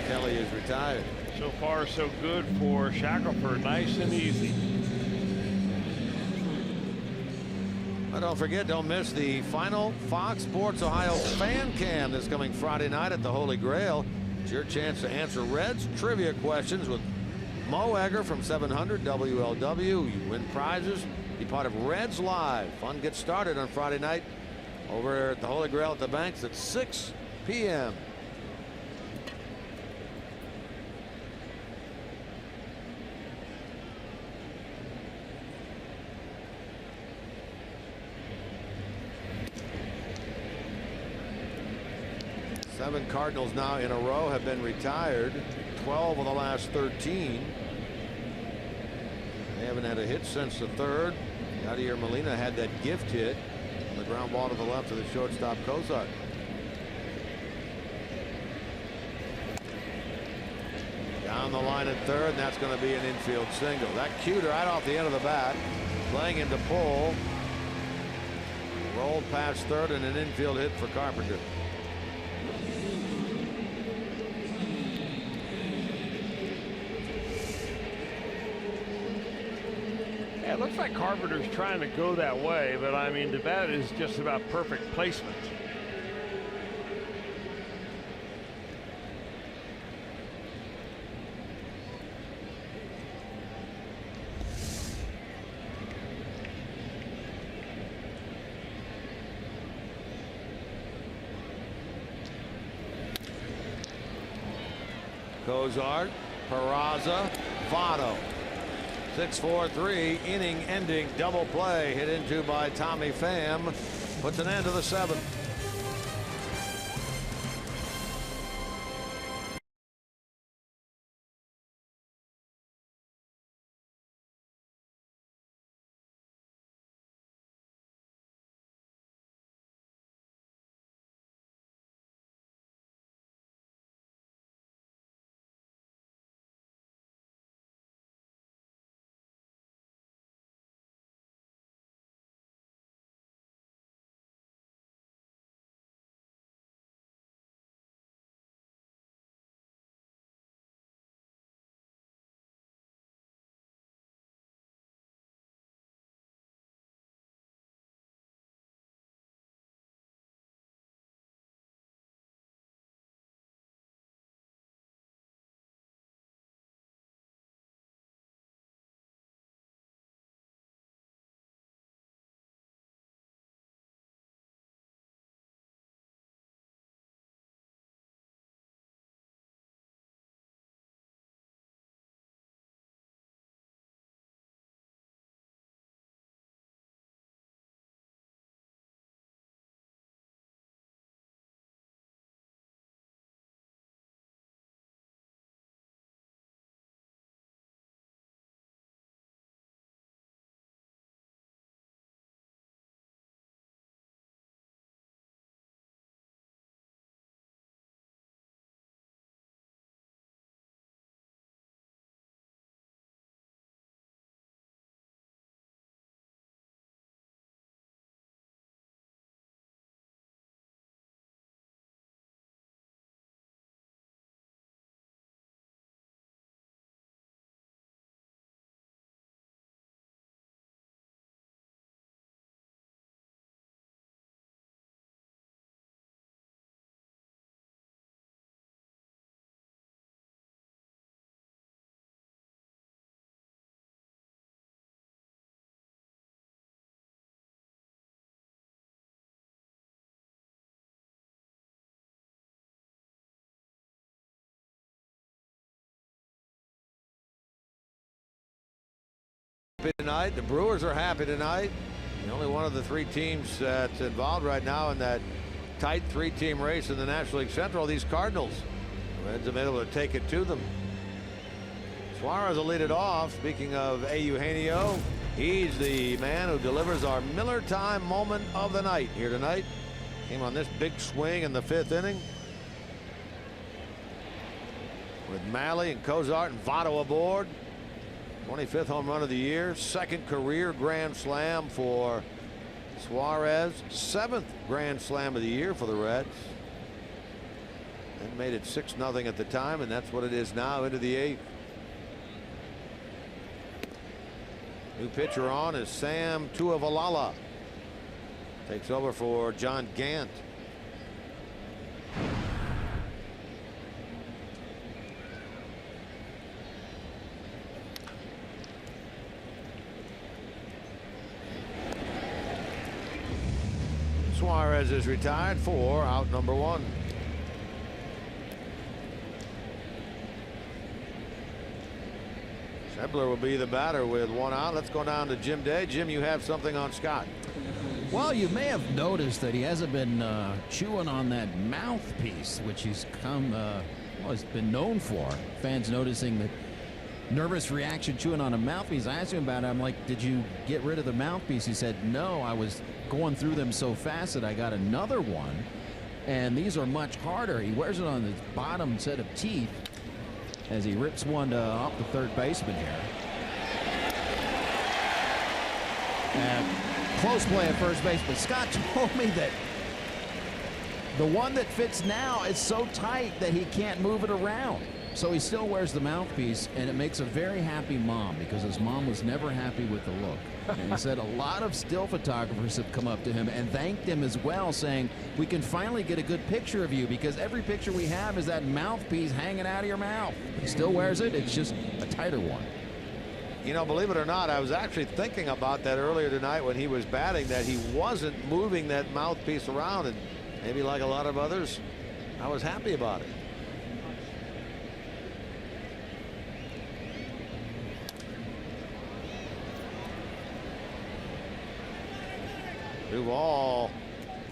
Kelly is retired. So far, so good for Shackelford. Nice and easy. And don't forget, don't miss the final Fox Sports Ohio Fan Cam this coming Friday night at the Holy Grail. It's your chance to answer Reds trivia questions with Mo Egger from 700 WLW. You win prizes. Be part of Reds Live. Fun gets started on Friday night over at the Holy Grail at the Banks at 6 p.m. 7 Cardinals now in a row have been retired. 12 of the last 13. They haven't had a hit since the 3rd. Yadier Molina had that gift hit on the ground ball to the left of the shortstop Cozart. Down the line at 3rd, and that's going to be an infield single. That cued right off the end of the bat, playing him to pull. Rolled past 3rd, and an infield hit for Carpenter. Yeah, it looks like Carpenter's trying to go that way, but I mean, the bat is just about perfect placement. Cozart, Peraza, Votto. 6-4-3 inning-ending double play hit into by Tommy Pham puts an end to the 7th. Tonight, the Brewers are happy tonight. The only one of the 3 teams that's involved right now in that tight 3-team race in the National League Central, these Cardinals. Reds have been able to take it to them. Suarez will lead it off. Speaking of Eugenio, he's the man who delivers our Miller time moment of the night here tonight. Came on this big swing in the 5th inning. With Malley and Cozart and Votto aboard. 25th home run of the year, 2nd career grand slam for Suarez, 7th grand slam of the year for the Reds. And made it 6-0 at the time, and that's what it is now into the 8th. New pitcher on is Sam Tuivailala. Takes over for John Gant. Suarez is retired for out number 1. Schebler will be the batter with 1 out. Let's go down to Jim Day. Jim, you have something on Scott. Well, you may have noticed that he hasn't been chewing on that mouthpiece, which he's been known for. Fans noticing that nervous reaction chewing on a mouthpiece. I asked him about it. I'm like, did you get rid of the mouthpiece? He said, no, I was going through them so fast that I got another one, and these are much harder. He wears it on his bottom set of teeth as he rips one off the third baseman here. And close play at first base, but Scott told me that the one that fits now is so tight that he can't move it around. So he still wears the mouthpiece, and it makes a very happy mom, because his mom was never happy with the look. And he said a lot of still photographers have come up to him and thanked him as well, saying, we can finally get a good picture of you, because every picture we have is that mouthpiece hanging out of your mouth. He still wears it. It's just a tighter one. You know, believe it or not, I was actually thinking about that earlier tonight when he was batting, that he wasn't moving that mouthpiece around, and maybe like a lot of others, I was happy about it. Duvall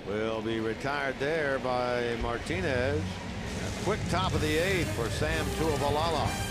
will be retired there by Martinez. A quick top of the 8th for Sam Tuivailala.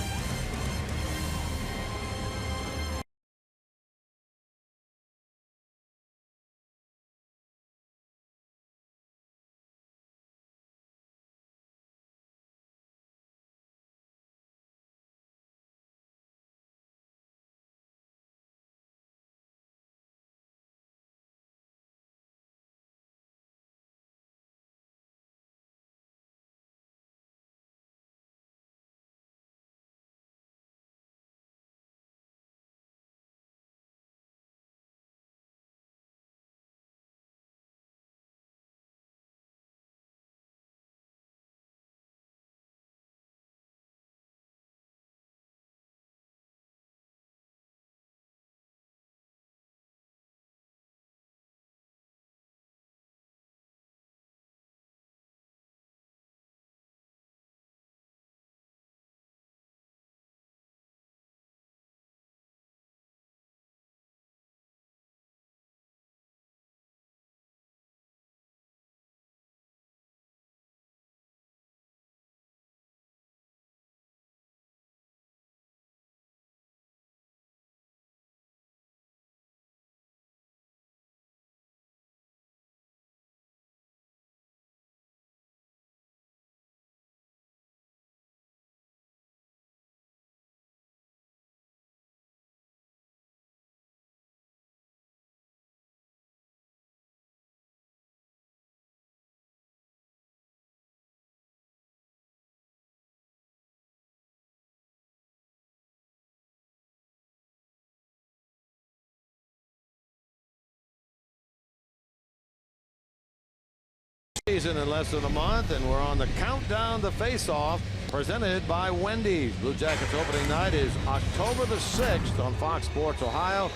Season in less than a month, and we're on the countdown to face-off, presented by Wendy's. Blue Jackets opening night is October the 6th on Fox Sports Ohio,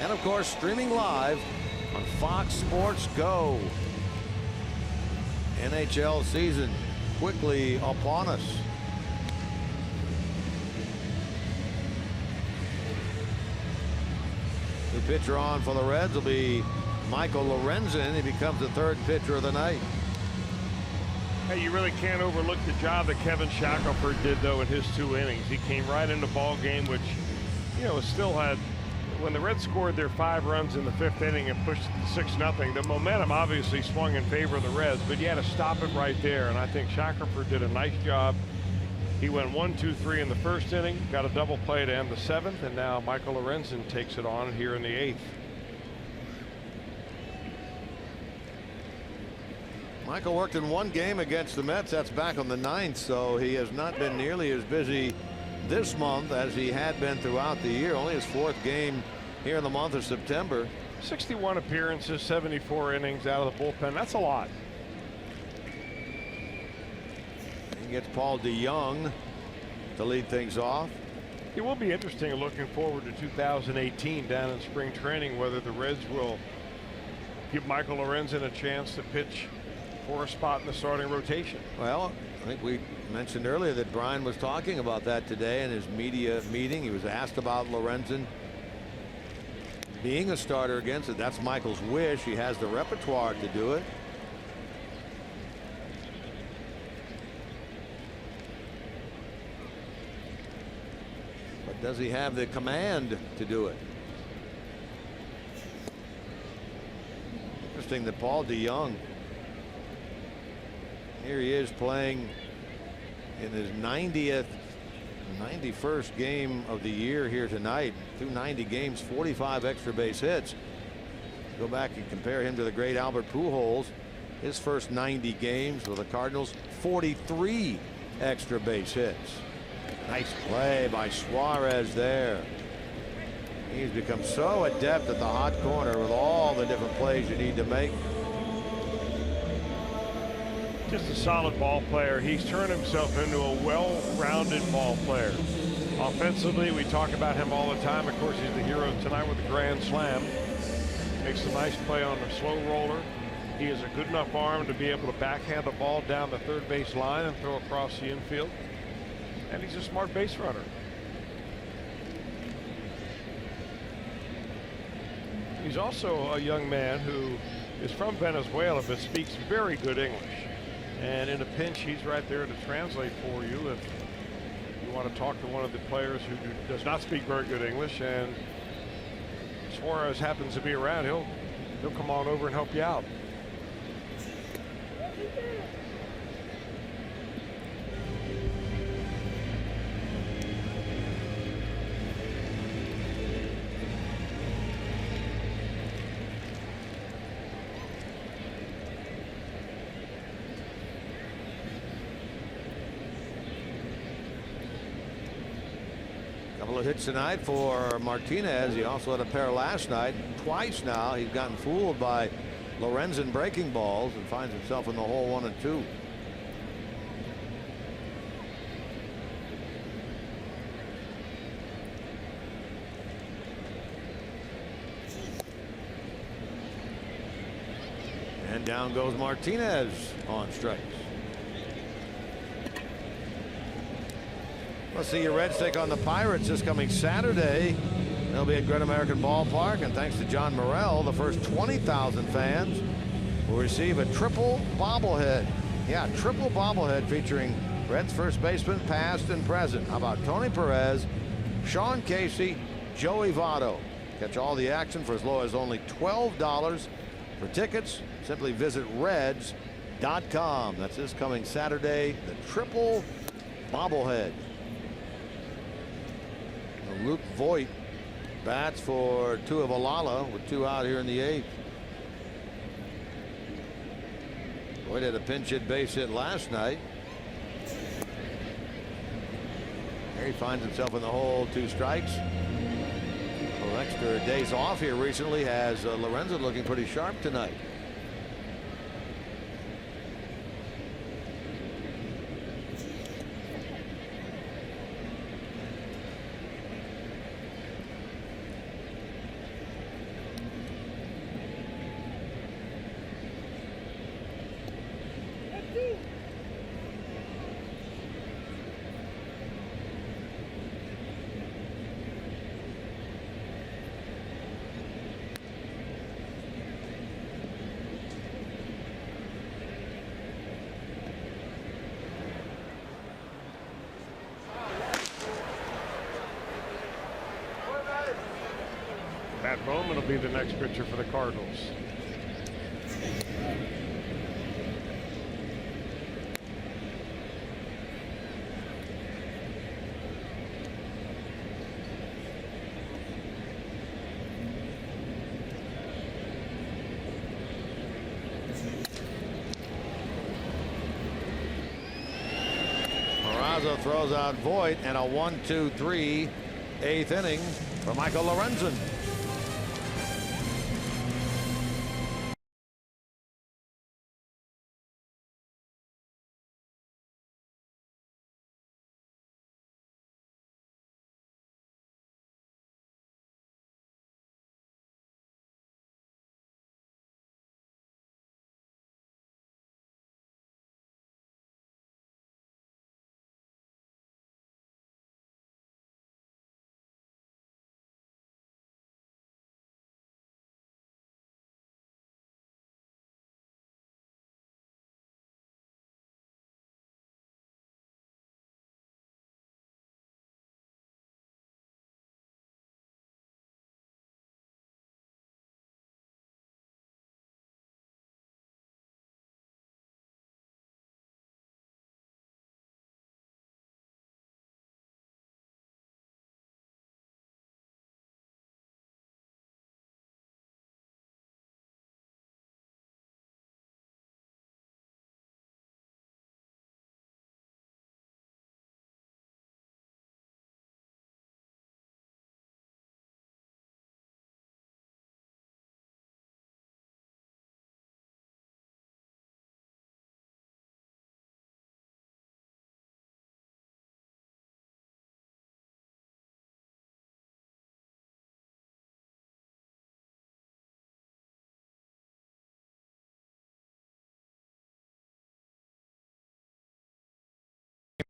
and of course streaming live on Fox Sports Go. NHL season quickly upon us. The pitcher on for the Reds will be Michael Lorenzen. He becomes the third pitcher of the night. Hey, you really can't overlook the job that Kevin Shackelford did, though, in his 2 innings. He came right into the ball game, which, you know, still had, when the Reds scored their 5 runs in the 5th inning and pushed it to 6-0, the momentum obviously swung in favor of the Reds, but you had to stop it right there. And I think Shackelford did a nice job. He went 1-2-3 in the 1st inning, got a double play to end the 7th, and now Michael Lorenzen takes it on here in the 8th. Michael worked in 1 game against the Mets. That's back on the 9th, so he has not been nearly as busy this month as he had been throughout the year. Only his 4th game here in the month of September. 61 appearances, 74 innings out of the bullpen. That's a lot. He gets Paul DeYoung to lead things off. It will be interesting looking forward to 2018 down in spring training, whether the Reds will give Michael Lorenzen a chance to pitch for a spot in the starting rotation. Well, I think we mentioned earlier that Brian was talking about that today in his media meeting. He was asked about Lorenzen. being a starter against it. That's Michael's wish. He has the repertoire to do it. But does he have the command to do it? Interesting that Paul DeYoung, here he is playing in his 91st game of the year here tonight. Through 90 games, 45 extra base hits. Go back and compare him to the great Albert Pujols. His first 90 games with the Cardinals, 43 extra base hits. Nice play by Suarez there. He's become so adept at the hot corner with all the different plays you need to make. Just a solid ball player. He's turned himself into a well-rounded ball player. Offensively, we talk about him all the time. Of course, he's the hero tonight with the grand slam. Makes a nice play on the slow roller. He has a good enough arm to be able to backhand the ball down the third base line and throw across the infield. And he's a smart base runner. He's also a young man who is from Venezuela but speaks very good English. And in a pinch, he's right there to translate for you if you want to talk to one of the players who does not speak very good English, and Suarez happens to be around, he'll come on over and help you out. Couple of hits tonight for Martinez. He also had a pair last night. Twice now he's gotten fooled by Lorenzen breaking balls and finds himself in the hole 1 and 2. And down goes Martinez on strikes. Let's see your Reds take on the Pirates this coming Saturday. They'll be at Great American Ballpark, and thanks to John Morrell, the first 20,000 fans will receive a triple bobblehead. Yeah, triple bobblehead featuring Reds first baseman, past and present. How about Tony Perez, Sean Casey, Joey Votto? Catch all the action for as low as only $12. For tickets, simply visit Reds.com. That's this coming Saturday, the triple bobblehead. Luke Voigt bats for Tuivailala with 2 out here in the 8th. Voigt had a pinch hit base hit last night. Here he finds himself in the hole, 2 strikes. A little extra days off here recently has Lorenzen looking pretty sharp tonight. Matt Bowman will be the next pitcher for the Cardinals. Peraza throws out Voigt, and a 1-2-3 8th inning for Michael Lorenzen.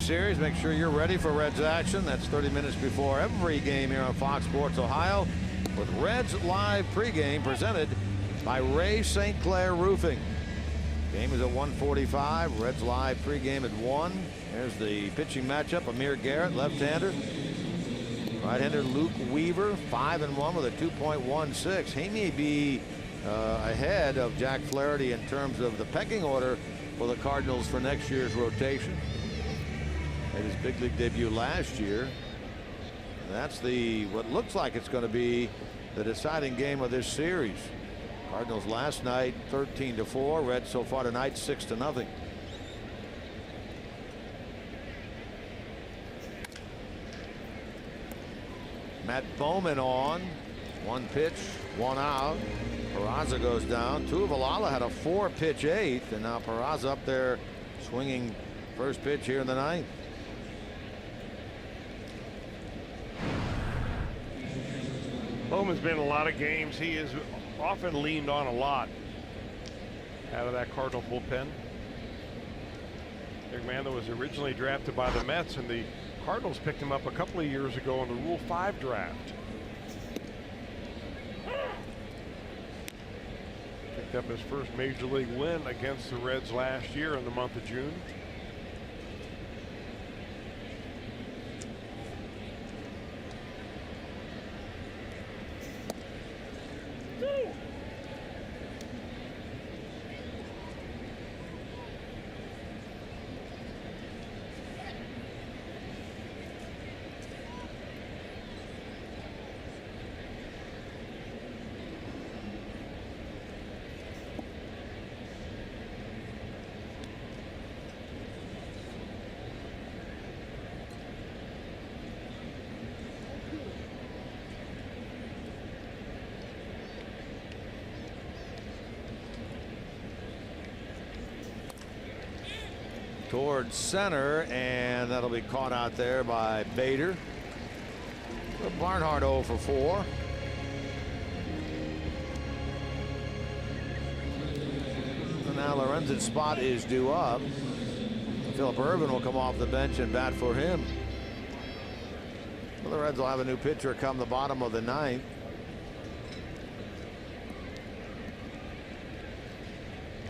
Series. Make sure you're ready for Reds action. That's 30 minutes before every game here on Fox Sports Ohio with Reds Live pregame presented by Ray St. Clair Roofing. Game is at 1:45. Reds Live pregame at 1. There's the pitching matchup. Amir Garrett, left-hander. Right-hander Luke Weaver, 5-1 with a 2.16. He may be ahead of Jack Flaherty in terms of the pecking order for the Cardinals for next year's rotation. Made his big league debut last year. And that's what looks like it's going to be the deciding game of this series. Cardinals last night 13-4. Reds so far tonight 6-0. Matt Bowman on. 1 pitch, 1 out. Peraza goes down. Tuivailala had a 4-pitch 8th, and now Peraza up there swinging first pitch here in the 9th. Bowman's been in a lot of games. He is often leaned on a lot out of that Cardinal bullpen. Young man that was originally drafted by the Mets, and the Cardinals picked him up a couple of years ago in the Rule 5 draft. Picked up his first major league win against the Reds last year in the month of June. Towards center, and that'll be caught out there by Bader. Barnhart 0 for 4. And now Lorenzen's spot is due up. Philip Ervin will come off the bench and bat for him. Well, the Reds will have a new pitcher come the bottom of the 9th.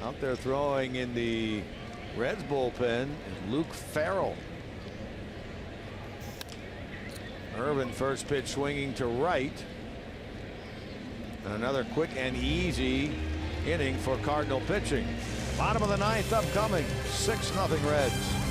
Out there throwing in the Reds bullpen is Luke Farrell. Ervin first pitch swinging to right. And another quick and easy inning for Cardinal pitching. Bottom of the 9th upcoming. 6-0 Reds.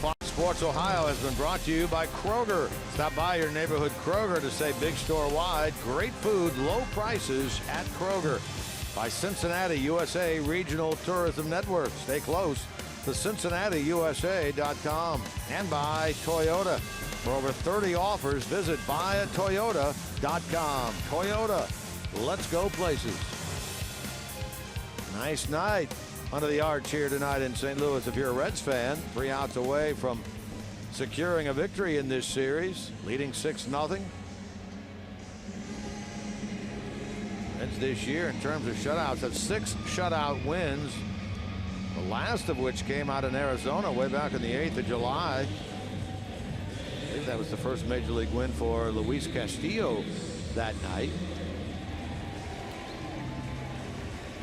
Fox Sports Ohio has been brought to you by Kroger. Stop by your neighborhood Kroger to say big store wide. Great food, low prices at Kroger. By Cincinnati USA Regional Tourism Network. Stay close to CincinnatiUSA.com. And by Toyota. For over 30 offers, visit buyatoyota.com. Toyota, let's go places. Nice night under the arch here tonight in St. Louis if you're a Reds fan. 3 outs away from securing a victory in this series, leading 6-0. Reds this year in terms of shutouts have 6 shutout wins, the last of which came out in Arizona way back on the 8th of July. I think that was the first major league win for Luis Castillo that night.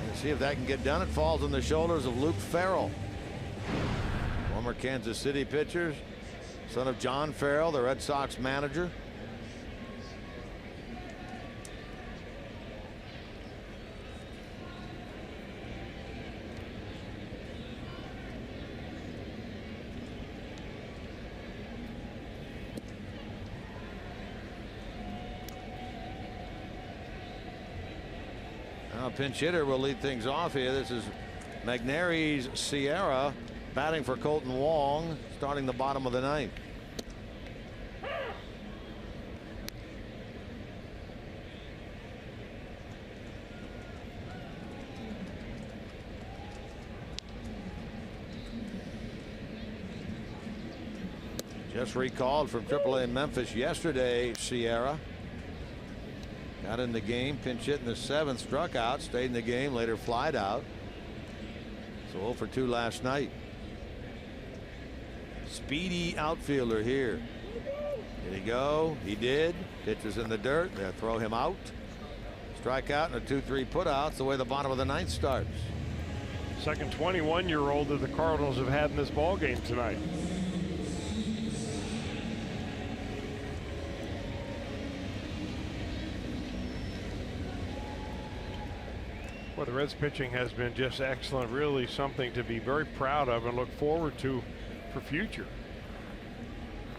Let's see if that can get done. It falls on the shoulders of Luke Farrell, former Kansas City pitcher, son of John Farrell, the Red Sox manager. Now pinch hitter will lead things off here. This is Magneuris Sierra batting for Colton Wong, starting the bottom of the 9th. Just recalled from AAA Memphis yesterday, Sierra. Got in the game, pinch hit in the 7th, struck out, stayed in the game, later flied out. So 0 for 2 last night. Speedy outfielder here. Did he go? He did. Pitches in the dirt. They'll throw him out. Strikeout and a 2-3 putout. That's the way the bottom of the 9th starts. Second 21-year-old that the Cardinals have had in this ball game tonight. Well, the Reds pitching has been just excellent, really something to be very proud of and look forward to for future.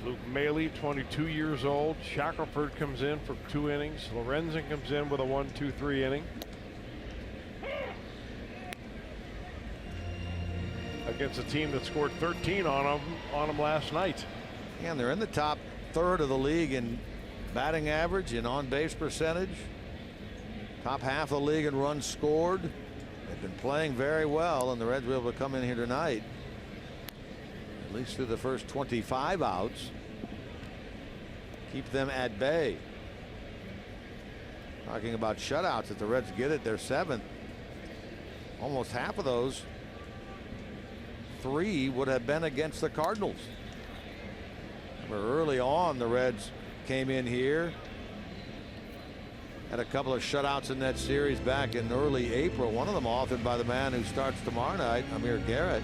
Luke Maile, 22 years old. Shackelford comes in for 2 innings. Lorenzen comes in with a 1-2-3 inning. Against a team that scored 13 on them last night. Yeah, and they're in the top 1/3 of the league in batting average and on-base percentage. Top half of the league in runs scored. They've been playing very well, and the Reds will be able to come in here tonight, at least through the first 25 outs, keep them at bay. Talking about shutouts, if the Reds get it, they're 7th. Almost half of those 3 would have been against the Cardinals. Remember, early on, the Reds came in here, had a couple of shutouts in that series back in early April. One of them authored by the man who starts tomorrow night, Amir Garrett.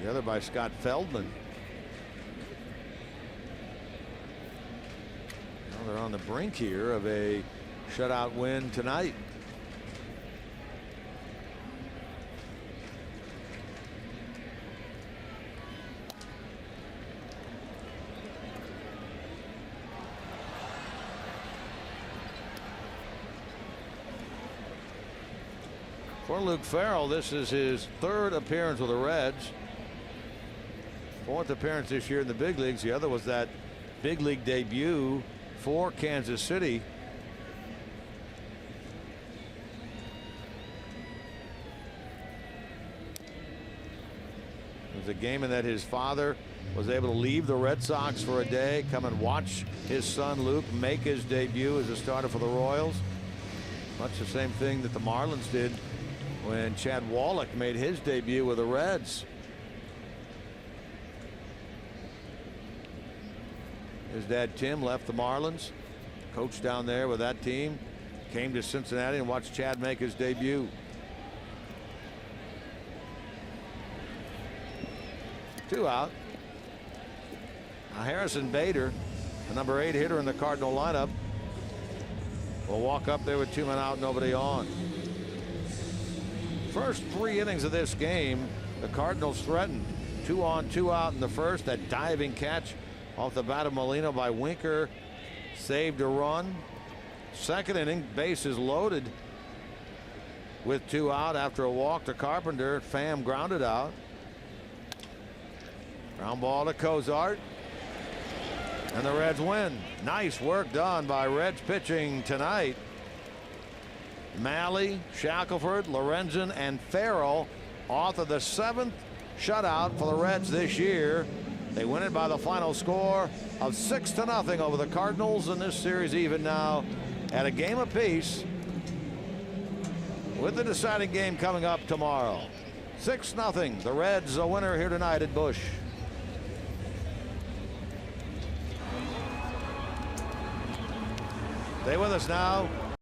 The other by Scott Feldman. Now they're on the brink here of a shutout win tonight. For Luke Farrell, this is his 3rd appearance with the Reds. 4th appearance this year in the big leagues. The other was that big league debut for Kansas City. It was a game in that his father was able to leave the Red Sox for a day, come and watch his son Luke make his debut as a starter for the Royals. Much the same thing that the Marlins did when Chad Wallach made his debut with the Reds. His dad Tim left the Marlins, coached down there with that team, came to Cincinnati and watched Chad make his debut. 2 out. Now Harrison Bader, the number 8 hitter in the Cardinal lineup, will walk up there with 2 men out, nobody on. First 3 innings of this game, the Cardinals threatened. 2 on, 2 out in the first. That diving catch off the bat of Molina by Winker saved a run. Second inning, bases loaded with 2 out after a walk to Carpenter. Pham grounded out. Ground ball to Cozart. And the Reds win. Nice work done by Reds pitching tonight. Malley, Shackelford, Lorenzen, and Farrell off of the 7th shutout for the Reds this year. They win it by the final score of 6-0 over the Cardinals, and this series even now at a game apiece, with the deciding game coming up tomorrow. 6-0. The Reds a winner here tonight at Busch. Stay with us now.